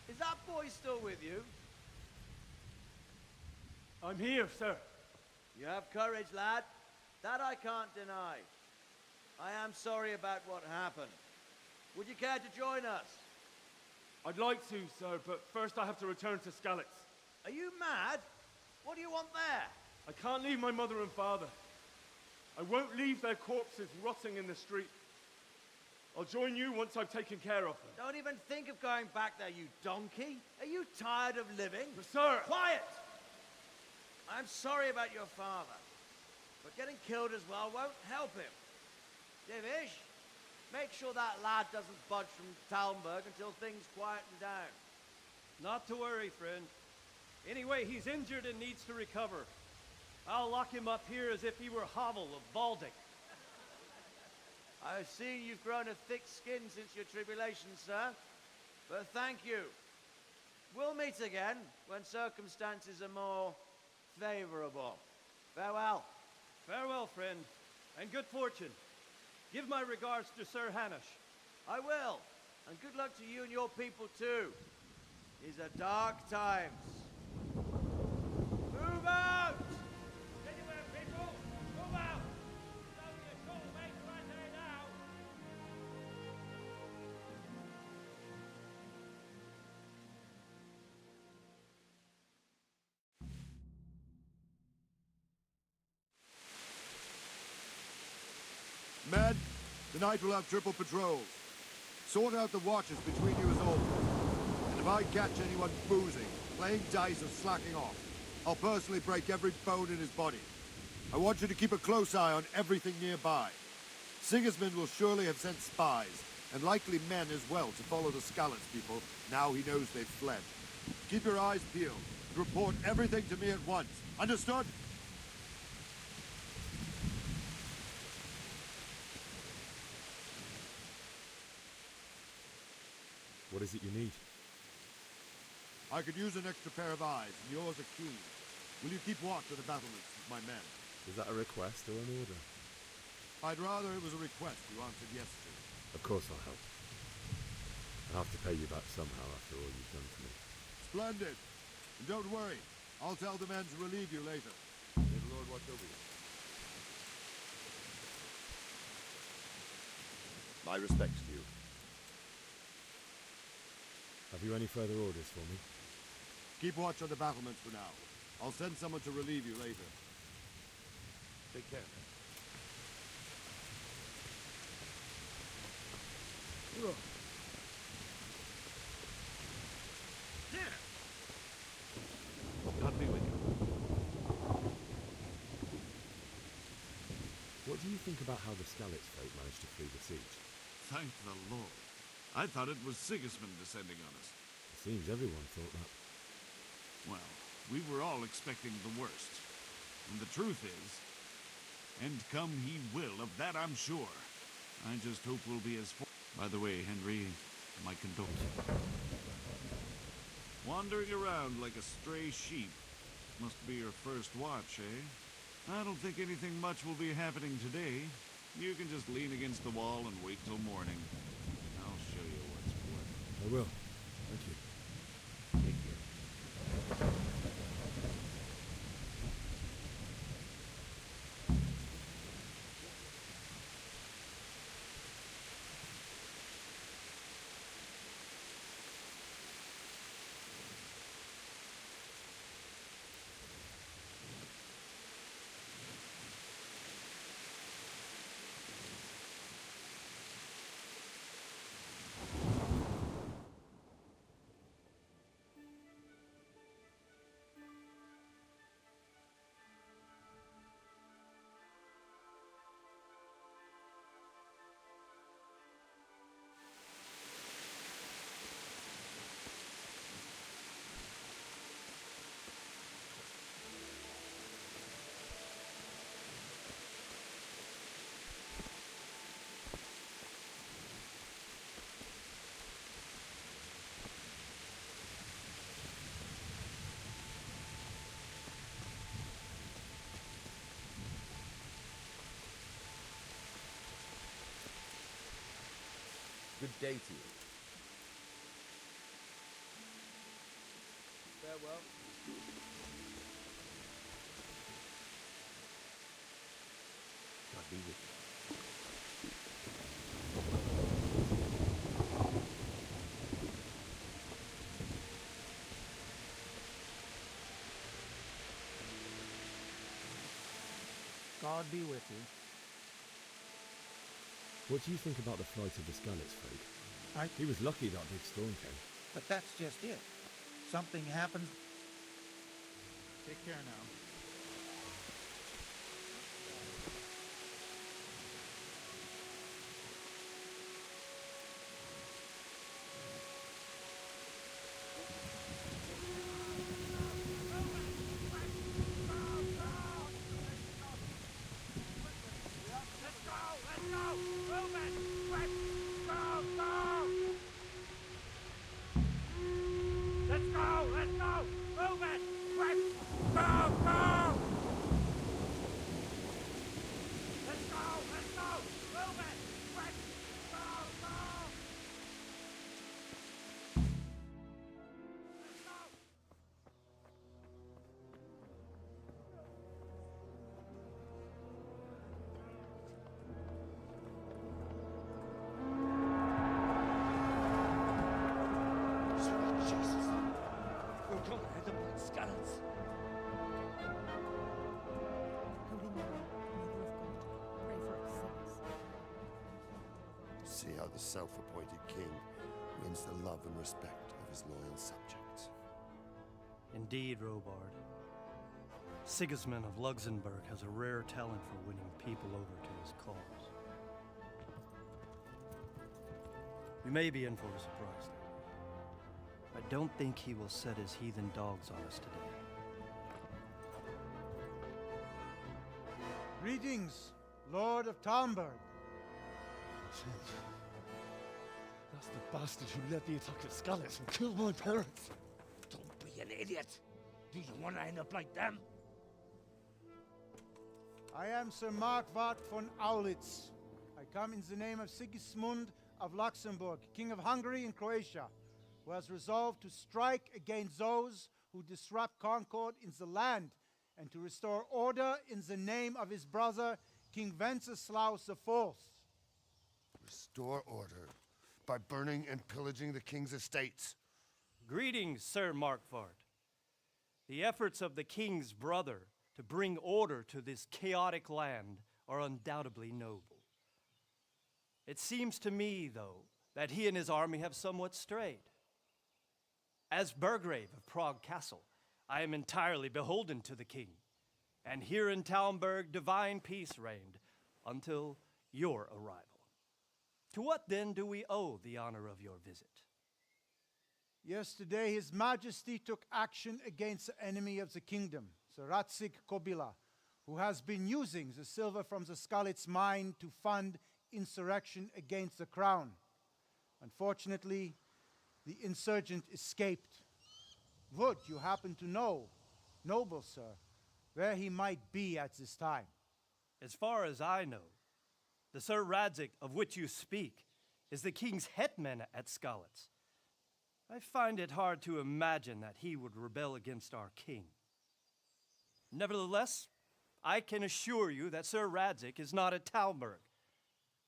Is that boy still with you? I'm here, sir. You have courage, lad. That I can't deny. I am sorry about what happened. Would you care to join us? I'd like to, sir, but first I have to return to Skalitz. Are you mad? What do you want there? I can't leave my mother and father. I won't leave their corpses rotting in the street. I'll join you once I've taken care of them. Don't even think of going back there, you donkey. Are you tired of living? Sir! Quiet! I'm sorry about your father, but getting killed as well won't help him. Divish, make sure that lad doesn't budge from Talmberg until things quieten down. Not to worry, friend. Anyway, he's injured and needs to recover. I'll lock him up here as if he were Havel of Baldic. I've seen you've grown a thick skin since your tribulation, sir. But thank you. We'll meet again when circumstances are more favorable. Farewell. Farewell, friend, and good fortune. Give my regards to Sir Hanush. I will. And good luck to you and your people, too. These are dark times. Move out! Anywhere, people! Move out! It's only a short way to Rattay now. Men, tonight we'll have triple patrols. Sort out the watches between you as always. And if I catch anyone boozing, playing dice or slacking off, I'll personally break every bone in his body. I want you to keep a close eye on everything nearby. Sigismund will surely have sent spies, and likely men as well, to follow the Skalitz people now he knows they've fled. Keep your eyes peeled. Report everything to me at once. Understood? What is it you need? I could use an extra pair of eyes, and yours are keen. Will you keep watch of the battlements with my men? Is that a request or an order? I'd rather it was a request you answered yes to. Of course I'll help. I'll have to pay you back somehow after all you've done for me. Splendid. And don't worry. I'll tell the men to relieve you later. May the Lord watch over you. My respects to you. Have you any further orders for me? Keep watch on the battlements for now. I'll send someone to relieve you later. Take care. God be with you. What do you think about how the Skalitz folk managed to flee the siege? Thank the Lord. I thought it was Sigismund descending on us. It seems everyone thought that. Well, we were all expecting the worst. And the truth is, and come he will, of that I'm sure. I just hope we'll be as... By the way, Henry, my condolences. Wandering around like a stray sheep. Must be your first watch, eh? I don't think anything much will be happening today. You can just lean against the wall and wait till morning. I'll show you what's what. I will. Thank you. Take care. Good day to you. Farewell. God be with you. God be with you. What do you think about the flight of the Skalitz folk? He was lucky that big storm came. But that's just it. Something happens. Take care now. See how the self-appointed king wins the love and respect of his loyal subjects. Indeed, Robard. Sigismund of Luxembourg has a rare talent for winning people over to his cause. We may be in for a surprise, though. I don't think he will set his heathen dogs on us today. Greetings, Lord of Talmberg. That's the bastard who led the attack at Skalitz and killed my parents. Don't be an idiot. Do you want to end up like them? I am Sir Markvart von Aulitz. I come in the name of Sigismund of Luxembourg, King of Hungary and Croatia, who has resolved to strike against those who disrupt concord in the land and to restore order in the name of his brother, King Wenceslaus IV. Restore order by burning and pillaging the king's estates. Greetings, Sir Markvart. The efforts of the king's brother to bring order to this chaotic land are undoubtedly noble. It seems to me, though, that he and his army have somewhat strayed. As Burgrave of Prague Castle, I am entirely beholden to the king, and here in Talmberg divine peace reigned until your arrival. To what then do we owe the honor of your visit? Yesterday, His Majesty took action against the enemy of the kingdom, Sir Ratsig Kobila, who has been using the silver from the Skalitz mine to fund insurrection against the crown. Unfortunately, the insurgent escaped. would you happen to know, noble sir, where he might be at this time? As far as I know, the Sir Radzig of which you speak is the king's hetman at Skalitz. I find it hard to imagine that he would rebel against our king. Nevertheless, I can assure you that Sir Radzig is not at Talmberg.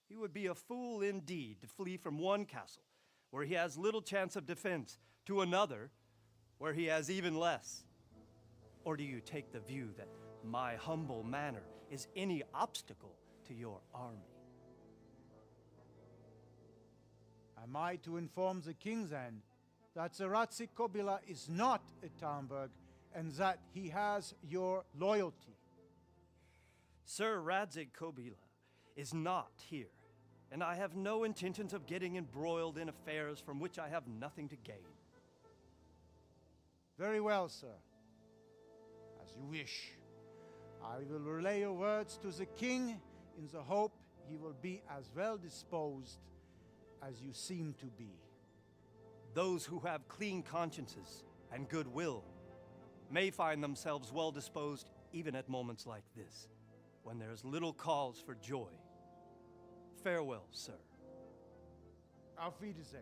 He would be a fool indeed to flee from one castle, where he has little chance of defense, to another, where he has even less. Or do you take the view that my humble manor is any obstacle to your army? Am I to inform the king then that Sir Radzig Kobyla is not at Talmberg and that he has your loyalty? Sir Radzig Kobyla is not here, and I have no intentions of getting embroiled in affairs from which I have nothing to gain. Very well, sir. As you wish. I will relay your words to the king in the hope he will be as well disposed as you seem to be. Those who have clean consciences and goodwill may find themselves well disposed even at moments like this, when there is little cause for joy. Farewell, sir. Auf Wiedersehen.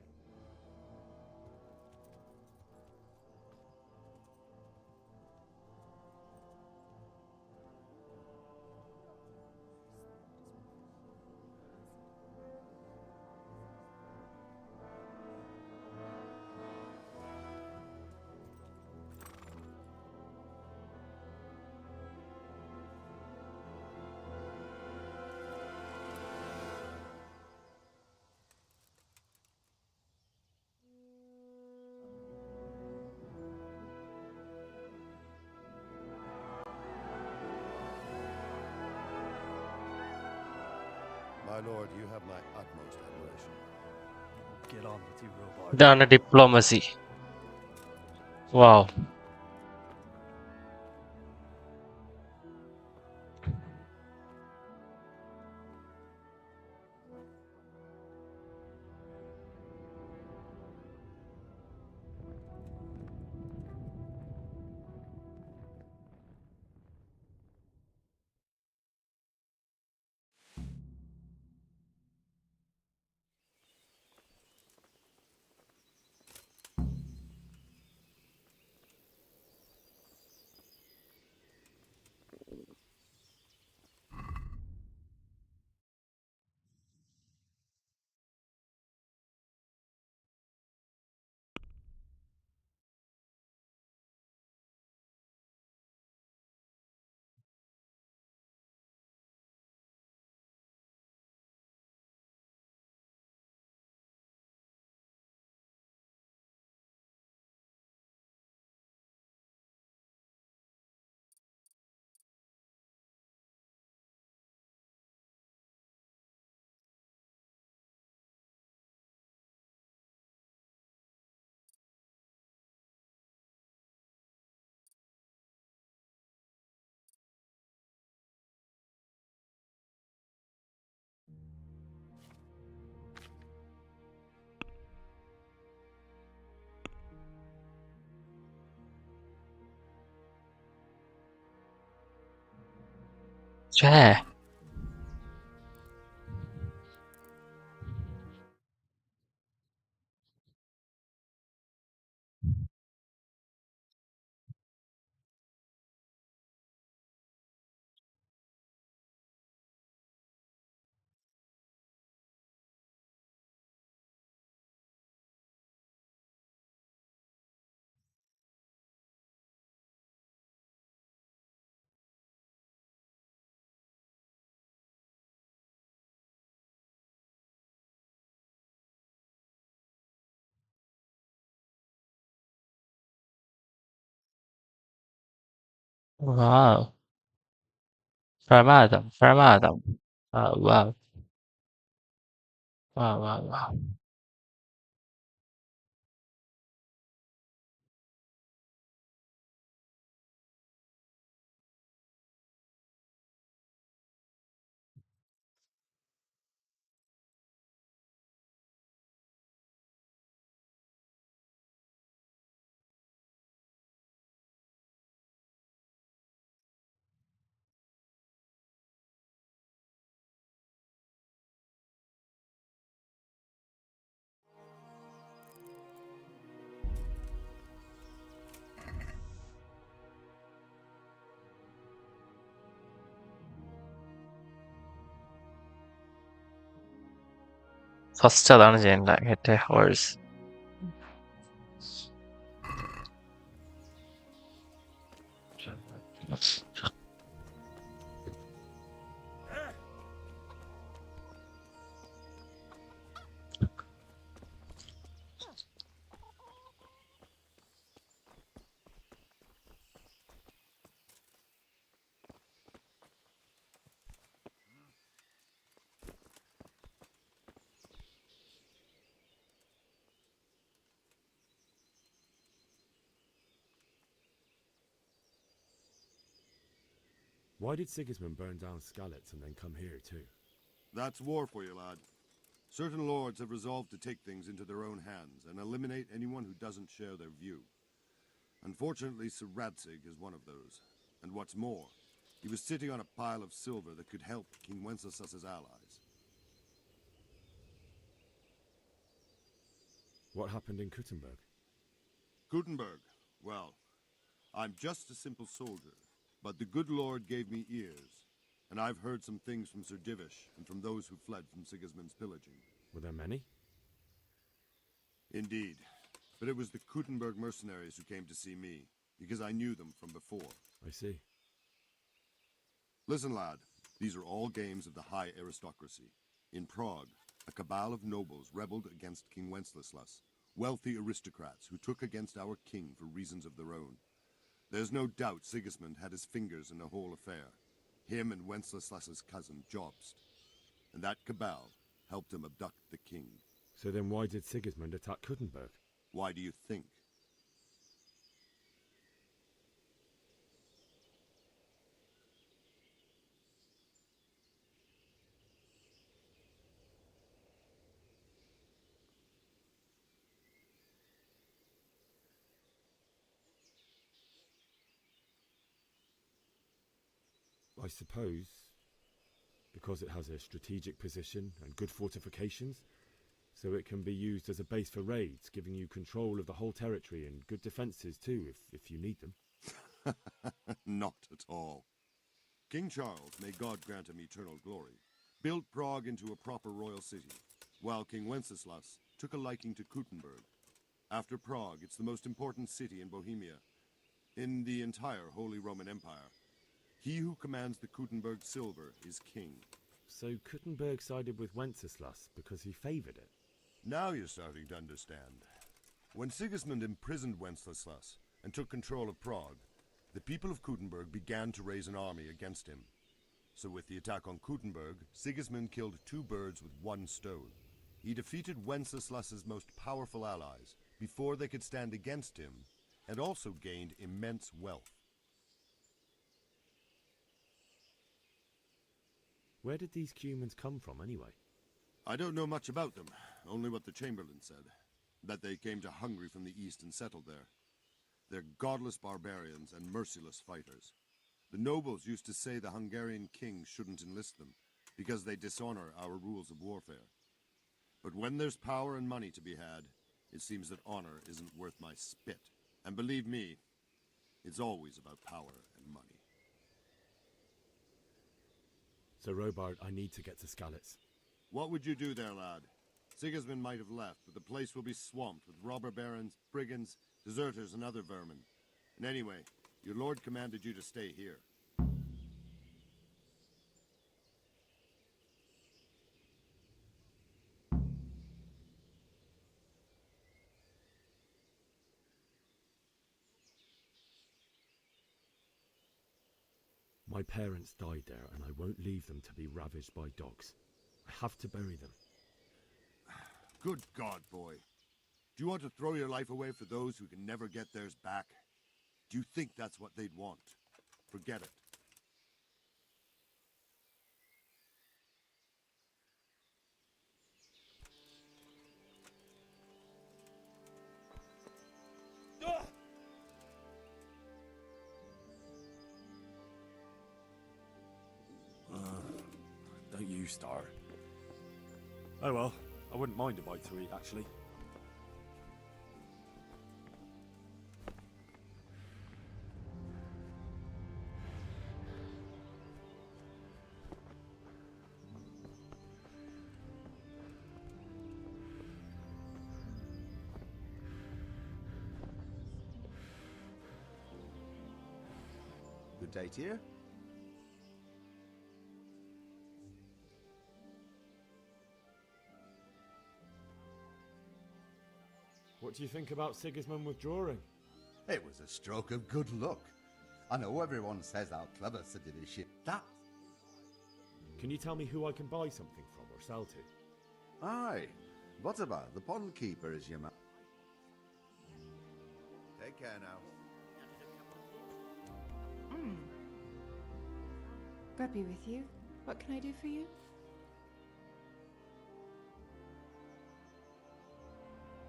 My lord, you have my utmost admiration. Get on with you, Robard. ഇതാണ് diplomacy. വാവ്. Cioè, wow. Fermata, fermata. Wow, wow. Wow, wow, wow. First അതാണ് ചെയ്യേണ്ടത്. Get A horse. Why did Sigismund burn down Skalitz and then come here too? That's war for you, lad. Certain lords have resolved to take things into their own hands and eliminate anyone who doesn't share their view. Unfortunately, Sir Radzig is one of those. And what's more, he was sitting on a pile of silver that could help King Wenceslas's allies. What happened in Kuttenberg? Kuttenberg? Well, I'm just a simple soldier, but the good Lord gave me ears, and I've heard some things from Sir Divish and from those who fled from Sigismund's pillaging. Were there many? Indeed, but it was the Kuttenberg mercenaries who came to see me, because I knew them from before. I see. Listen, lad, these are all games of the high aristocracy. In Prague, a cabal of nobles rebelled against King Wenceslas, wealthy aristocrats who took against our king for reasons of their own. There's no doubt Sigismund had his fingers in the whole affair. Him and Wenceslas's cousin, Jobst. And that cabal helped him abduct the king. So then why did Sigismund attack Kuttenberg? Why do you think? I suppose because it has a strategic position and good fortifications, so it can be used as a base for raids, giving you control of the whole territory and good defences too, if you need them. Not at all. King Charles, may God grant him eternal glory, built Prague into a proper royal city, while King Wenceslas took a liking to Kuttenberg. After Prague, it's the most important city in Bohemia, in the entire Holy Roman Empire. He who commands the Kuttenberg silver is king. So Kuttenberg sided with Wenceslas because he favoured it? Now you're starting to understand. When Sigismund imprisoned Wenceslas and took control of Prague, the people of Kuttenberg began to raise an army against him. So with the attack on Kuttenberg, Sigismund killed two birds with one stone. He defeated Wenceslas's most powerful allies before they could stand against him, and also gained immense wealth. Where did these Cumans come from anyway? I don't know much about them, only what the Chamberlain said, that they came to Hungary from the east and settled there. They're godless barbarians and merciless fighters. The nobles used to say the Hungarian king shouldn't enlist them, because they dishonor our rules of warfare. But when there's power and money to be had, it seems that honor isn't worth my spit. And believe me, it's always about power and money. So Robard, I need to get to Skalitz. What would you do there, lad? Sigismund might have left, but the place will be swamped with robber barons, brigands, deserters, and other vermin. And anyway, your lord commanded you to stay here. My parents died there, and I won't leave them to be ravaged by dogs. I have to bury them. Good God, boy. Do you want to throw your life away for those who can never get theirs back? Do you think that's what they'd want? Forget it. Don't you start. Oh well, I wouldn't mind a bite to eat, actually. day to you. What do you think about Sigismund withdrawing? It was a stroke of good luck. I know everyone says how clever Sir Divish is. That. Can you tell me who I can buy something from or sell to? Aye. What about the pond keeper is your man? Take care now. God be with you. What can I do for you?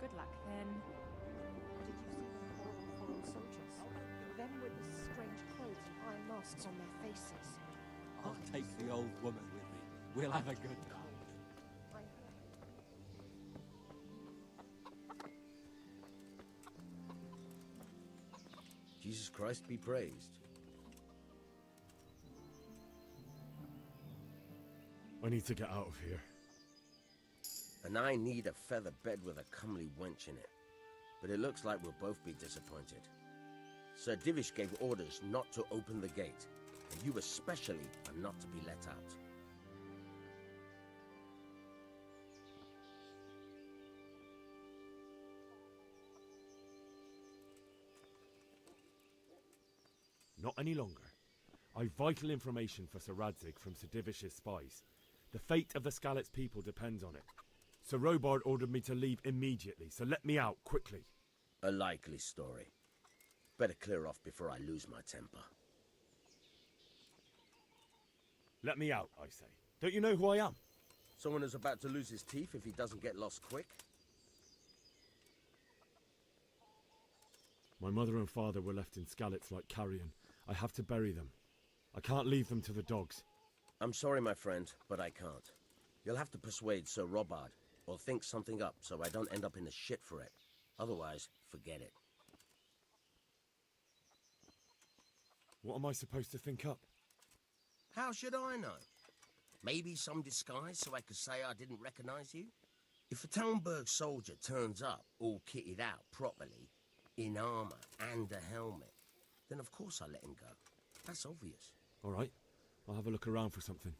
Good luck then. Did you see the horrible foreign soldiers? Them with the strange clothes and iron masks on their faces. I'll take the old woman with me. We'll have a good time. Jesus Christ be praised. I need to get out of here. And I need a feather bed with a comely wench in it. But it looks like we'll both be disappointed. Sir Divish gave orders not to open the gate, and you especially are not to be let out. Not any longer. I've vital information for Sir Radzig from Sir Divish's spies. The fate of the Skalitz people depends on it. Sir Robard ordered me to leave immediately, so let me out, quickly. A likely story. Better clear off before I lose my temper. Let me out, I say. Don't you know who I am? Someone who's about to lose his teeth if he doesn't get lost quick? My mother and father were left in Skalitz like carrion. I have to bury them. I can't leave them to the dogs. I'm sorry, my friend, but I can't. You'll have to persuade Sir Robard, or think something up so I don't end up in the shit for it. Otherwise, forget it. What am I supposed to think up? How should I know? Maybe some disguise so I could say I didn't recognize you? If a Talmberg soldier turns up, all kitted out properly, in armor and a helmet, then of course I let him go. That's obvious. All right, I'll have a look around for something.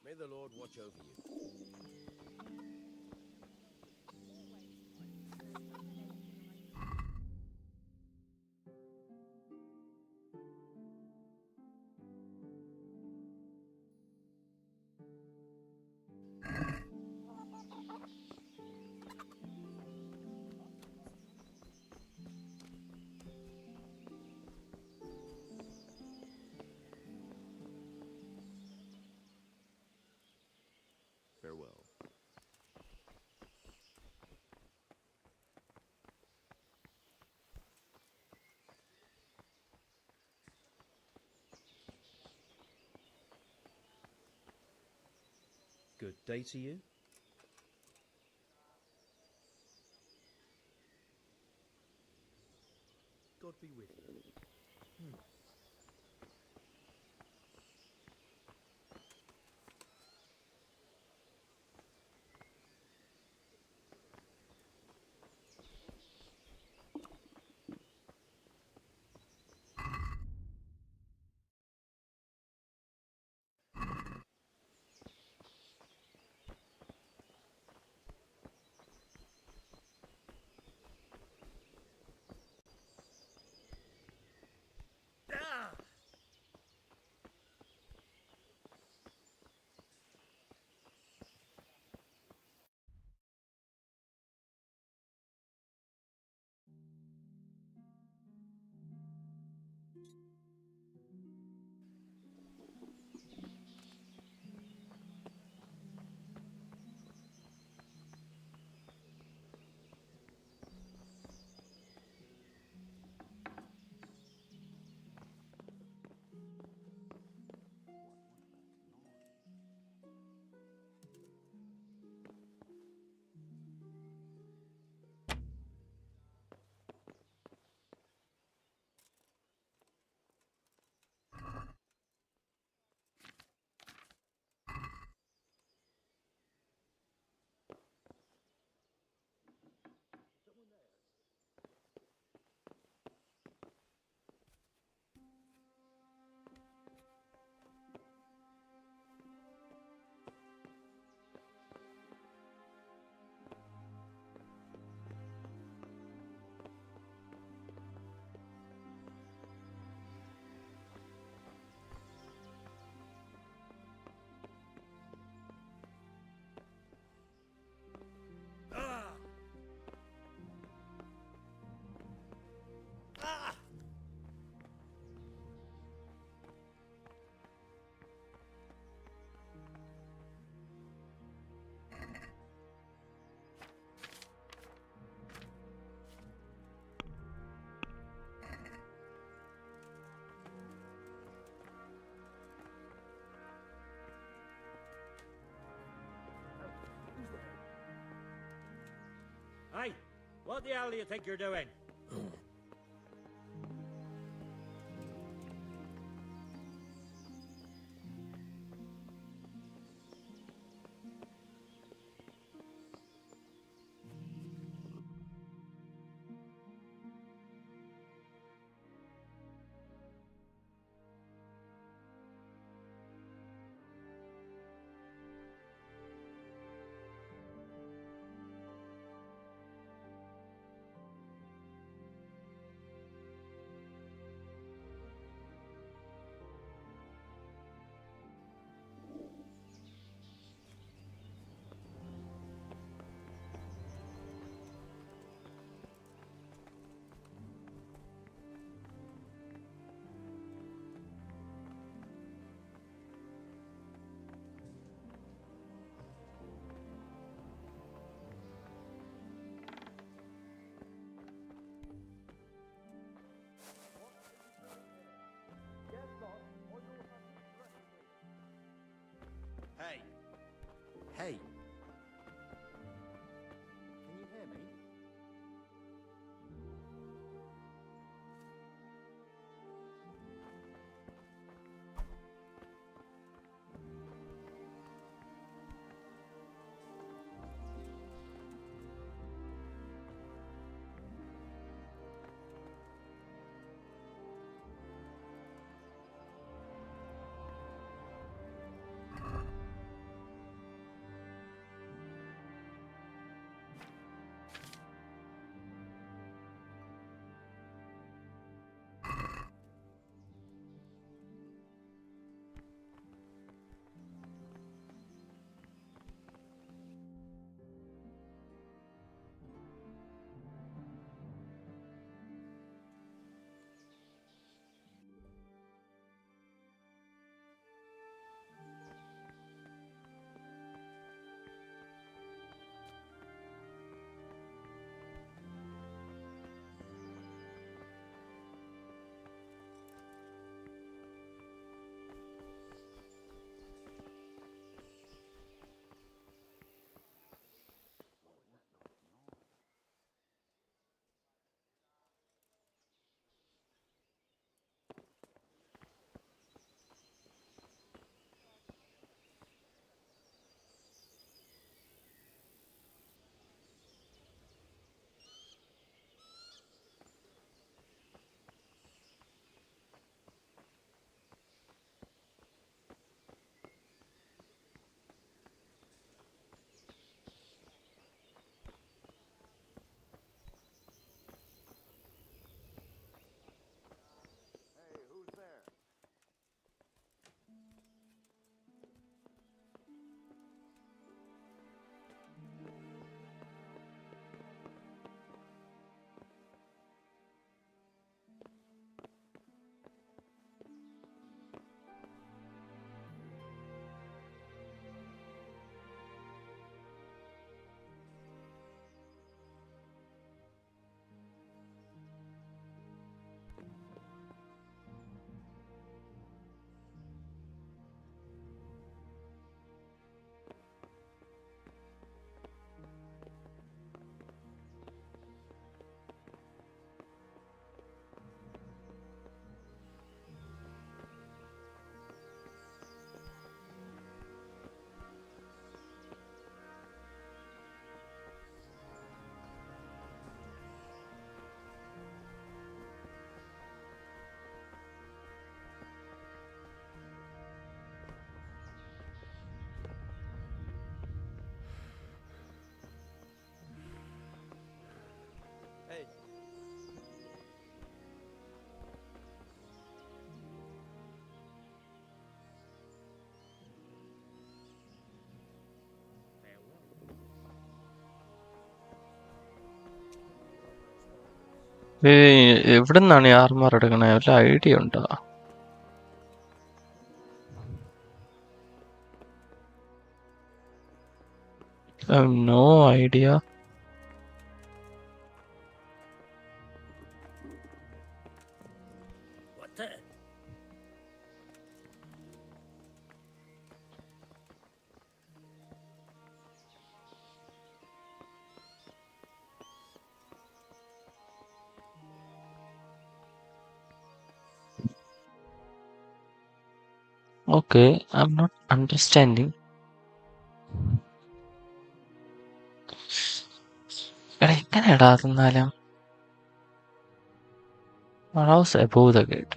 May the Lord watch over you. Farewell. Good day to you. God be with you. What the hell do you think you're doing? Hey. Hey. Can you hear me? Hey. എവിടുന്നാണ് ഈ armour എടുക്കണേ? വല്ല idea ഉണ്ടോ? No idea. What the? Okay, I'm not understanding. എടാ എങ്ങനെയാടാ അതെന്നാലും house above the gate.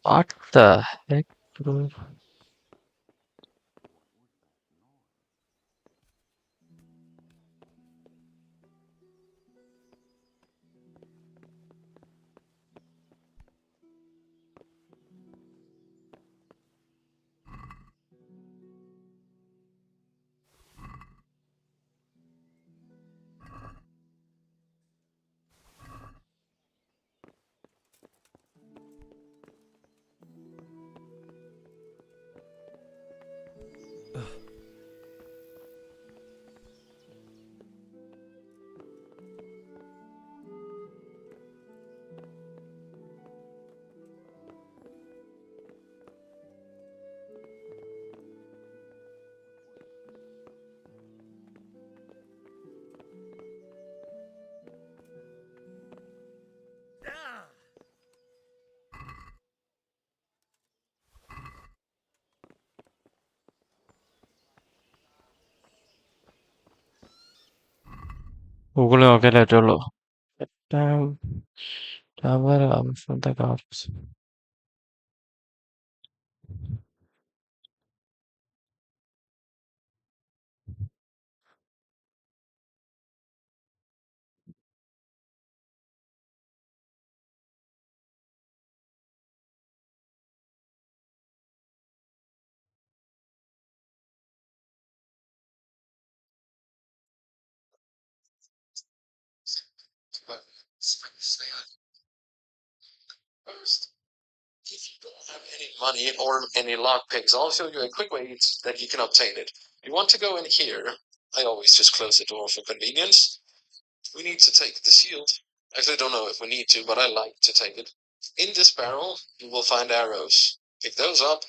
What the heck, bro? ഗൂഗിളിൽ നോക്കിയാലേ പറ്റുള്ളൂ. Tower from the guards. First, if you don't have any money or any lockpicks, I'll show you a quick way that you can obtain it. You want to go in here. I always just close the door for convenience. We need to take the shield. Actually, I don't know if we need to, but I like to take it. In this barrel, you will find arrows. Pick those up.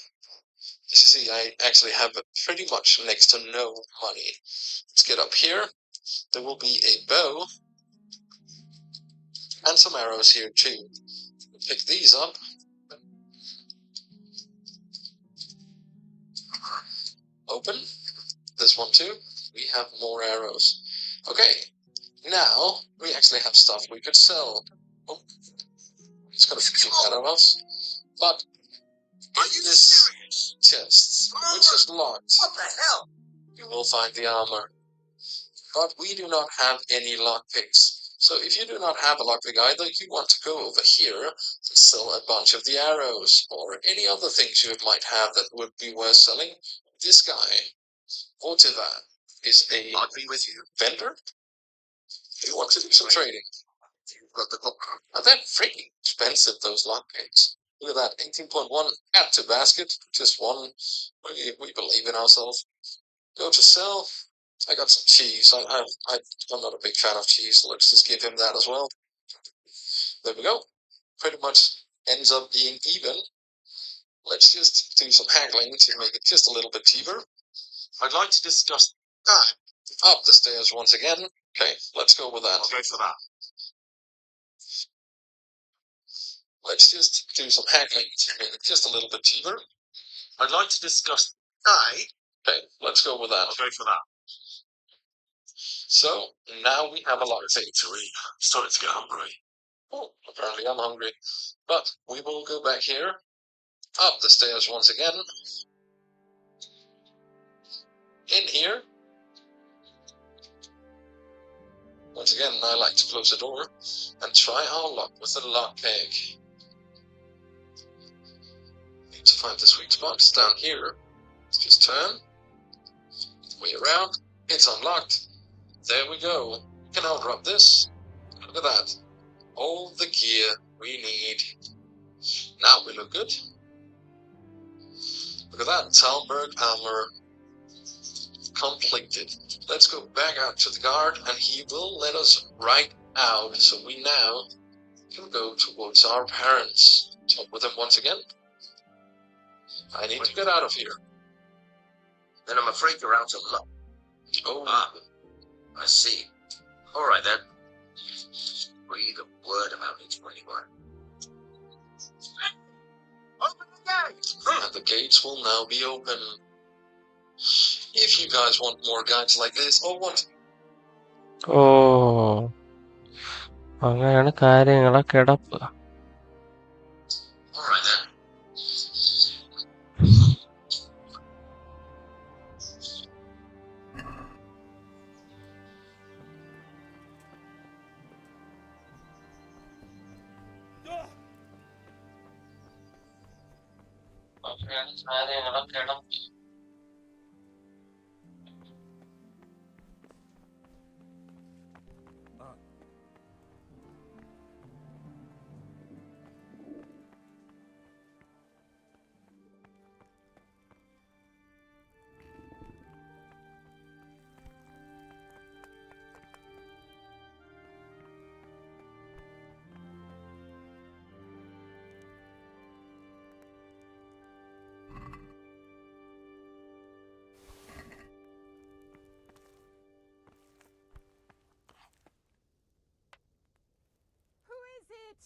As you see, I actually have pretty much next to no money. Let's get up here. There will be a bow and some arrows here too. Pick these up. Open. This one too. We have more arrows. Okay. Now, we actually have stuff we could sell. Oh, it's gonna shoot out of us. But in this chest, which is locked, what the hell? You will find the armor. But we do not have any lockpicks. So if you do not have a lockpick either, you want to go over here and sell a bunch of the arrows or any other things you might have that would be worth selling. This guy, Ortiva, is a with you vendor. You want to do some trading. They're freaking expensive, those lockpicks. Look at that, 18.1, add to basket, just one. We believe in ourselves. Go to sell. I got some cheese. I'm not a big fan of cheese, so let's just give him that as well. There we go. Pretty much ends up being even. Let's just do some haggling to make it just a little bit cheaper. I'd like to discuss up the stairs once again. Okay, let's go with that. I'll go for that. Let's just do some haggling to make it just a little bit cheaper. I'd like to discuss Okay, let's go with that. I'll go for that. So, now we have a lot of things to read. I'm starting to get hungry. Oh, apparently I'm hungry. But we will go back here, up the stairs once again. In here. Once again, I like to close the door and try our luck with the lockpick. Need to find the sweet spots down here. Let's just turn. Way around. It's unlocked. There we go. We can now drop this. Look at that. All the gear we need. Now we look good. Look at that. Talmberg armor. completed. Let's go back out to the guard, and he will let us right out, so we now can go towards our parents. Talk with them once again. I need to get out of here. Then I'm afraid you're out of luck. Oh. Ah, I see. All right then. Breathe a word about it to anyone. Open the gate! And the gates will now be open. If you guys want more guides like this, or want... ഓ അങ്ങനെയാണ് കാര്യങ്ങളെ കിടപ്പ്. All right then. അങ്ങനെയാണ് കാര്യങ്ങളെ കിടപ്പ്. Who is it?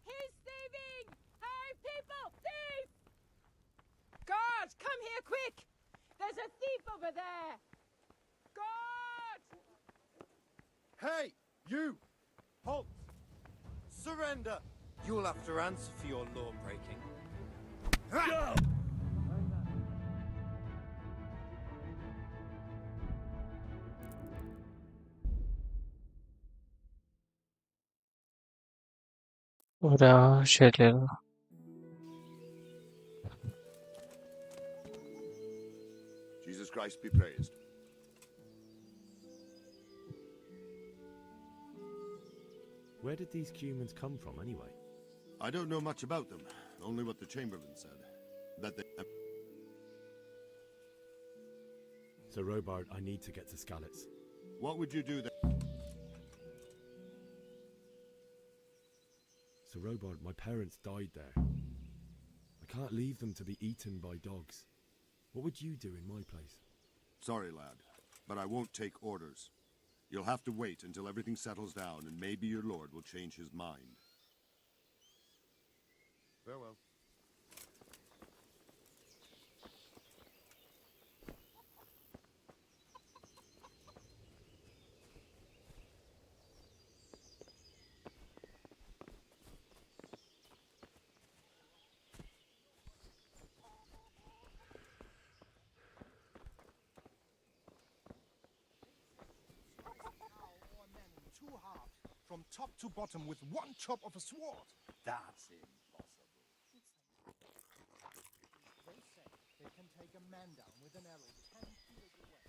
He's thieving! Hey, people! Thief! Guard, come here quick! There's a thief over there! Guard! Hey, you! Halt! Surrender! You'll have to answer for your law breaking. Go! ഒരാവശ്യമില്ലല്ലോ. Jesus Christ be praised. Where did these humans come from, anyway? I don't know much about them, only what the Chamberlain said. That they... Sir Robard, I need to get to Skalitz. What would you do then? Sir Robard, my parents died there. I can't leave them to be eaten by dogs. What would you do in my place? Sorry, lad, but I won't take orders. You'll have to wait until everything settles down, and maybe your lord will change his mind. Farewell. From top to bottom with one chop of a sword. That's impossible. They say they can take a man down with an arrow 10 feet away.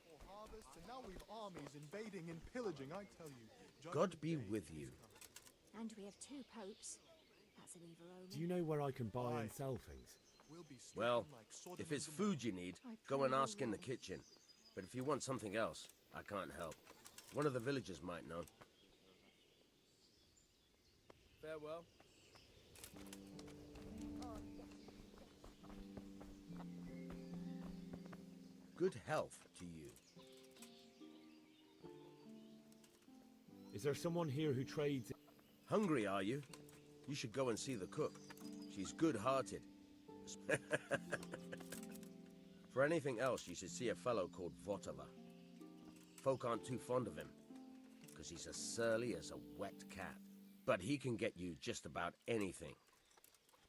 For harvest, and now we've armies invading and pillaging, I tell you. God be with you. And we have two popes. That's an evil omen. Do you know where I can buy and sell things? Well, if it's food you need, go and ask in the kitchen. But if you want something else, I can't help. One of the villagers might know. Farewell. Good health to you. Is there someone here who trades? Hungry, are you? You should go and see the cook. She's good-hearted. For anything else, you should see a fellow called Votava. Folk aren't too fond of him, because he's as surly as a wet cat. But he can get you just about anything.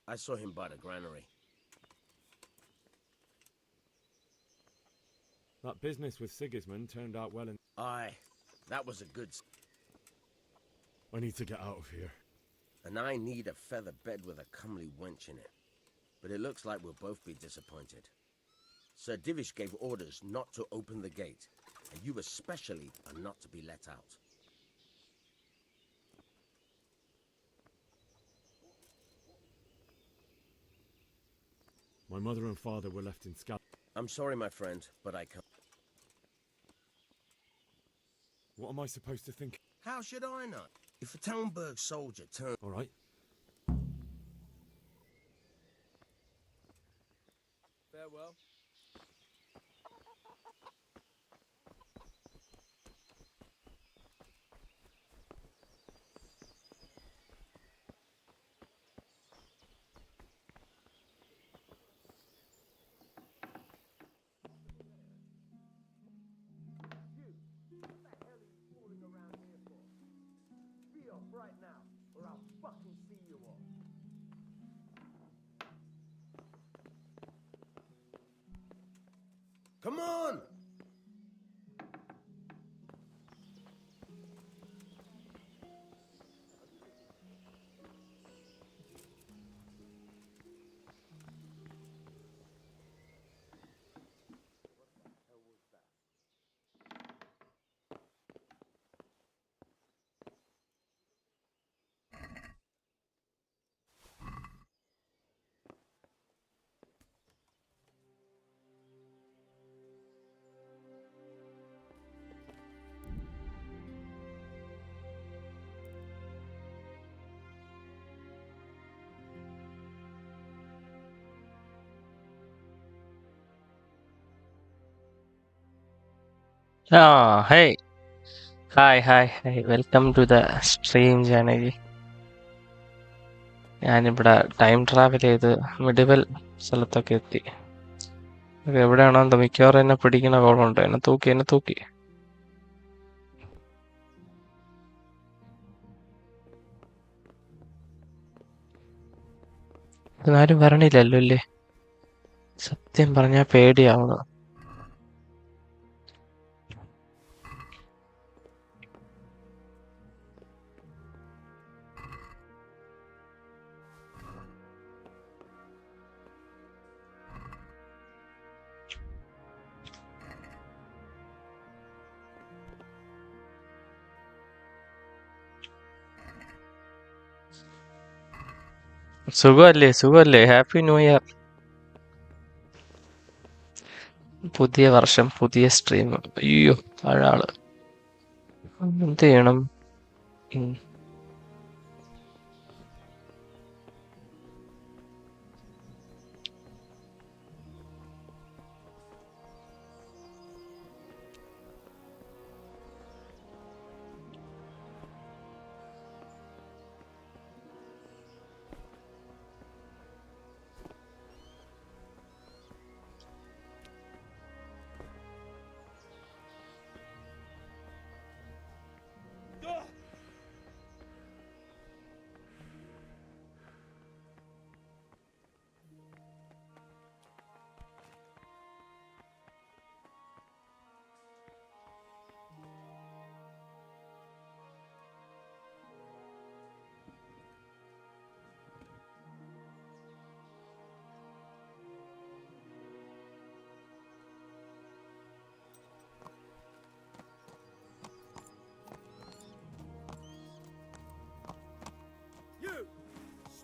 I saw him by the granary. That business with Sigismund turned out well. Aye, that was a good... I need to get out of here. And I need a feather bed with a comely wench in it. But it looks like we'll both be disappointed. Sir Divish gave orders not to open the gate, and you especially are not to be let out. My mother and father were left in Scal. I'm sorry, my friend, but I can't. What am I supposed to think? How should I know? If a Talmberg soldier turns... All right. Farewell. Right now, or I'll fucking see you all. Come on! Hey. Hi. Welcome to the stream, Janagi. ഞാനിവിടെ time travel ചെയ്ത് medieval സ്ഥലത്തൊക്കെ എത്തി. എവിടെയാണോ എന്താ മിക്കവാറും എന്നെ പിടിക്കുന്ന കോളുണ്ട്. എന്നെ തൂക്കി. ഇതാരും വരണില്ലല്ലോ അല്ലേ? സത്യം പറഞ്ഞാ പേടിയാവുന്നു. സുഖമല്ലേ? Happy new year. പുതിയ വർഷം, പുതിയ സ്ട്രീം. അയ്യോ ആള് എന്ത് ചെയ്യണം?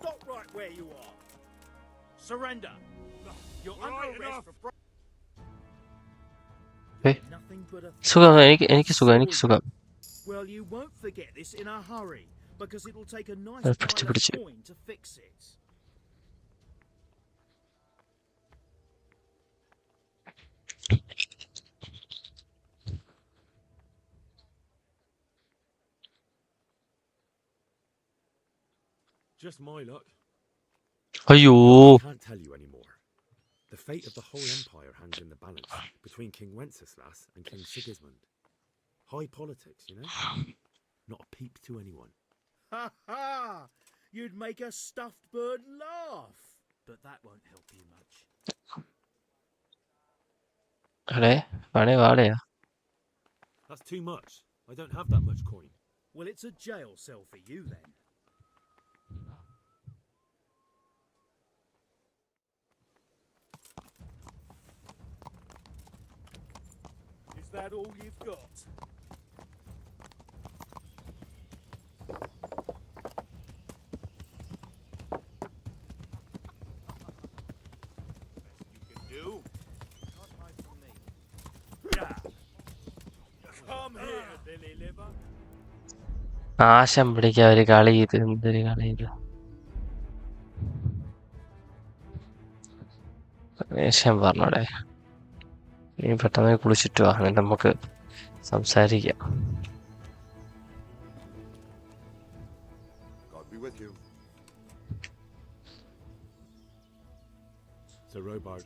Stop right where you are. Surrender. You're under arrest for nothing but a... സുഖം. എനിക്ക് സുഖം. Well, you won't forget this in a hurry, because it'll take a nice pile of coin to fix it. Just my luck. അയ്യോ. I can't tell you anymore. The fate of the whole empire hangs in the balance between King Wenceslas and King Sigismund. High politics, you know? Not a peep to anyone. Ha ha! You'd make a stuffed bird laugh. But that won't help you much. That's too much. I don't have that much coin. Well, it's a jail cell for you then. Is that all you've got? You? Not hide from me. Come here, Billy Liver. ആശം പിടിക്കാൻ ഒരു കളി ഇത് എന്തൊരു കളി ഇത്. ഏഷ്യം പറഞ്ഞോടെ നീ പെട്ടെന്ന് കുളിച്ചിട്ട് വാ, എന്നിട്ട് നമുക്ക് സംസാരിക്കാം. God be with you. Sir Robard.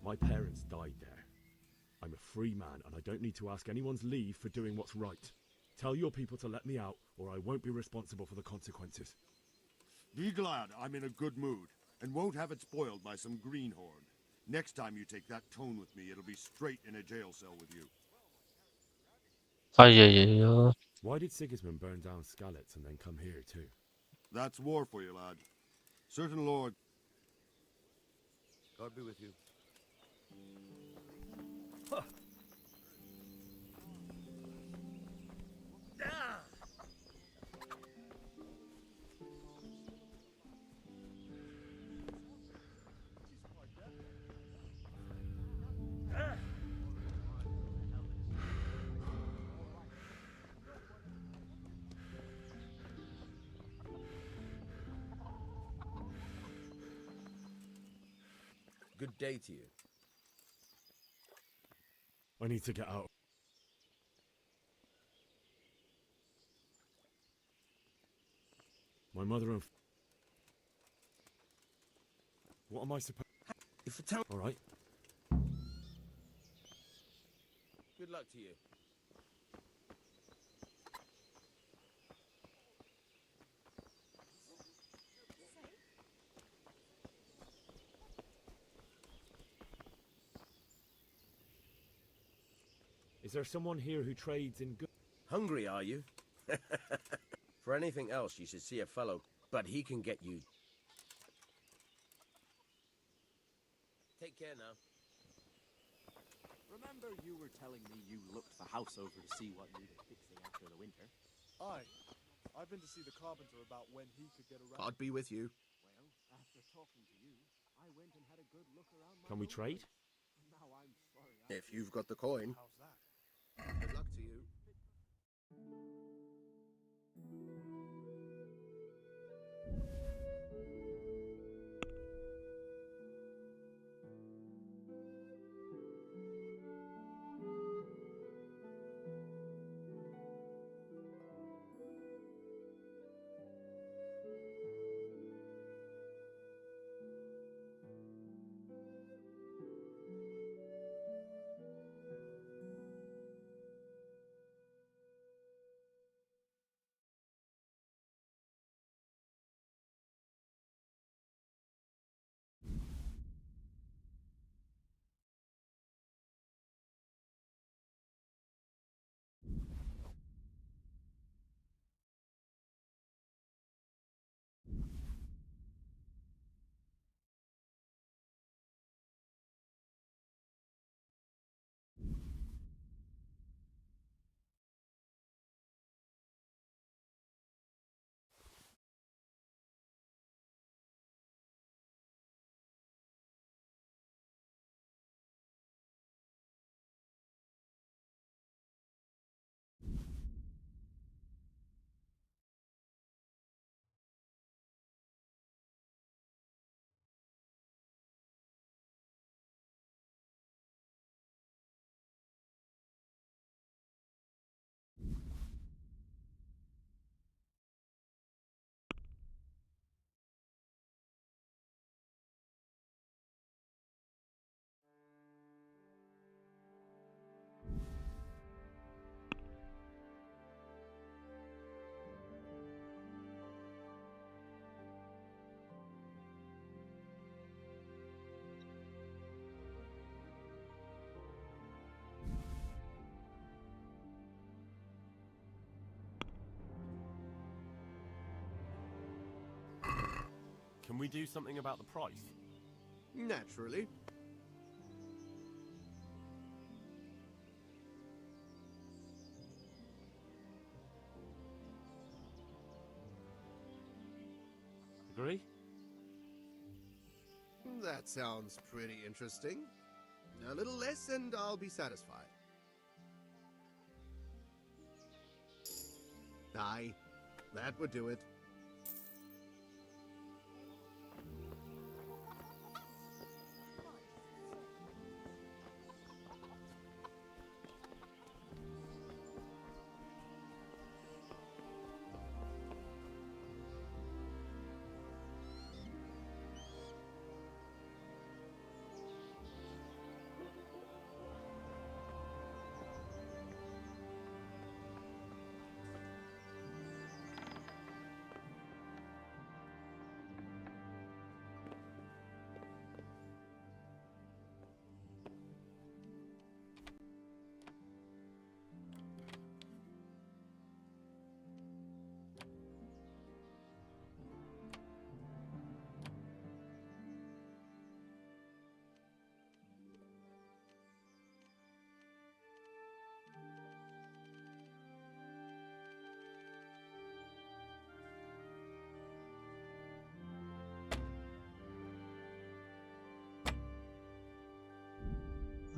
My parents died there. I'm a free man, and I don't need to ask anyone's leave for doing what's right. Tell your people to let me out, or I won't be responsible for the consequences. Be glad I'm in a good mood, and won't have it spoiled by some greenhorn. Next time you take that tone with me, it'll be straight in a jail cell with you. അയ്യോ, Why did Sigismund burn down Skalitz and then come here too? That's war for you, lad. Certain lord. God be with you. Good day to you. I need to get out. My mother and... What am I supposed... If a town... All right. Good luck to you. Is there someone here who trades in goods? Hungry, are you? For anything else, you should see a fellow, but he can get you. Take care now. Remember you were telling me you looked the house over to see what needed fixing after the winter? Aye. I've been to see the carpenter about when he could get around. God be with you. Well, after talking to you, I went and had a good look around my Can we own trade? place. Now I'm sorry. If you've got the coin. How's that? Good luck to you. Can we do something about the price? Naturally. Agree? That sounds pretty interesting. A little less and I'll be satisfied. Aye, that would do it.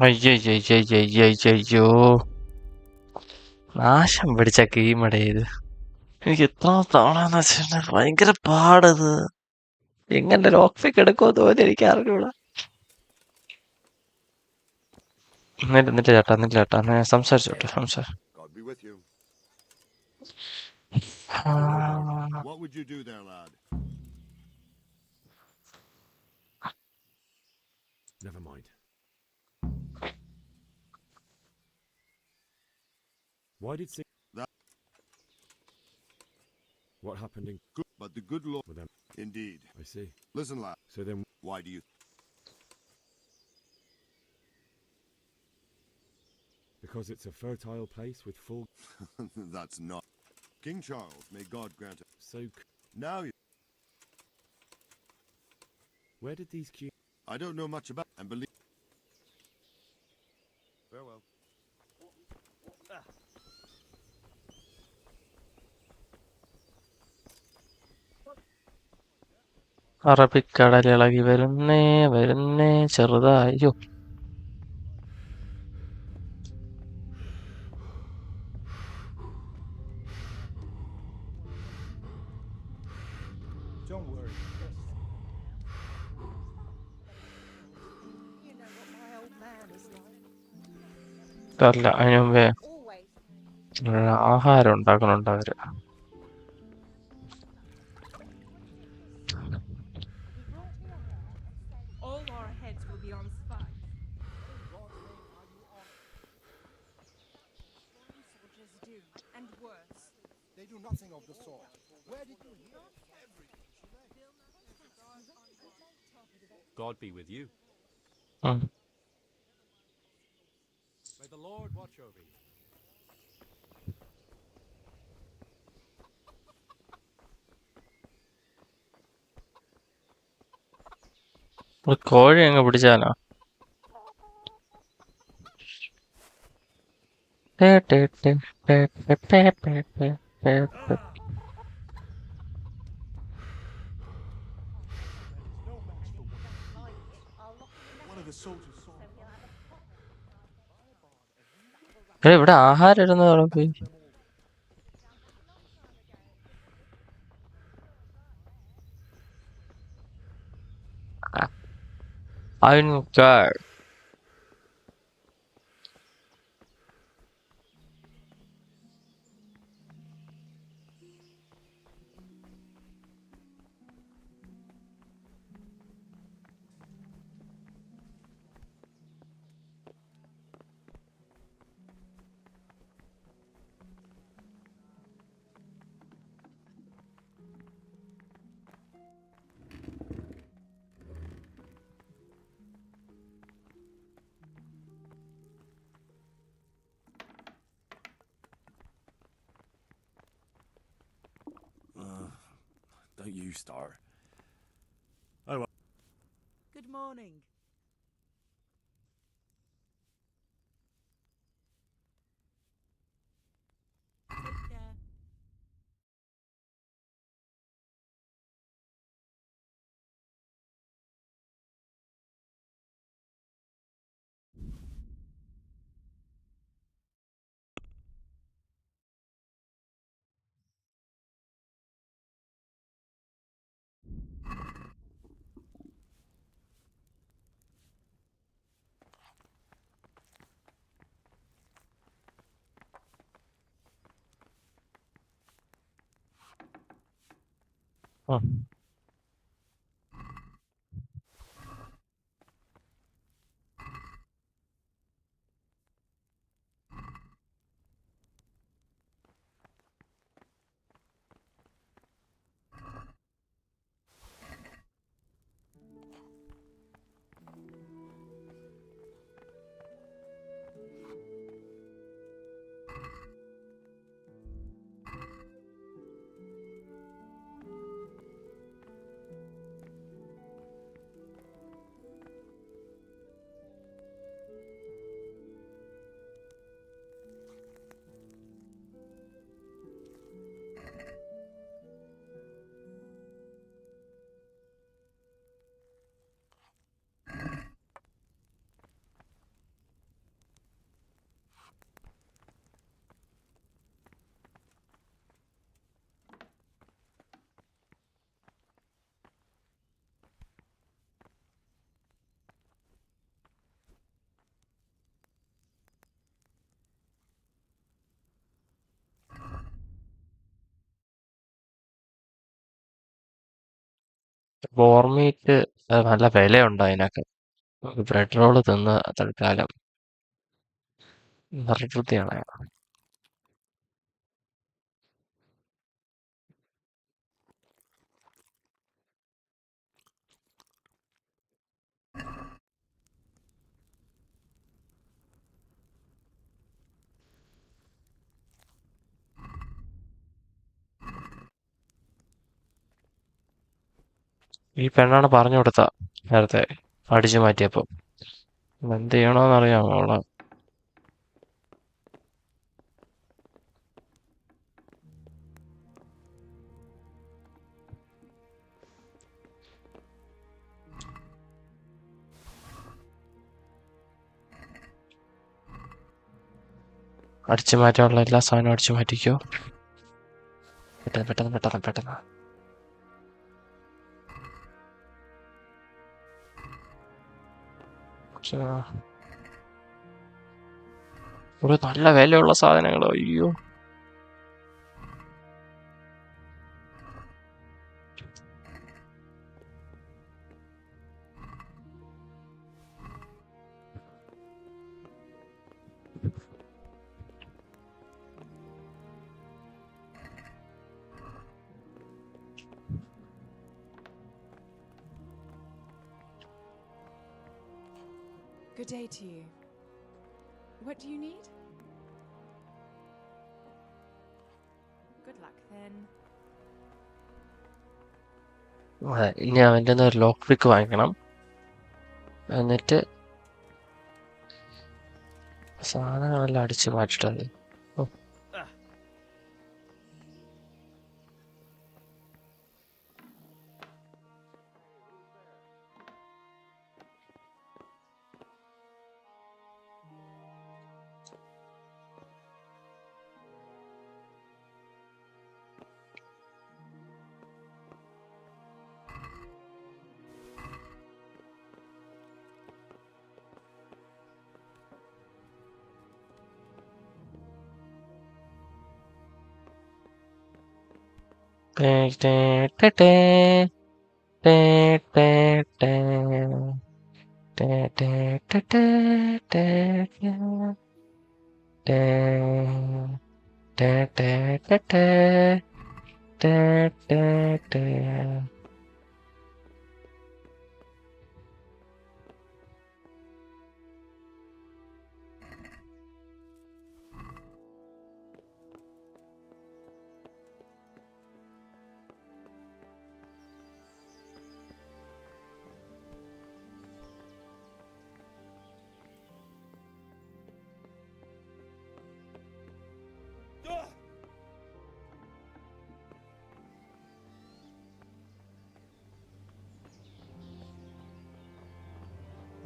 അയ്യോ നാശം പിടിച്ച ഗെയിമടെ ഇത്. എനിക്ക് എത്ര തവണന്ന് വെച്ചാൽ ഭയങ്കര പാടത്. എങ്ങനെ lock പിക്ക് എടുക്കുമെന്ന് പോലും എനിക്ക് അറിഞ്ഞൂടാ. എന്നിട്ട് ചേട്ടാ സംസാരിച്ചോട്ടെ God be with you. What would you do there, lad? Never mind. Why did that? What happened in good? But the good Lord with them? Indeed. I see. Listen, lad. So then, why do you? Because it's a fertile place with full. That's not. King Charles, may God grant it. So now you. Where did these I don't know much about and believe. Farewell. അറബിക്കടൽ ഇളകി വരുന്നേ ചെറുതായോ. Don't worry. You know what my old man is like. അല്ല അതിനു മുമ്പേ ആഹാരം ഉണ്ടാക്കുന്നുണ്ട് അവര്. All our heads will be on spikes. Soldiers do, and worse. They do nothing of the sort. Where did you hear? God be with you. May the Lord watch over you. ഒരു കോഴി അങ്ങ് പിടിച്ചാലോ. ഇവിടെ ആഹാരം ഇരുന്ന് പോയി. Okay. Don't you start. Oh well. Good morning. Oh. ബോർമീറ്റ് നല്ല വിലയുണ്ട് അതിനൊക്കെ. ബ്രെഡ് റോള് തിന്ന് തൽക്കാലം നിർവൃത്തി കളയാം. ഈ പെണ്ണാണ് പറഞ്ഞു കൊടുത്ത നേരത്തെ അടിച്ചു മാറ്റിയപ്പോ. എന്ത് ചെയ്യണോന്നറിയാമോ അവളെ? അടിച്ചു മാറ്റാനുള്ള എല്ലാ സാധനവും അടിച്ചു മാറ്റിക്കോ. പെട്ടെന്ന് പെട്ടെന്ന് പെട്ടെന്ന് പെട്ടെന്ന്. ഒരു നല്ല വിലയുള്ള സാധനങ്ങളോ? അയ്യോ. Good day to you. What do you need? Good luck then. ഇനി അവൻ്റെ ഒരു ലോക്ക് പിക്ക് വാങ്ങിക്കണം. എന്നിട്ട് സാധനങ്ങളെല്ലാം അടിച്ചു മാറ്റിട്ടത്.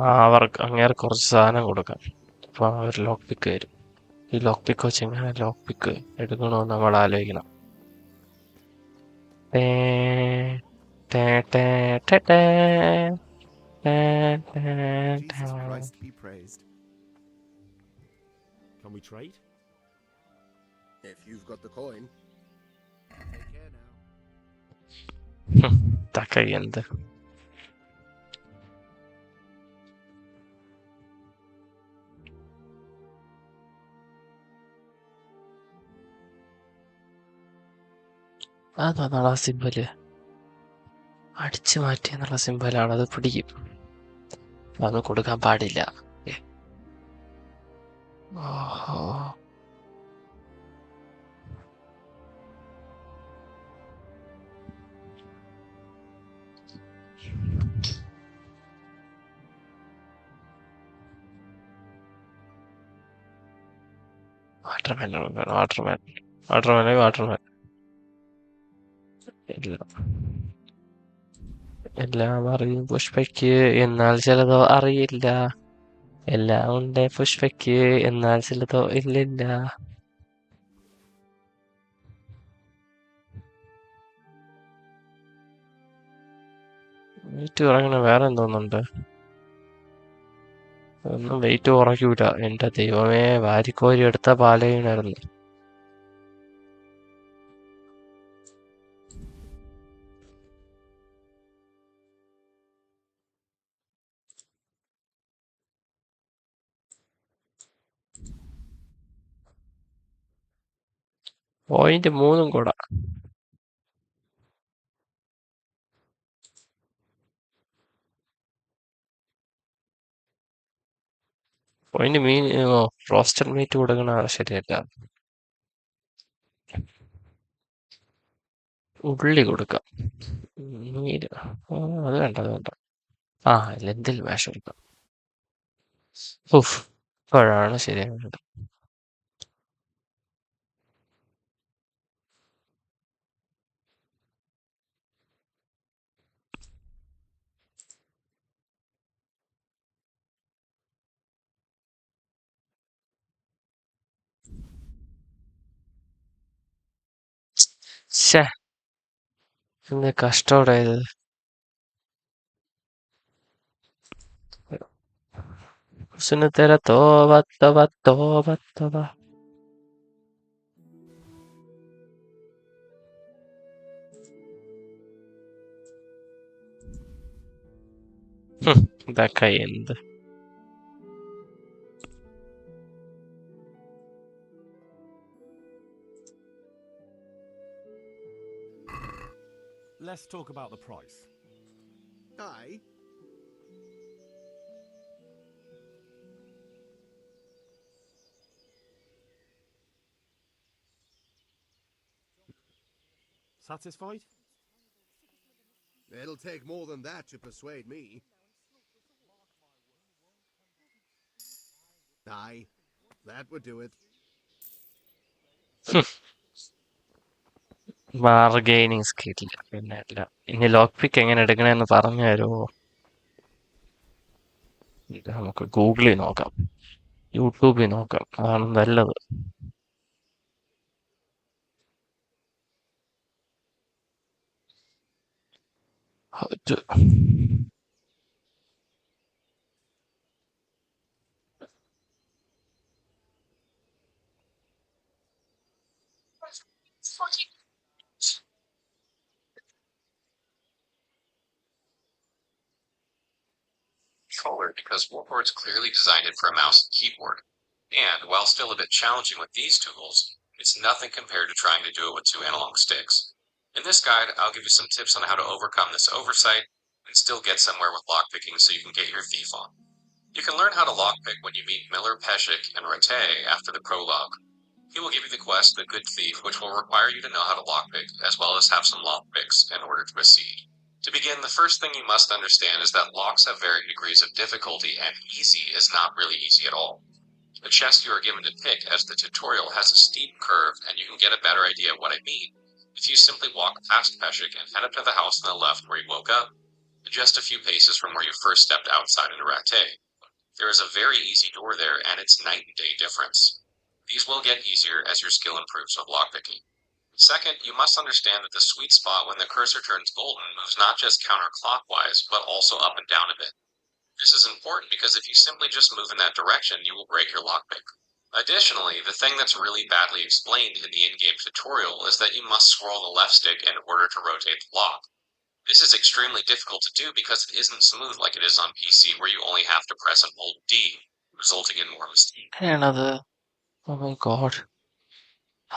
അവർക്ക് അങ്ങേറെ കുറച്ച് സാധനം കൊടുക്കാം. അപ്പോൾ അവർ ലോക്ക് പിക്ക് തരും. ഈ ലോക്ക് പിക്ക് വെച്ച് എങ്ങനെ ലോക്ക് പിക്ക് എടുക്കണമെന്ന് നമ്മൾ ആലോചിക്കണം. Jesus Christ be praised. Can we trade? If you've got the coin. Take care now. Está cayendo. അതാണ് ആ സിമ്പല്. അടിച്ചു മാറ്റി എന്നുള്ള സിമ്പലാണ്. അത് പിടിക്കും. അത് കൊടുക്കാൻ പാടില്ല. ഓഹോ. വാട്ടർമെലൺ ഇല്ല. എല്ലാം അറിയും പുഷ്പയ്ക്ക്, എന്നാൽ ചിലതോ അറിയില്ല. എല്ലാം ഉണ്ട് പുഷ്പയ്ക്ക്, എന്നാൽ ചിലതോ ഇല്ലില്ല. വെയിറ്റ് കുറയ്ക്കണ വേറെ എന്തോന്നുണ്ട്? ഒന്നും വെയിറ്റ് കുറയ്ക്കൂല. എന്റെ ദൈവമേ, വാരിക്കോരി എടുത്ത പാലയിനായിരുന്നു. .3 കൂടെ. മീൻ റോസ്റ്റഡ് മീറ്റ് കൊടുക്കണ ശരിയല്ല. ഉള്ളി കൊടുക്കാം. നീര് അത് വേണ്ട, അത് വേണ്ട. ലെന്തിൽ മാഷ് കൊടുക്കാം. ഇപ്പോഴാണ് ശരിയായത്. എന്ത് കഷ്ടോടെ ഇത്. സുനത്തേര തോവ തോവ തോവ തോവ. ഇതൊക്കെ എന്ത്. Let's talk about the price. Aye. Satisfied? It'll take more than that to persuade me. Aye, that would do it. Bargaining skill പിന്നെ അല്ല. ഇനി ലോക്ക് പിക്ക് എങ്ങനെ എടുക്കണമെന്ന് പറഞ്ഞു തരുമോ? ഇത് നമുക്ക് ഗൂഗിളിൽ നോക്കാം, യൂട്യൂബിൽ നോക്കാം. അതാണ് നല്ലത്. Controller because Warlord's clearly designed it for a mouse and keyboard. And while still a bit challenging with these tools, it's nothing compared to trying to do it with 2 analog sticks. In this guide, I'll give you some tips on how to overcome this oversight and still get somewhere with lockpicking so you can get your thief on. You can learn how to lockpick when you meet Miller, Peshek, and Rattay after the prologue. He will give you the quest, The Good Thief, which will require you to know how to lockpick, as well as have some lockpicks in order to proceed. To begin, the first thing you must understand is that locks have varying degrees of difficulty, and easy is not really easy at all. The chest you are given to pick as the tutorial has a steep curve, and you can get a better idea of what I mean if you simply walk past Peshek and head up to the house on the left where you woke up, just a few paces from where you first stepped outside into Rattay. There is a very easy door there, and it's night and day difference. These will get easier as your skill improves with lockpicking. Second, you must understand that the sweet spot when the cursor turns golden moves not just counterclockwise, but also up and down a bit. This is important because if you simply just move in that direction, you will break your lockpick. Additionally, the thing that's really badly explained in the in-game tutorial is that you must scroll the left stick in order to rotate the lock. This is extremely difficult to do because it isn't smooth like it is on PC, where you only have to press and hold D, resulting in more mistakes. Another. Oh my god.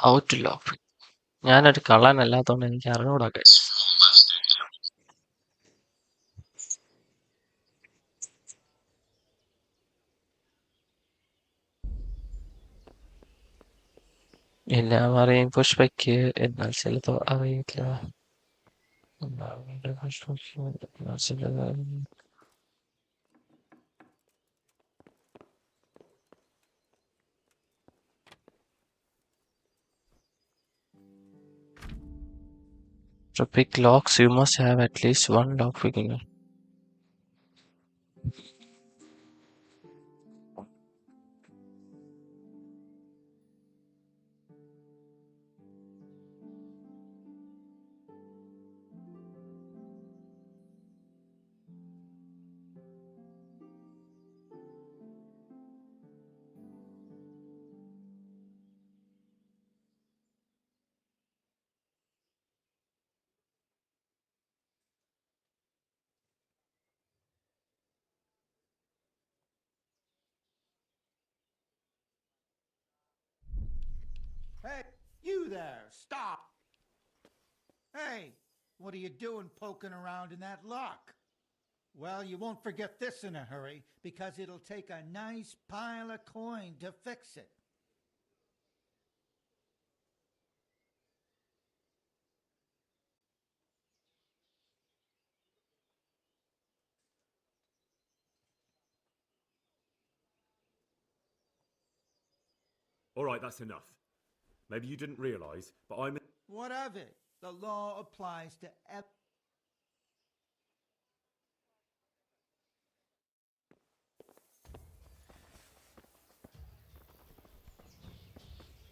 How to lock? ഞാനൊരു കള്ളനല്ലാത്തോണ്ട് എനിക്ക് അറിഞ്ഞൂടാ guys. എല്ലാം അറിയും പുഷ്പയ്ക്ക്, എന്നാൽ ചിലതോ അറിയില്ല. എന്നാൽ ചിലത് to pick locks, you must have at least one lock picking. Hey, you there, stop! Hey, what are you doing poking around in that lock? Well, you won't forget this in a hurry, because it'll take a nice pile of coin to fix it. All right, that's enough. Maybe you didn't realise, but I'm... What of it? The law applies to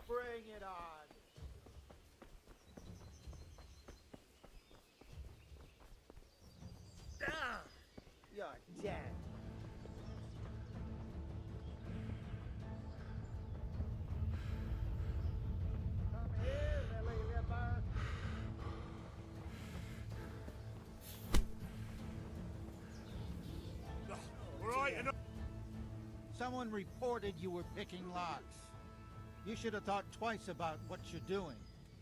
Bring it on. Ah, you're dead. Come here, Lily Liver. All right, someone reported you were picking locks. You should have thought twice about what you're doing.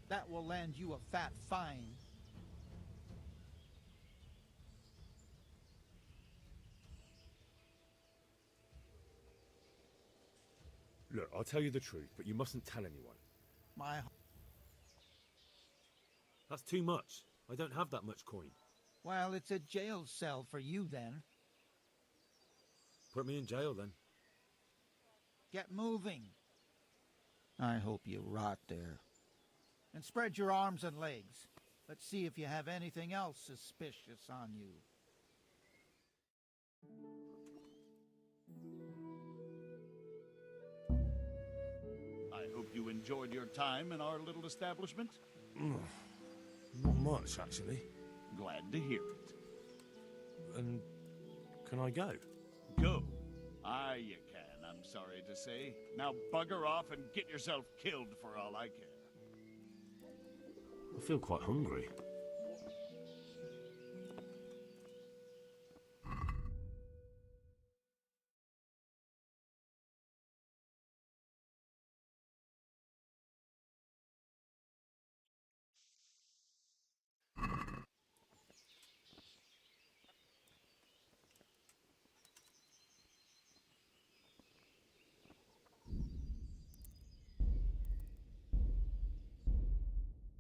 That will land you a fat fine. Look, I'll tell you the truth, but you mustn't tell anyone. My... That's too much. I don't have that much coin. Well, it's a jail cell for you then. Put me in jail then. Get moving. I hope you rot there. And spread your arms and legs. Let's see if you have anything else suspicious on you. I hope you enjoyed your time in our little establishment. Not much, actually. Glad to hear it. And can I go? Go. Aye, you can, I'm sorry to say. Now bugger off and get yourself killed for all I care. I feel quite hungry.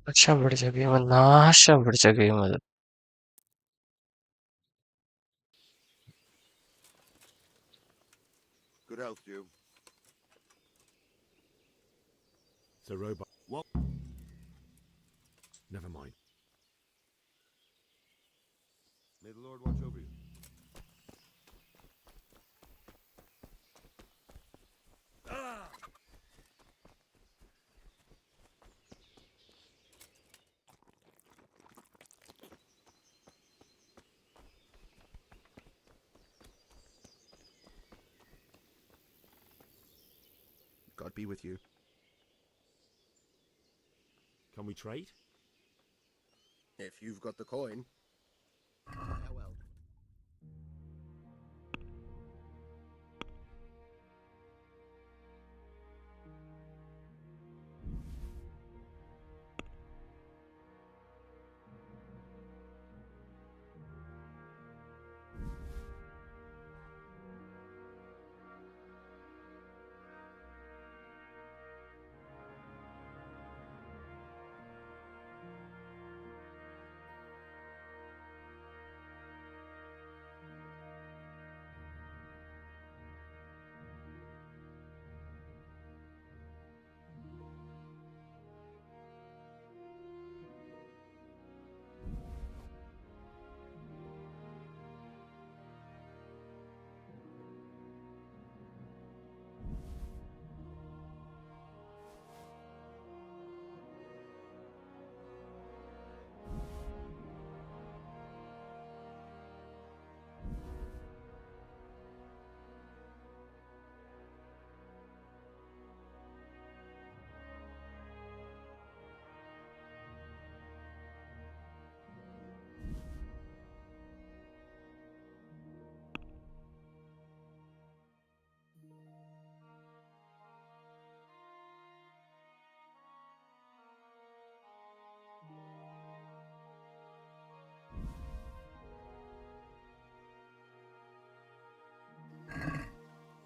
अच्छा पिടിച്ച game നാശം പിടിച്ച game അത് Good health, you. It's a robot. What? Never mind. May the Lord watch over you. Ah! God be with you. Can we trade? If you've got the coin. Farewell.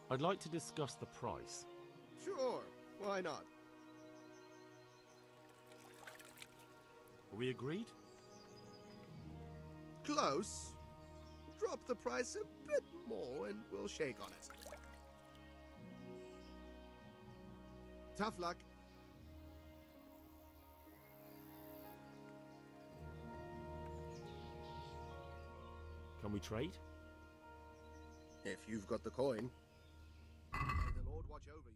I'd like to discuss the price. Sure, why not? Are we agreed? Close. Drop the price a bit more and we'll shake on it. Tough luck. Can we trade? If you've got the coin. May the Lord watch over you.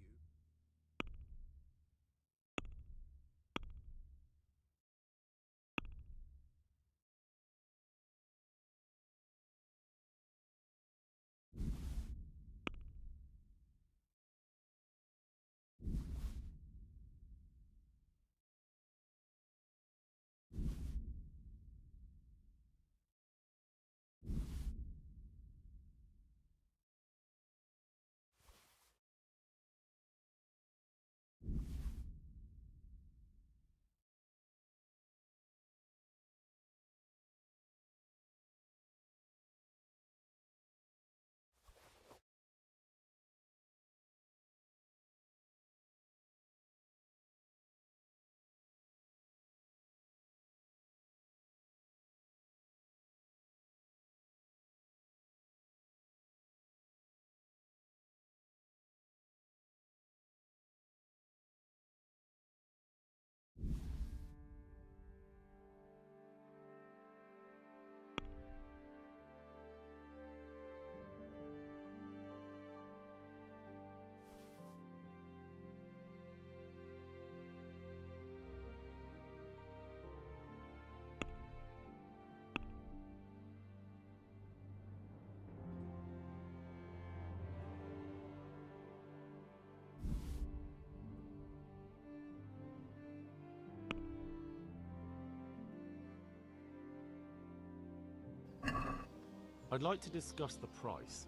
I'd like to discuss the price.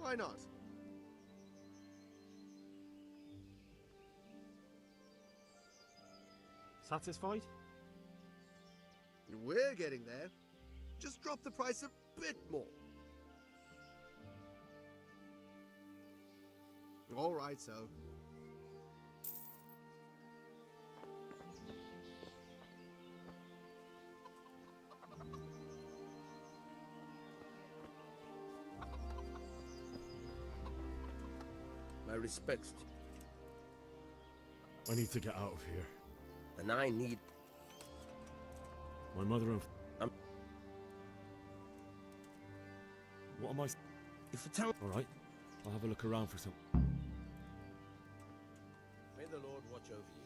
Why not? Satisfied? We're getting there. Just drop the price a bit more. All right, so. My respects. I need to get out of here. And I need... My mother and... What am I... If a town... Alright, I'll have a look around for some... May the Lord watch over you.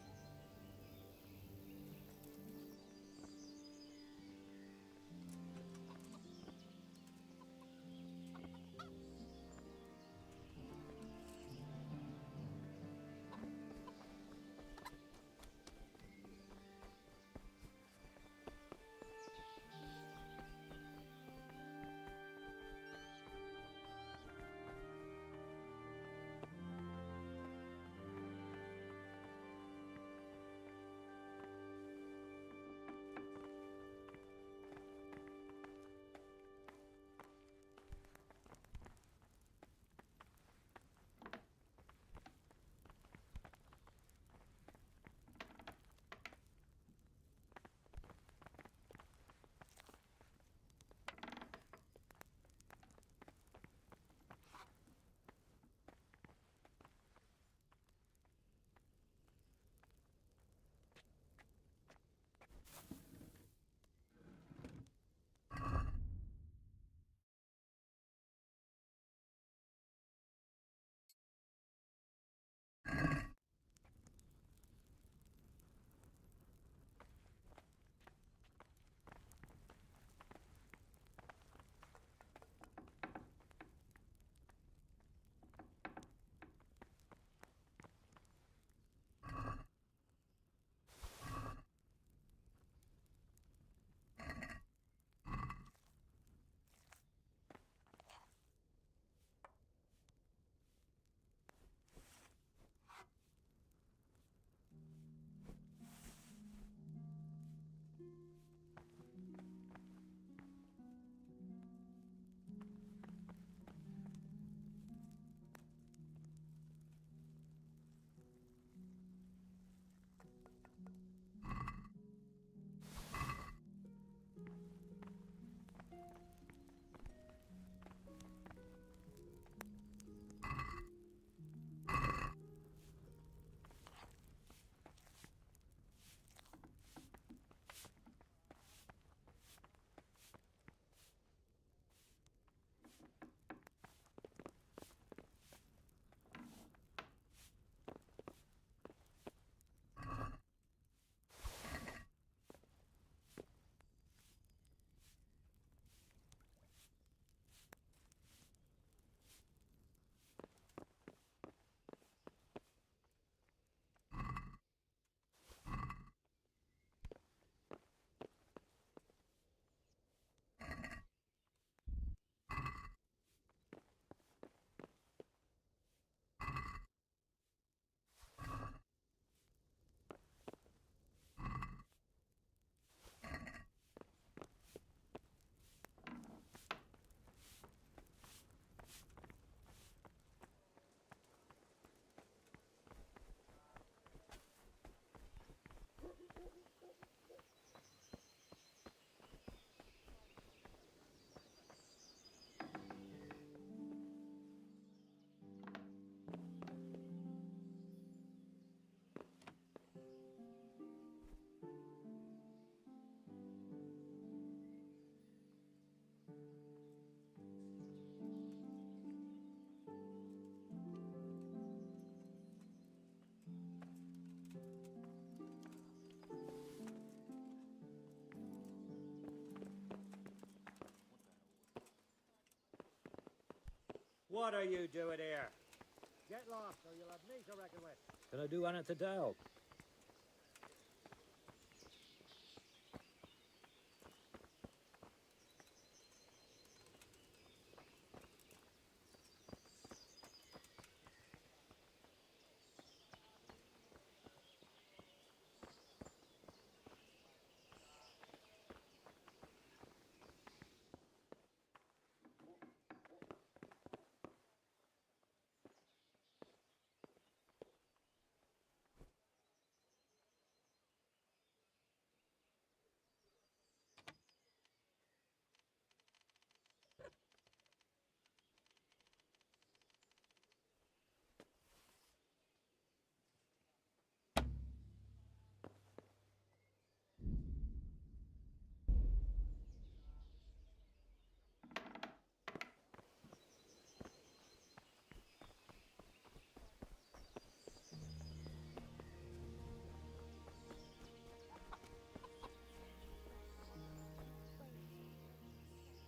What are you doing here? Get lost, or you'll have me to reckon with. Can I do anything to help?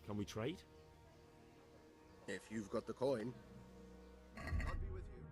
Can we trade? If you've got the coin. I'll be with you.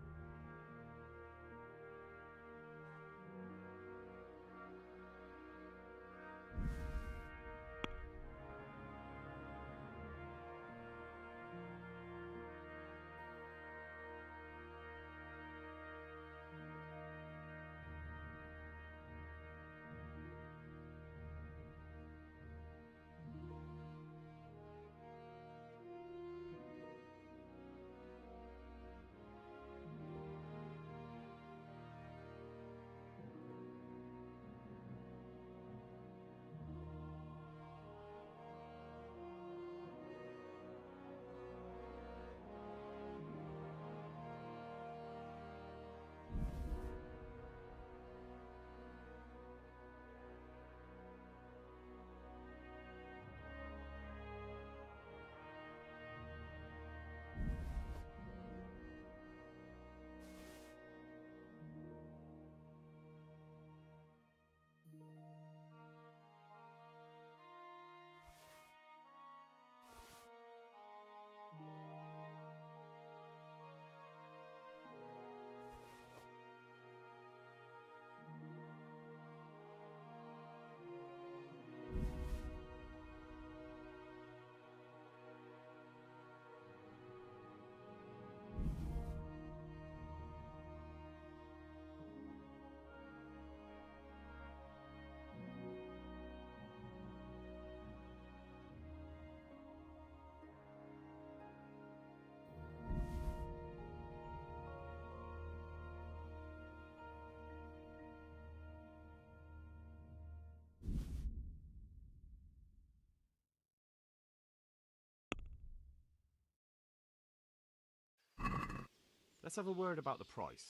Let's have a word about the price.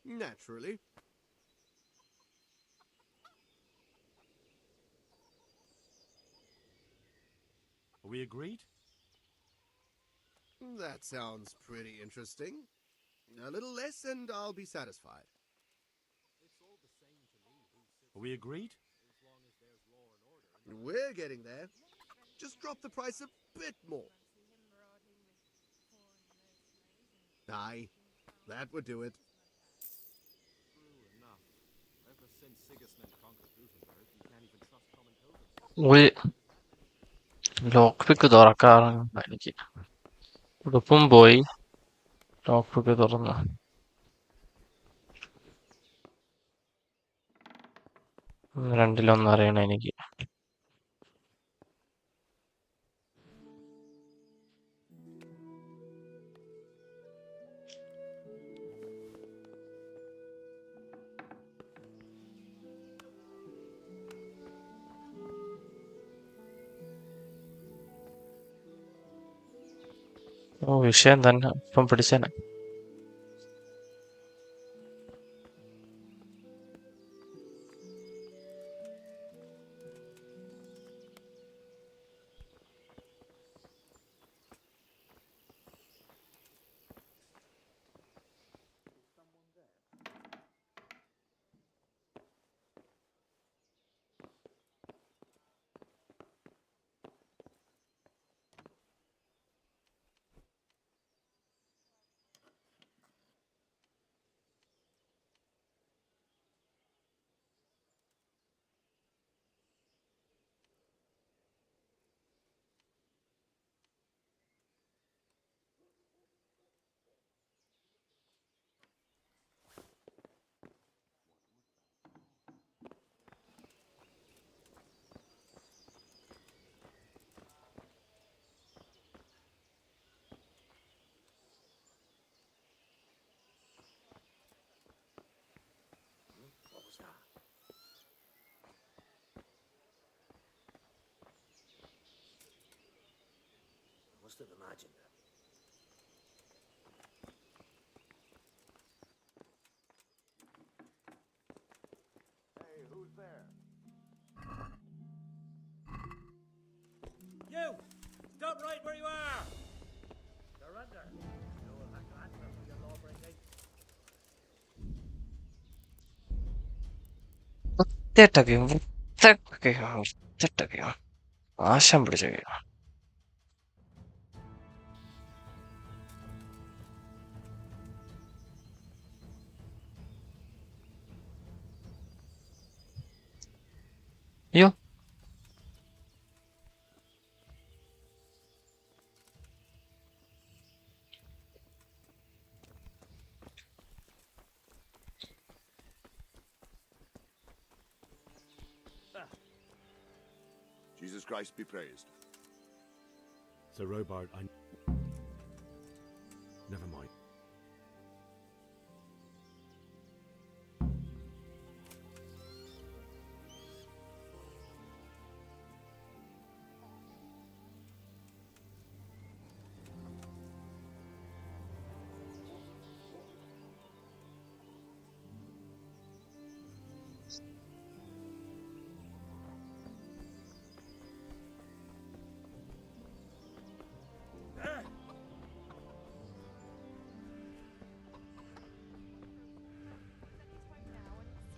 Naturally. Are we agreed? That sounds pretty interesting. A little less and I'll be satisfied. Are we agreed? We're getting there. Just drop the price a bit more. Aye, that would do it. True enough. Ever since Sigismund conquered Gutenberg, you can't even trust common pilgrims. Lock pick തുറക്കാറുണ്ട് എനിക്ക്. ഉടുപ്പും പോയി, lock പിക്ക് തുറന്നു. രണ്ടിലൊന്നും അറിയണം എനിക്ക്. ഓ വിഷയം തന്നെ ഇപ്പം പിടിച്ചേനെ. must have imagined her. Hey, who's there? You! Stop right where you are! Surrender! You will have to answer for your lawbreaking. വൃത്തികെട്ടൊക്കെയോ ആശം പിടിച്ചൊക്കെയോ. അയ്യോ, Jesus Christ be praised. Sir Robard, I... Never mind.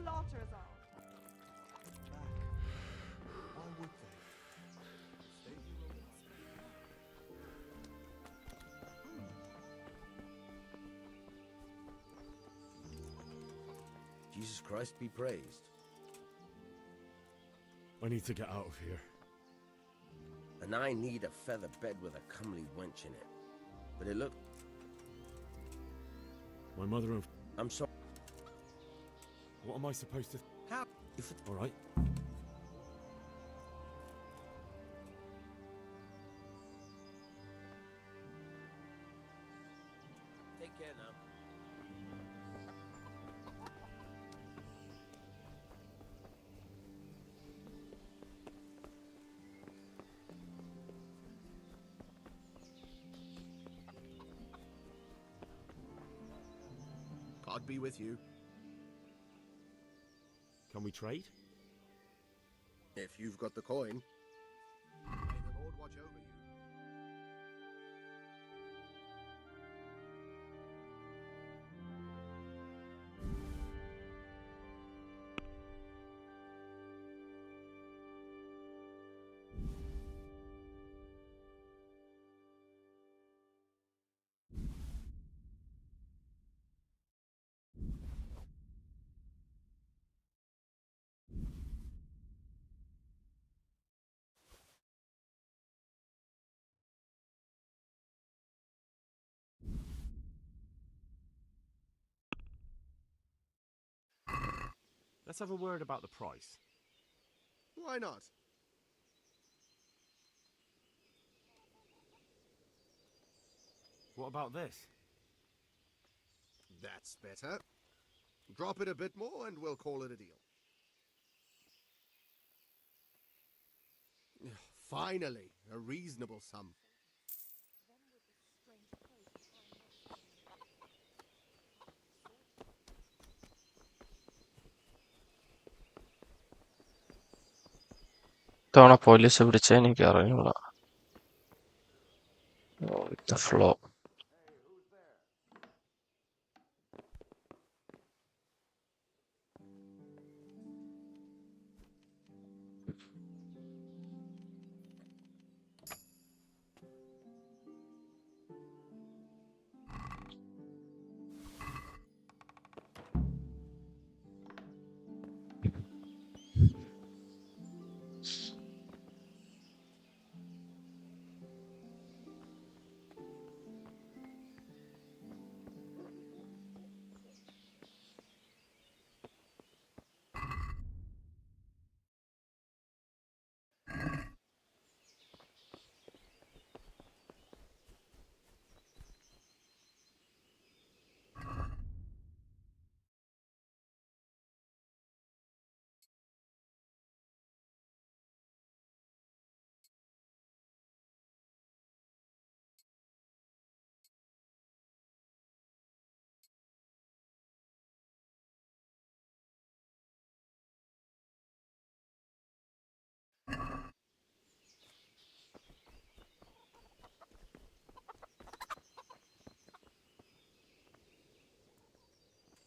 Slaughter us all. Why would they? Jesus Christ be praised. I need to get out of here. And I need a feather bed with a comely wench in it. But it looked... My mother and... I'm sorry. What am I supposed to... How? If it... All right. Take care now. God be with you. Can we trade? If you've got the coin. May the Lord watch over you. Let's have a word about the price. Why not? What about this? That's better. Drop it a bit more and we'll call it a deal. Finally, a reasonable sum. ഇത്തവണ police പിടിച്ച എനിക്ക് അറിഞ്ഞൂടാ. Flow.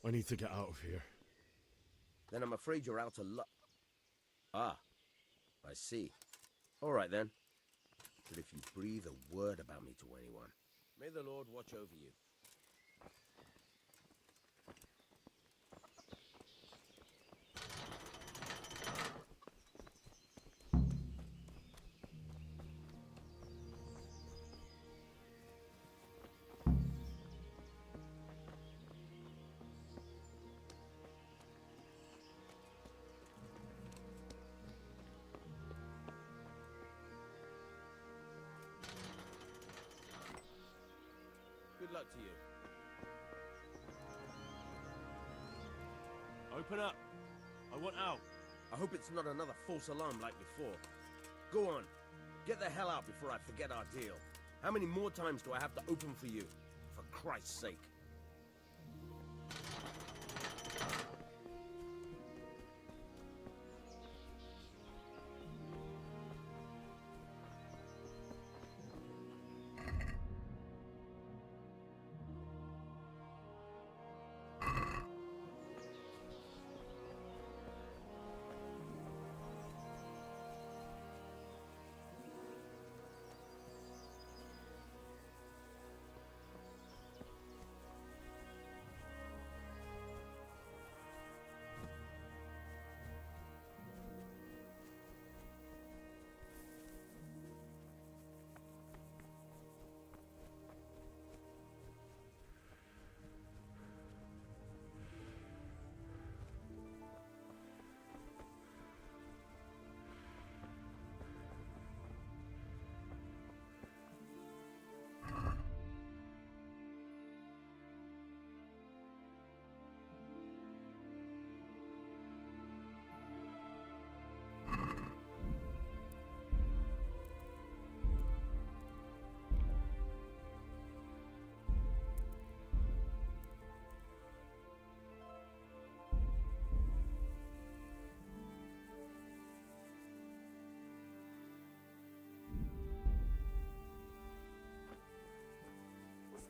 I need to get out of here. Then I'm afraid you're out of luck. Ah, I see. All right then. But if you breathe a word about me to anyone, may the Lord watch over you. Good luck to you. Open up. I want out. I hope it's not another false alarm like before. Go on. Get the hell out before I forget our deal. How many more times do I have to open for you? For Christ's sake.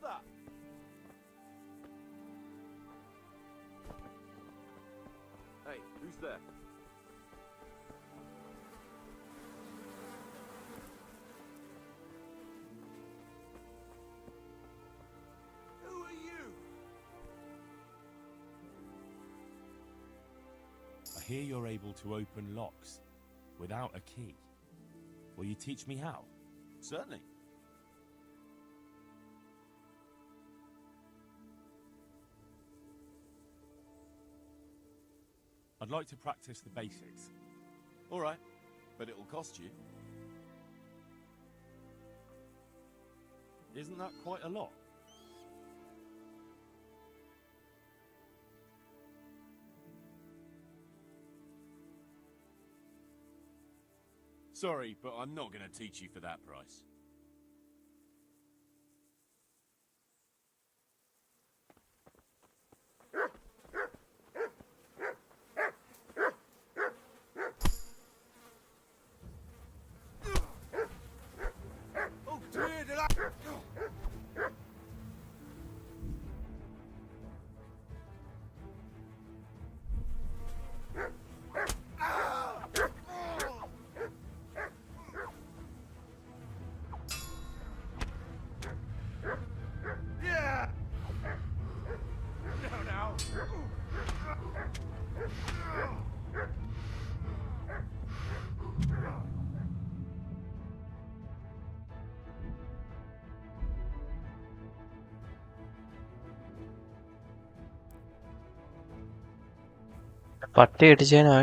What's that? Hey, who's there? Who are you? I hear you're able to open locks without a key. Will you teach me how? Certainly. I'd like to practice the basics. All right, but it'll cost you. Isn't that quite a lot? Sorry, but I'm not going to teach you for that price. Oh dear, did I... Yeah! No, now. പട്ടി അടിച്ചേനാ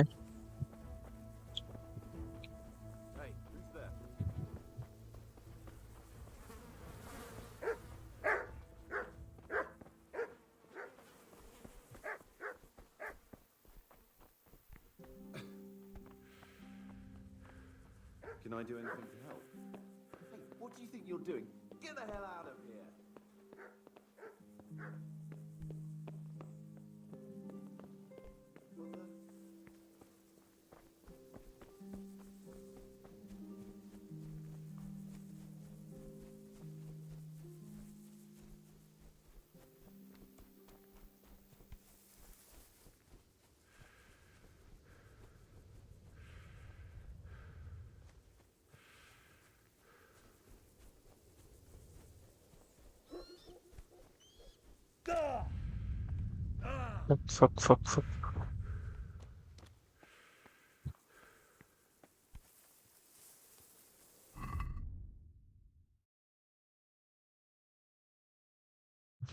Hey, who's there? Can I do anything to help? Hey, what do you think you're doing? Get the hell out of here! Fuck.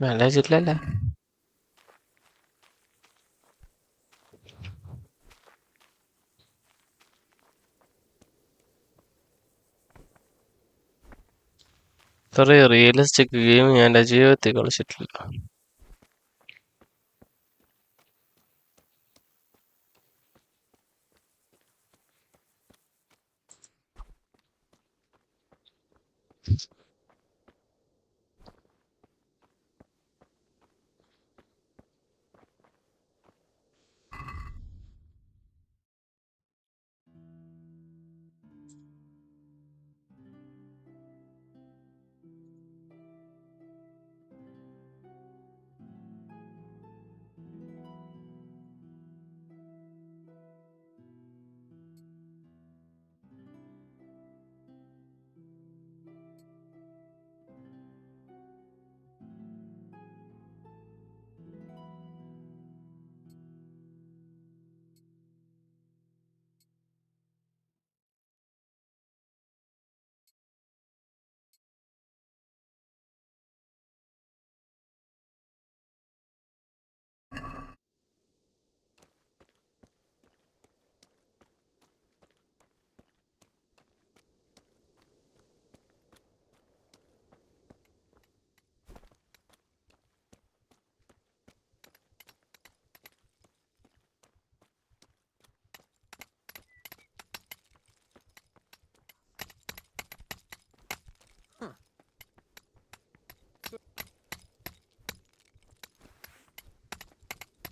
Manage ഇല്ലല്ലേ? ഇത്രയും realistic game ഞാൻ എൻ്റെ ജീവിതത്തിൽ കളിച്ചിട്ടില്ല.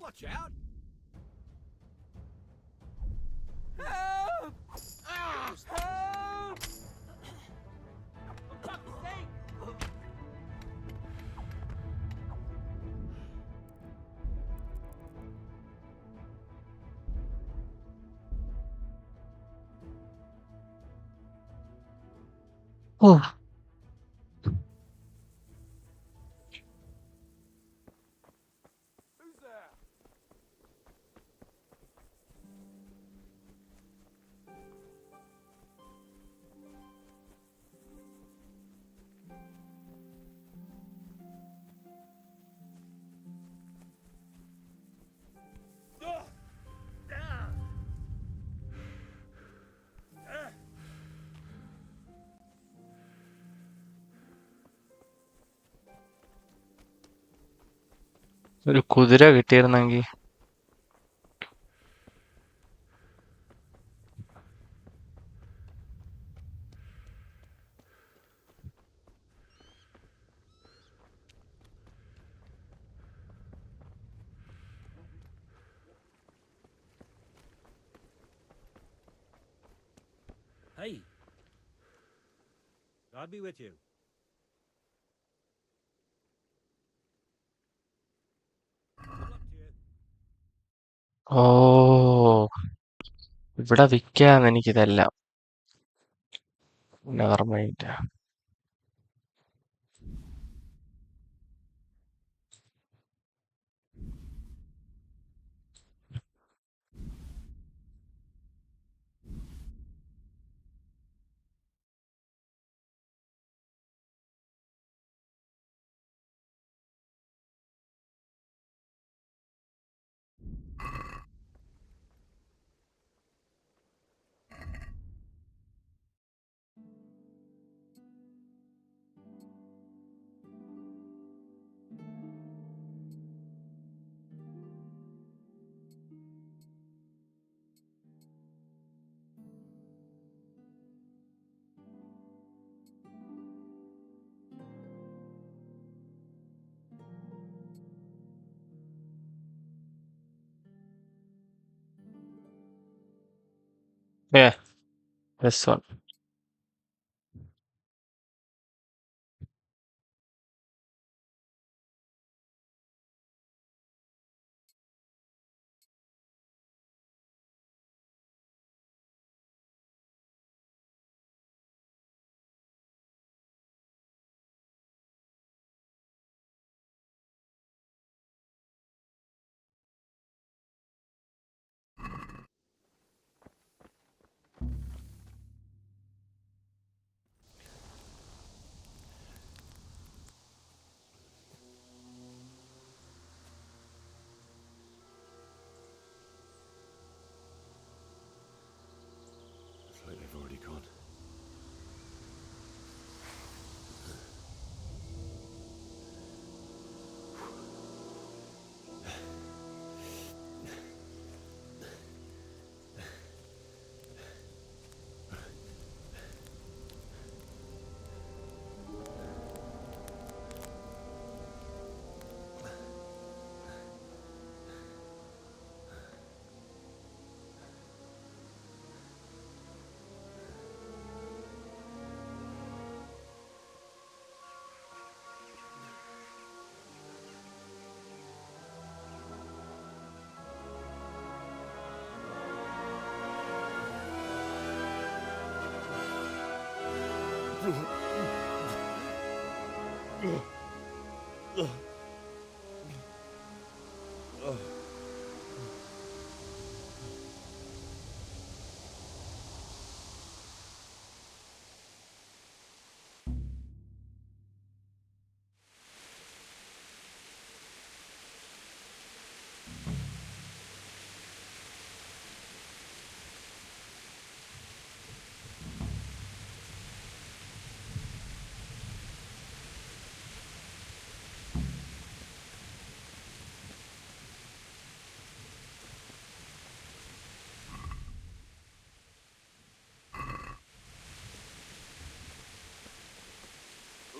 Watch out! Help! Help! For fuck's sake! Oh. Who's there? ഒരു കുതിര കിട്ടിയിരുന്നെങ്കിൽ. Hey. God be with you. Oh, ഇവിടെ വിൽക്കാം എനിക്കിതെല്ലാം. Never mind. Yeah, this one.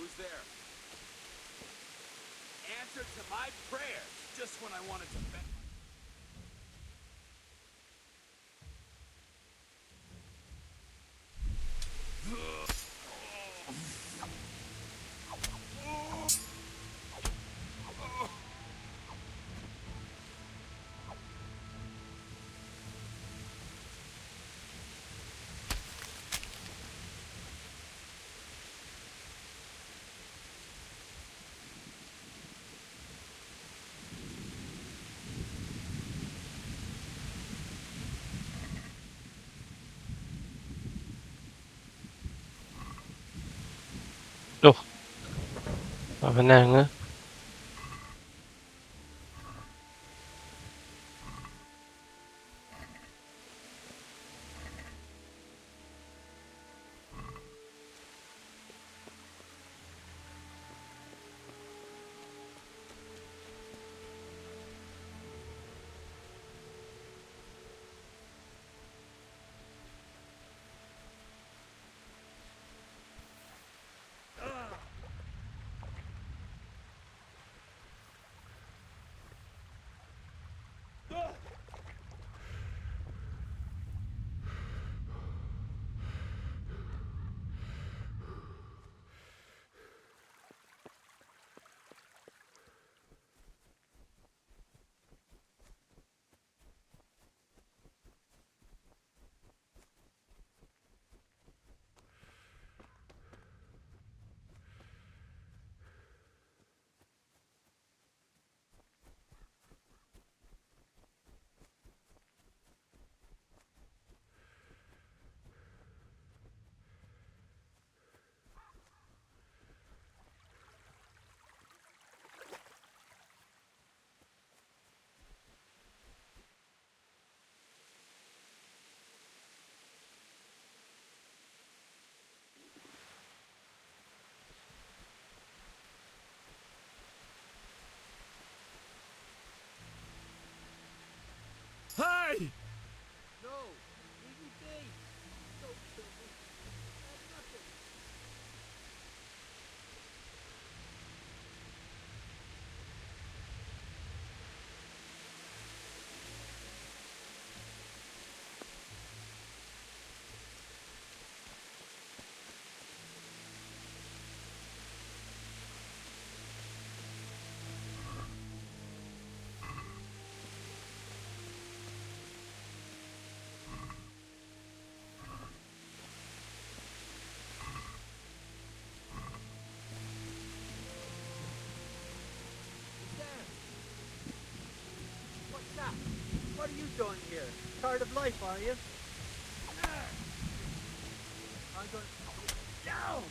Who's there? Answer to my prayers, just when I wanted to bet. Duh, അവനെ അങ്ങ് Hey! No, leave me be. Don't kill me. That's nothing. What's that? What are you doing here? Tired of life, are you? I'm going. No!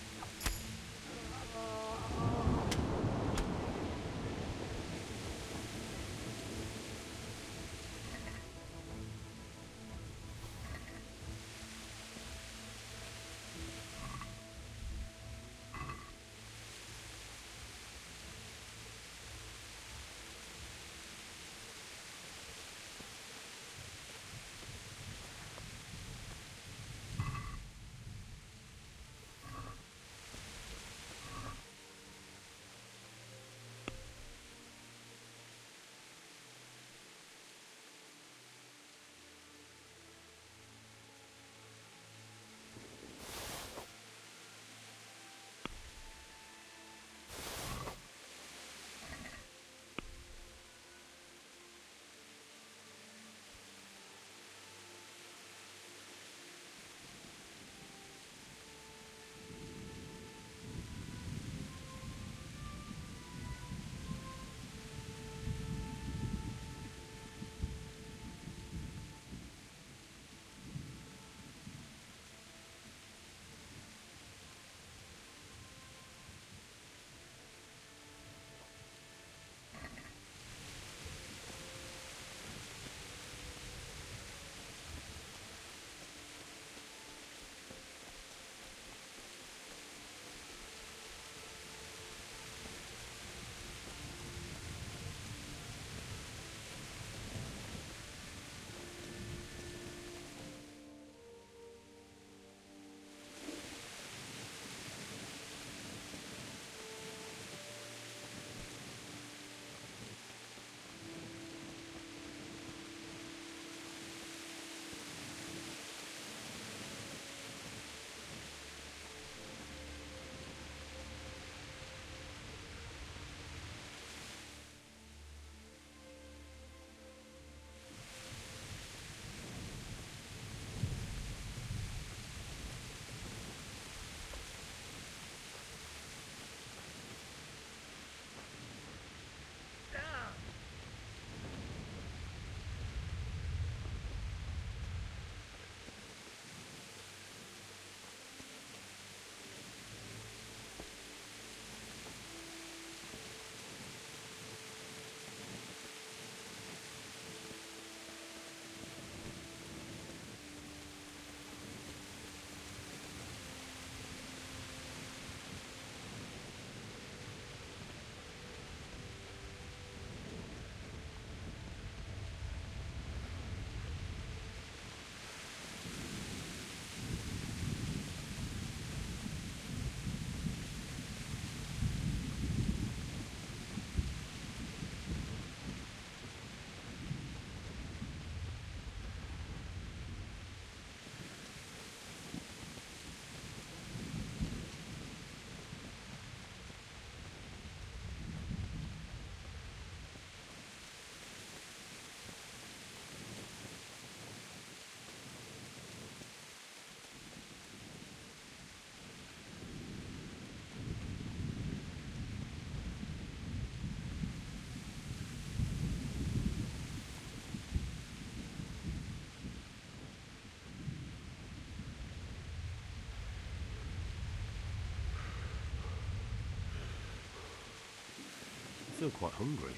feel quite hungry.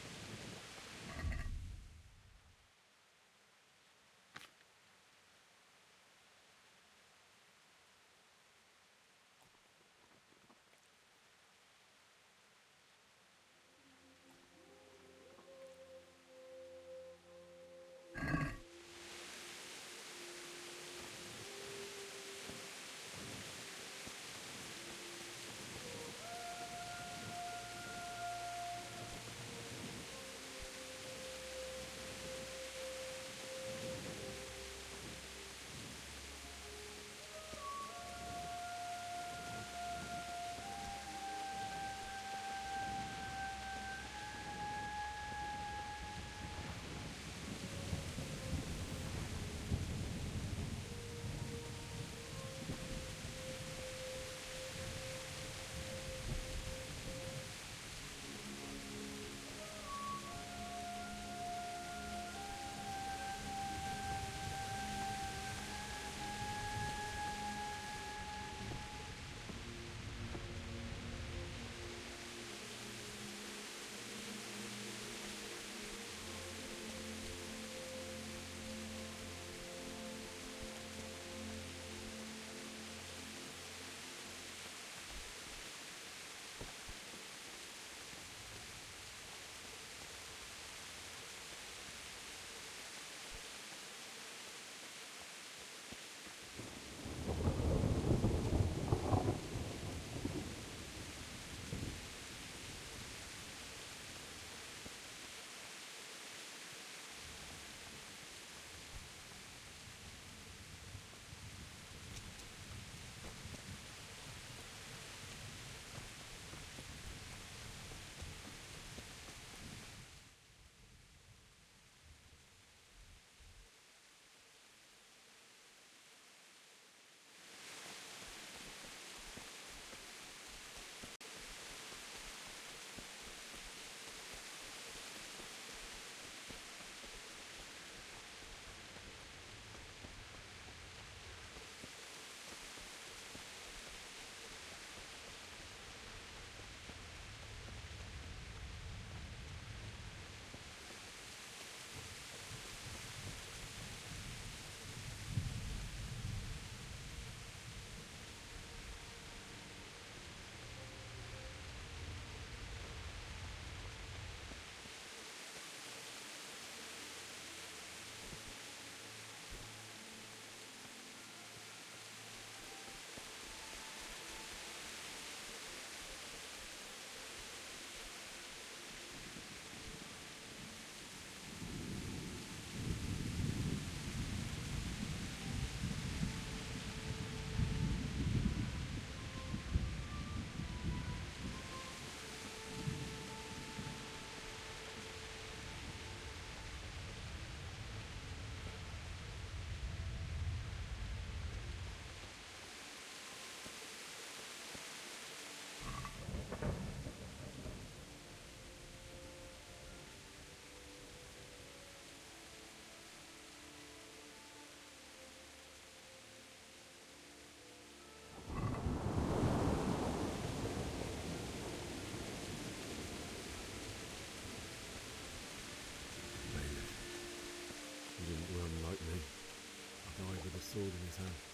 sword in his hand.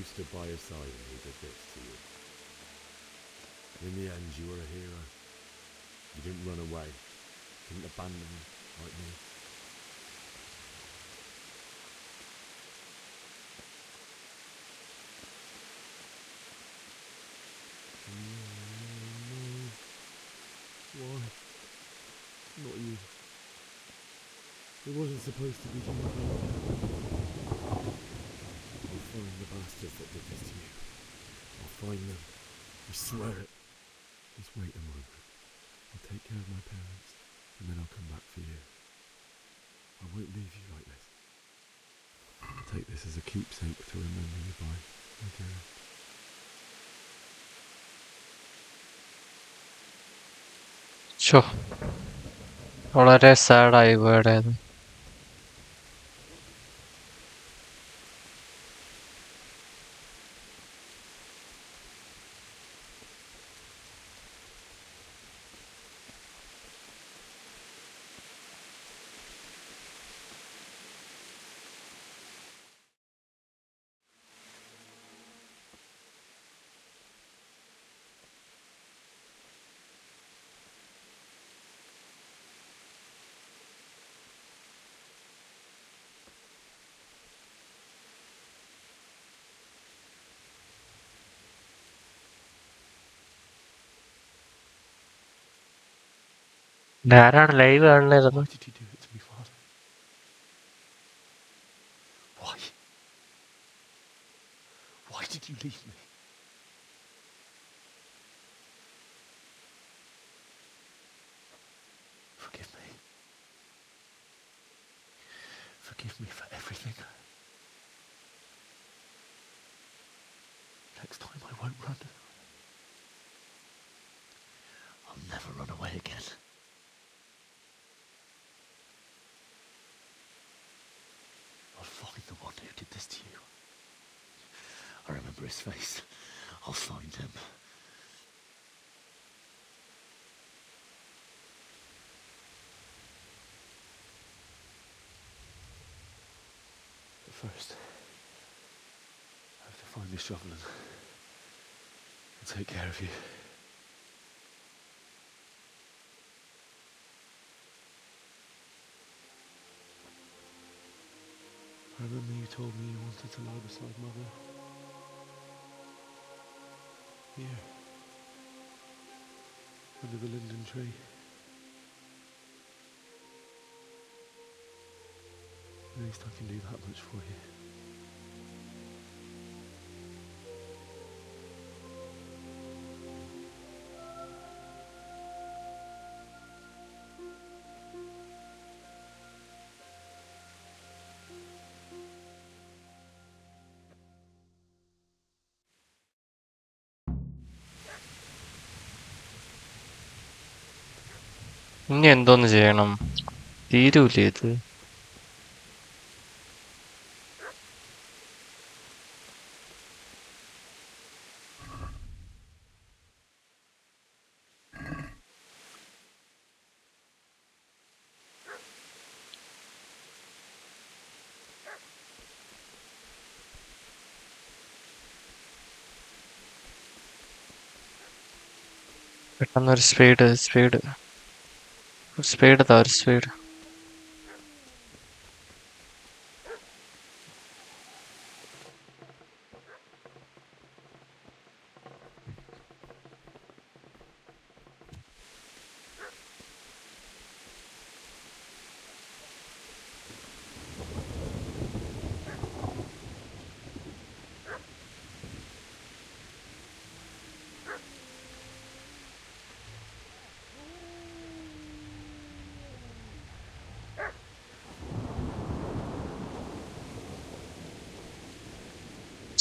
You stood by his side and he did this to you. In the end, you were a hero. You didn't run away. Didn't abandon me like me. Why? Not you. It wasn't supposed to be you. I'll find the bastards that did this to you. I'll find them. I swear it. Just wait a moment. I'll take care of my parents, and then I'll come back for you. I won't leave you like this. I'll take this as a keepsake to remember you by, my dearest. Sure. വളരെ സാഡായി word. ആരാണ് live കാണുന്നിരുന്നു? Why did you do it to me, Father? Why? Why did you leave me? Forgive me. Forgive me for everything. Next time I won't run. I'll never run away again. I'll find the one who did this to you. I remember his face. I'll find him. But first, I have to find this shovel and take care of you. I remember you told me you wanted to lie beside Mother. Here. Under the linden tree. At least I can do that much for you. ഇനി എന്തോന്ന് ചെയ്യണം? തീരൂലേ ഇത്? പെട്ടെന്നൊരു speed താ, ഒരു speed.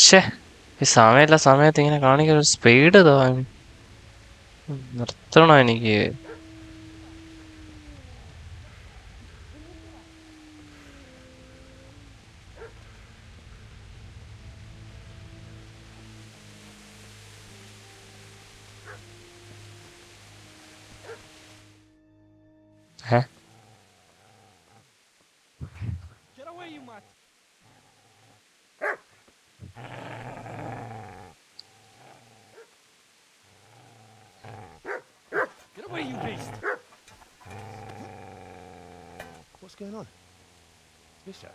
ഛേ, ഈ സമയമില്ല സമയത്ത് ഇങ്ങനെ കാണിക്കൊരു സ്പീഡ് തോന്നി. നിർത്തണോ എനിക്ക്? ഏ? Get away, you mutt! away, you beast! What's going on? Bishop?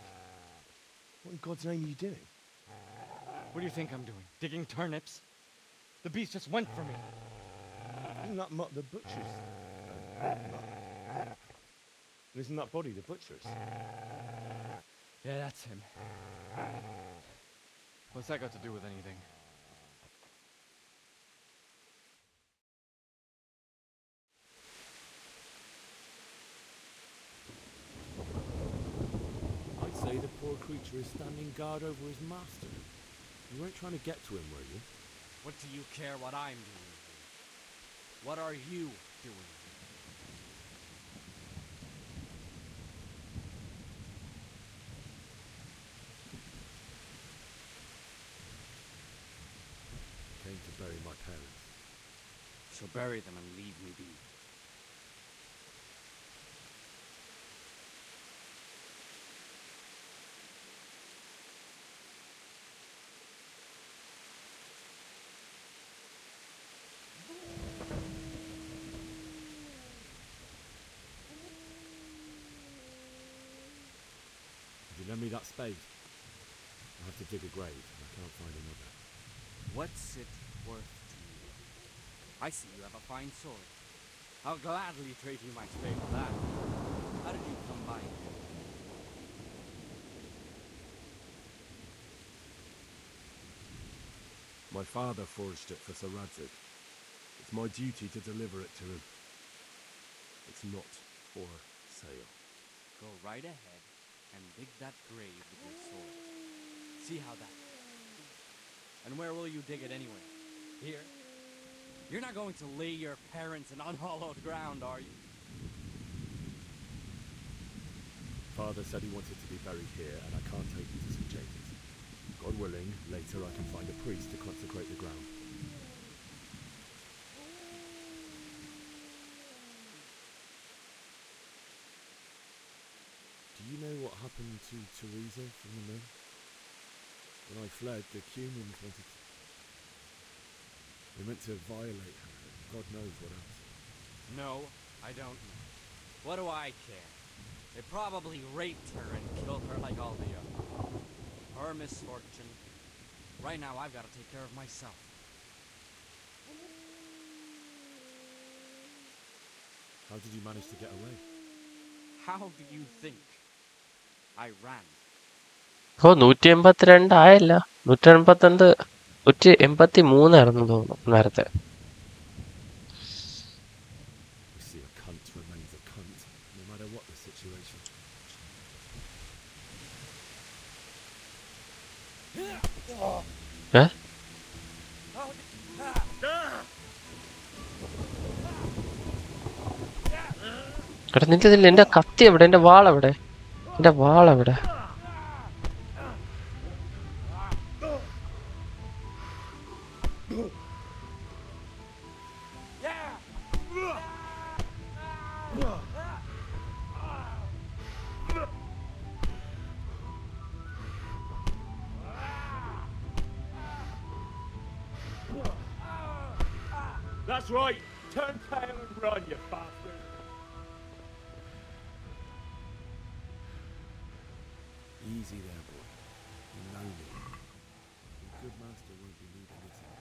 What in God's name are you doing? What do you think I'm doing? Digging turnips? The beast just went for me. Isn't that Mutt the butcher's? And isn't that body the butcher's? Yeah, that's him. What's that got to do with anything? I'd say the poor creature is standing guard over his master. You weren't trying to get to him, were you? What do you care what I'm doing here? What are you doing here? Came to bury my parents. So bury them and leave me be. Would you lend me that spade? I have to dig a grave, and I can't find another. What's it worth to you? I see you have a fine sword. I'll gladly trade you my spade for that. How did you come by it? My father forged it for Sir Radzig. It's my duty to deliver it to him. It's not for sale. Go right ahead and dig that grave with your sword. See how that goes. And where will you dig it anyway? Here? You're not going to lay your parents in unhallowed ground, are you? Father said he wanted to be buried here, and I can't take him to St. James's. God willing, later I can find a priest to consecrate the ground. Do you know what happened to Teresa from the mill? When I fled, the Cumans wanted to... They meant to violate her, God knows what else. No, I don't know. What do I care? They probably raped her and killed her like all the others. Her misfortune. Right now, I've got to take care of myself. How did you manage to get away? How do you think? I ran. ഓ 182 ആയല്ല 185 183 തോന്നുന്നു നേരത്തെ. You see, a cunt remains a cunt, no matter what the situation. ഏ? എടാ നിന്റെ ഇതില്ല, എന്റെ കത്തി എവിടെ? എന്റെ വാളെവിടെ? എന്റെ വാളെവിടെ? That's right! Turn tail and run, you bastard! Easy there, boy. You know me. Your good master won't be leaving this here.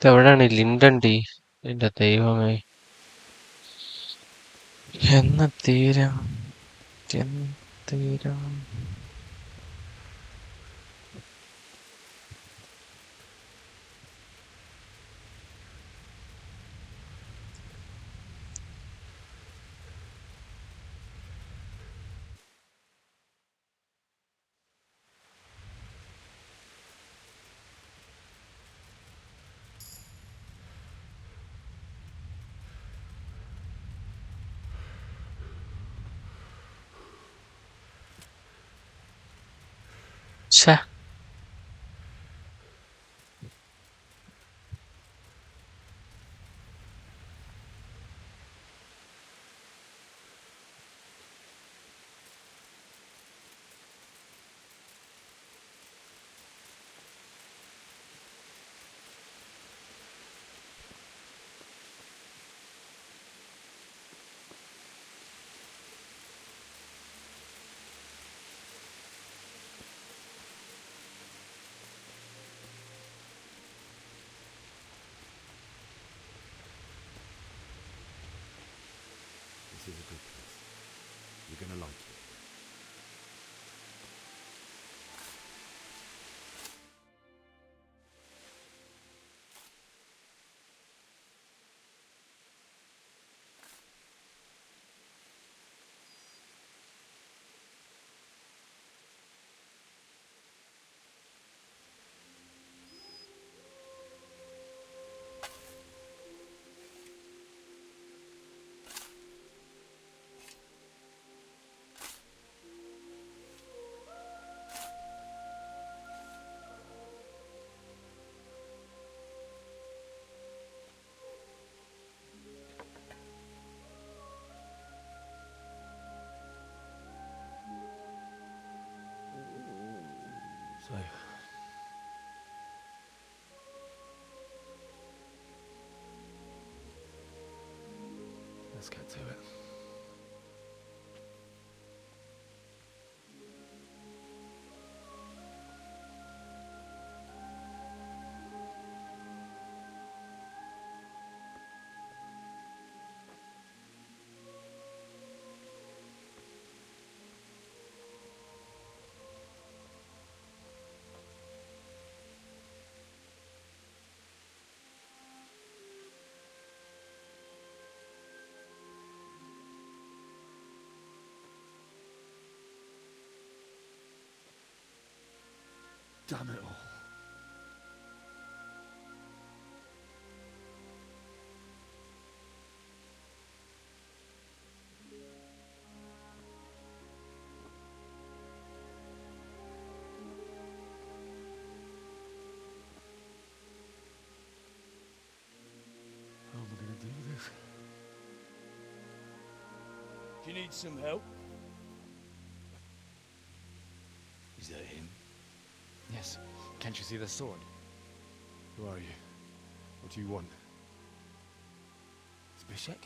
ഇതെവിടെയാണ് ഈ ലിൻഡൻ ഡി? എന്റെ ദൈവമേ, എന്ന് തീരാം, എന്ന് തീരാം. ഛേ, This is a good place. You're gonna like it. So, let's get to it. Damn it all. How am I gonna do this? Do you need some help? Is that him? Yes. Can't you see the sword? Who are you? What do you want? Zbyszek?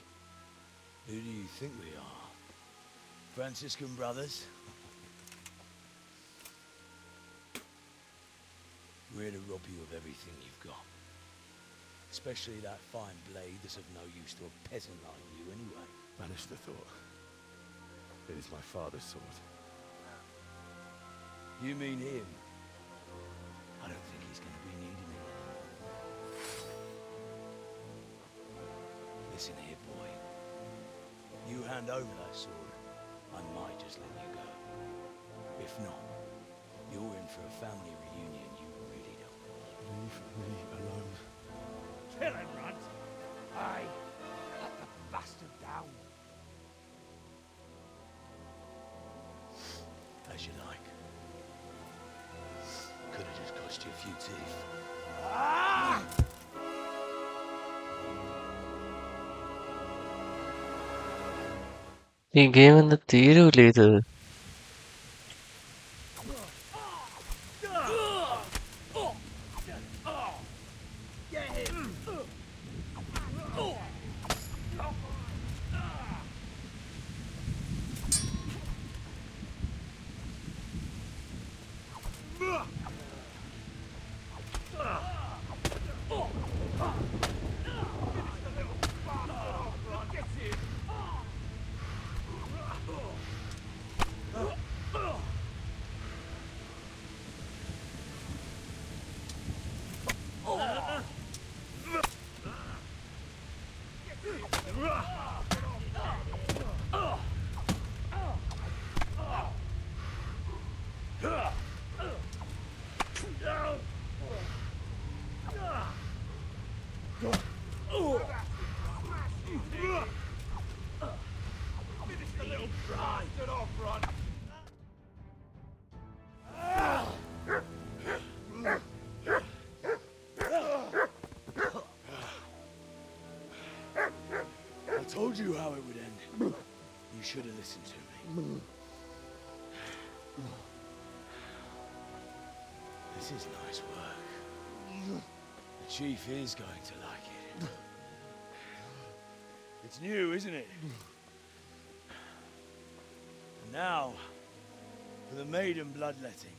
Who do you think we are? Franciscan brothers? We're here to rob you of everything you've got. Especially that fine blade that's of no use to a peasant like you anyway. Banish the thought. It is my father's sword. You mean him? I don't think he's going to be needing it anymore. Listen here, boy. You hand over that sword, I might just let you go. If not, you're in for a family reunion you really don't want. Leave me alone. Kill him, Runt! Aye, cut the bastard down. As you like. Could have just cost you a few teeth. Ah! ഈ game എന്താ തീരൂലേ ഇത്? I told you how it would end. You should have listened to me. This is nice work. The chief is going to like it. It's new, isn't it? And now, for the maiden bloodletting.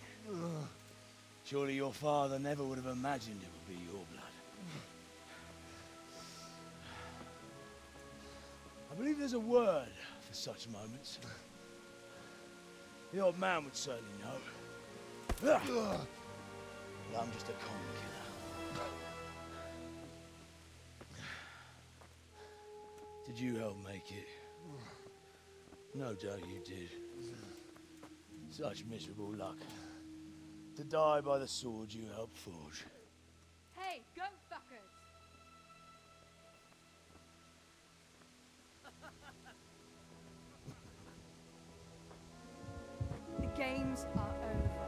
Surely your father never would have imagined it would be your blood. I believe there's a word for such moments. The old man would certainly know. But I'm just a common killer. Did you help make it? No doubt you did. Such miserable luck. To die by the sword you helped forge. Hey, go fuckers! The games are over.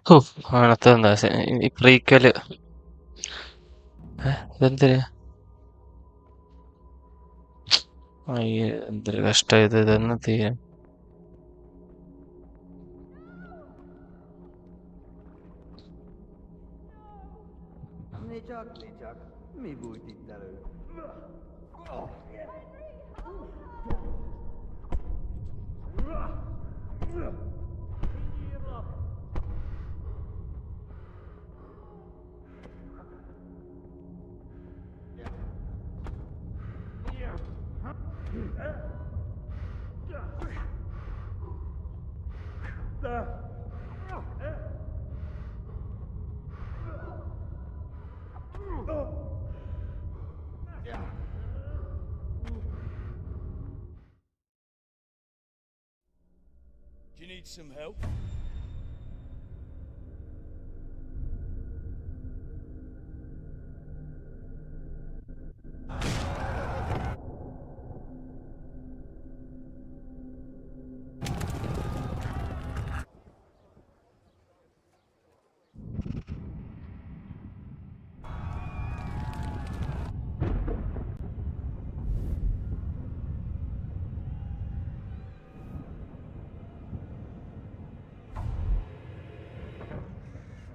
അങ്ങനത്തെ ഈ പ്രീക്വല് ഇതെന്തിന് അയ്യേ എന്തൊരു കഷ്ടം ഇത് ഇതെന്ന് തീരാൻ Mi bújt itt elő. Do you need some help?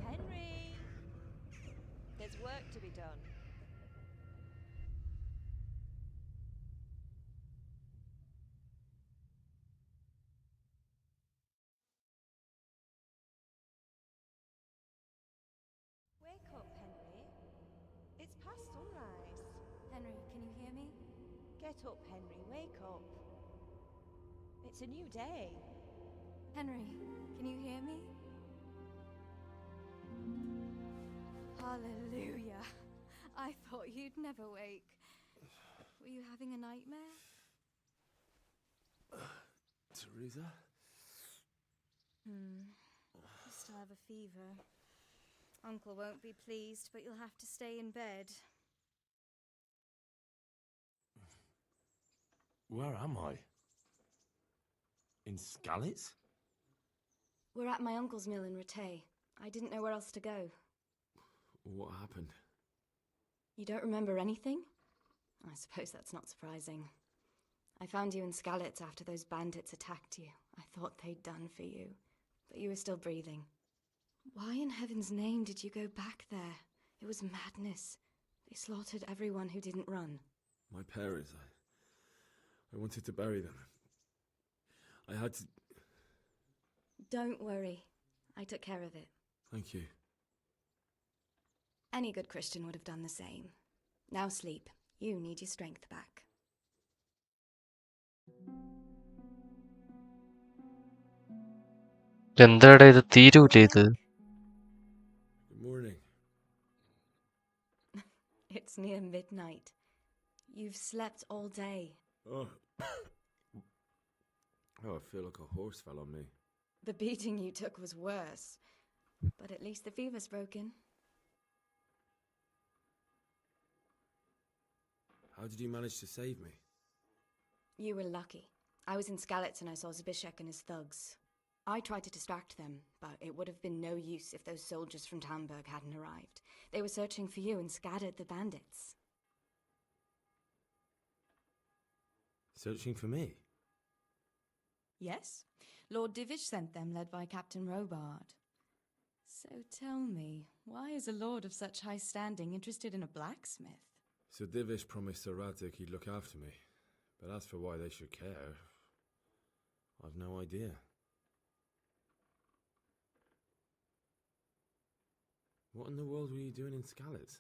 Henry! There's work to be done. Wake up, Henry. It's past sunrise. Henry, can you hear me? Get up, Henry. Wake up. It's a new day. Henry, can you hear me? Hallelujah. I thought you'd never wake. Were you having a nightmare? Teresa? You still have a fever. Uncle won't be pleased, but you'll have to stay in bed. Where am I? In Skalitz? We're at my uncle's mill in Rattay. I didn't know where else to go. What happened? You don't remember anything? I suppose that's not surprising. I found you in Skalitz after those bandits attacked you. I thought they'd done for you, but you were still breathing. Why in heaven's name did you go back there? It was madness. They slaughtered everyone who didn't run. My parents, I wanted to bury them. I had to... Don't worry. I took care of it. Thank you. Any good Christian would have done the same. Now sleep. You need your strength back. എന്താടാ ഇത് തീരൂലേ ഇത്? Good morning. It's near midnight. You've slept all day. Oh, I feel like a horse fell on me. The beating you took was worse. But at least the fever's broken. How did you manage to save me? You were lucky. I was in Skalitz and I saw Zbyszek and his thugs. I tried to distract them, but it would have been no use if those soldiers from Talmberg hadn't arrived. They were searching for you and scattered the bandits. Searching for me? Yes. Lord Divish sent them, led by Captain Robard. So tell me, why is a lord of such high standing interested in a blacksmith? Sir Divish promised Sir Radzig he'd look after me. But as for why they should care, I've no idea. What in the world were you doing in Skalitz?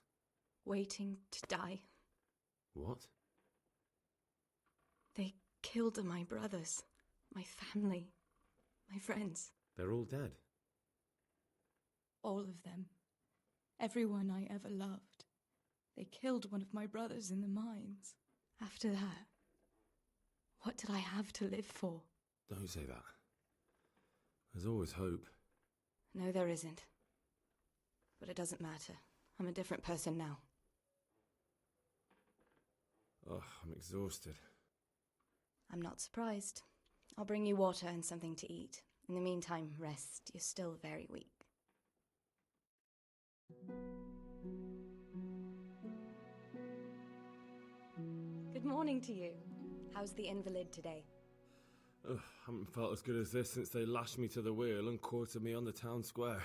Waiting to die. What? They killed my brothers, my family, my friends. They're all dead. All of them. Everyone I ever loved. They killed one of my brothers in the mines. After that, what did I have to live for? Don't say that. There's always hope. No, there isn't. But it doesn't matter. I'm a different person now. Oh, I'm exhausted. I'm not surprised. I'll bring you water and something to eat. In the meantime, rest. You're still very weak. Good morning to you. How's the invalid today? Ugh, haven't felt as good as this since they lashed me to the wheel and quartered me on the town square.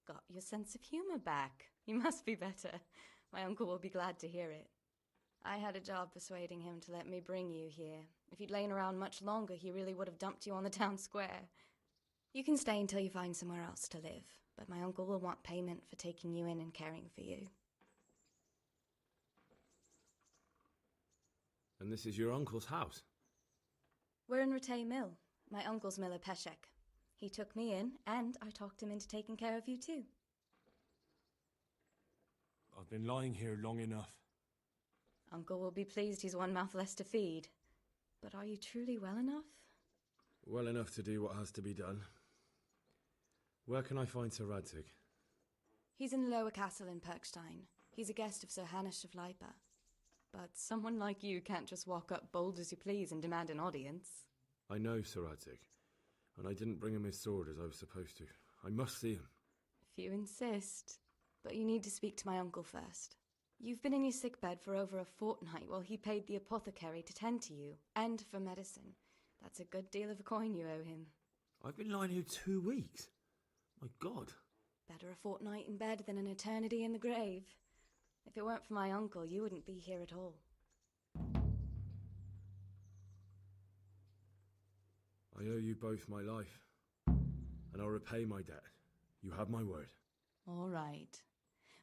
Got your sense of humour back. You must be better. My uncle will be glad to hear it. I had a job persuading him to let me bring you here. If you'd lain around much longer, he really would have dumped you on the town square. You can stay until you find somewhere else to live, but my uncle will want payment for taking you in and caring for you. And this is your uncle's house? We're in Rattay Mill. My uncle's miller Peshek. He took me in, and I talked him into taking care of you too. I'd I've been lying here long enough. Uncle will be pleased he's one mouth less to feed. But are you truly well enough? Well enough to do what has to be done. Where can I find Sir Radzig? He's in the lower castle in Perkstein. He's a guest of Sir Hanush of Leipa. But someone like you can't just walk up bold as you please and demand an audience. I know Sir Radzig, and I didn't bring him his sword as I was supposed to. I must see him. If you insist. But you need to speak to my uncle first. You've been in your sickbed for over a fortnight while he paid the apothecary to tend to you, and for medicine. That's a good deal of coin you owe him. I've been lying here 2 weeks. My God. Better a fortnight in bed than an eternity in the grave. If it weren't for my uncle, you wouldn't be here at all. I owe you both my life, and I'll repay my debt. You have my word. All right.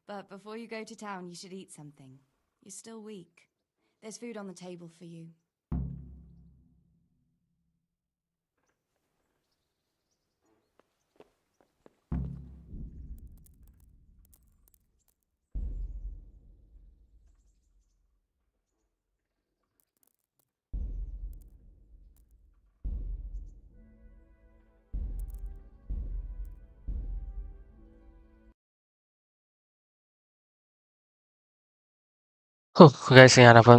But before you go to town, you should eat something. You're still weak. There's food on the table for you. Guys ഞാനപ്പം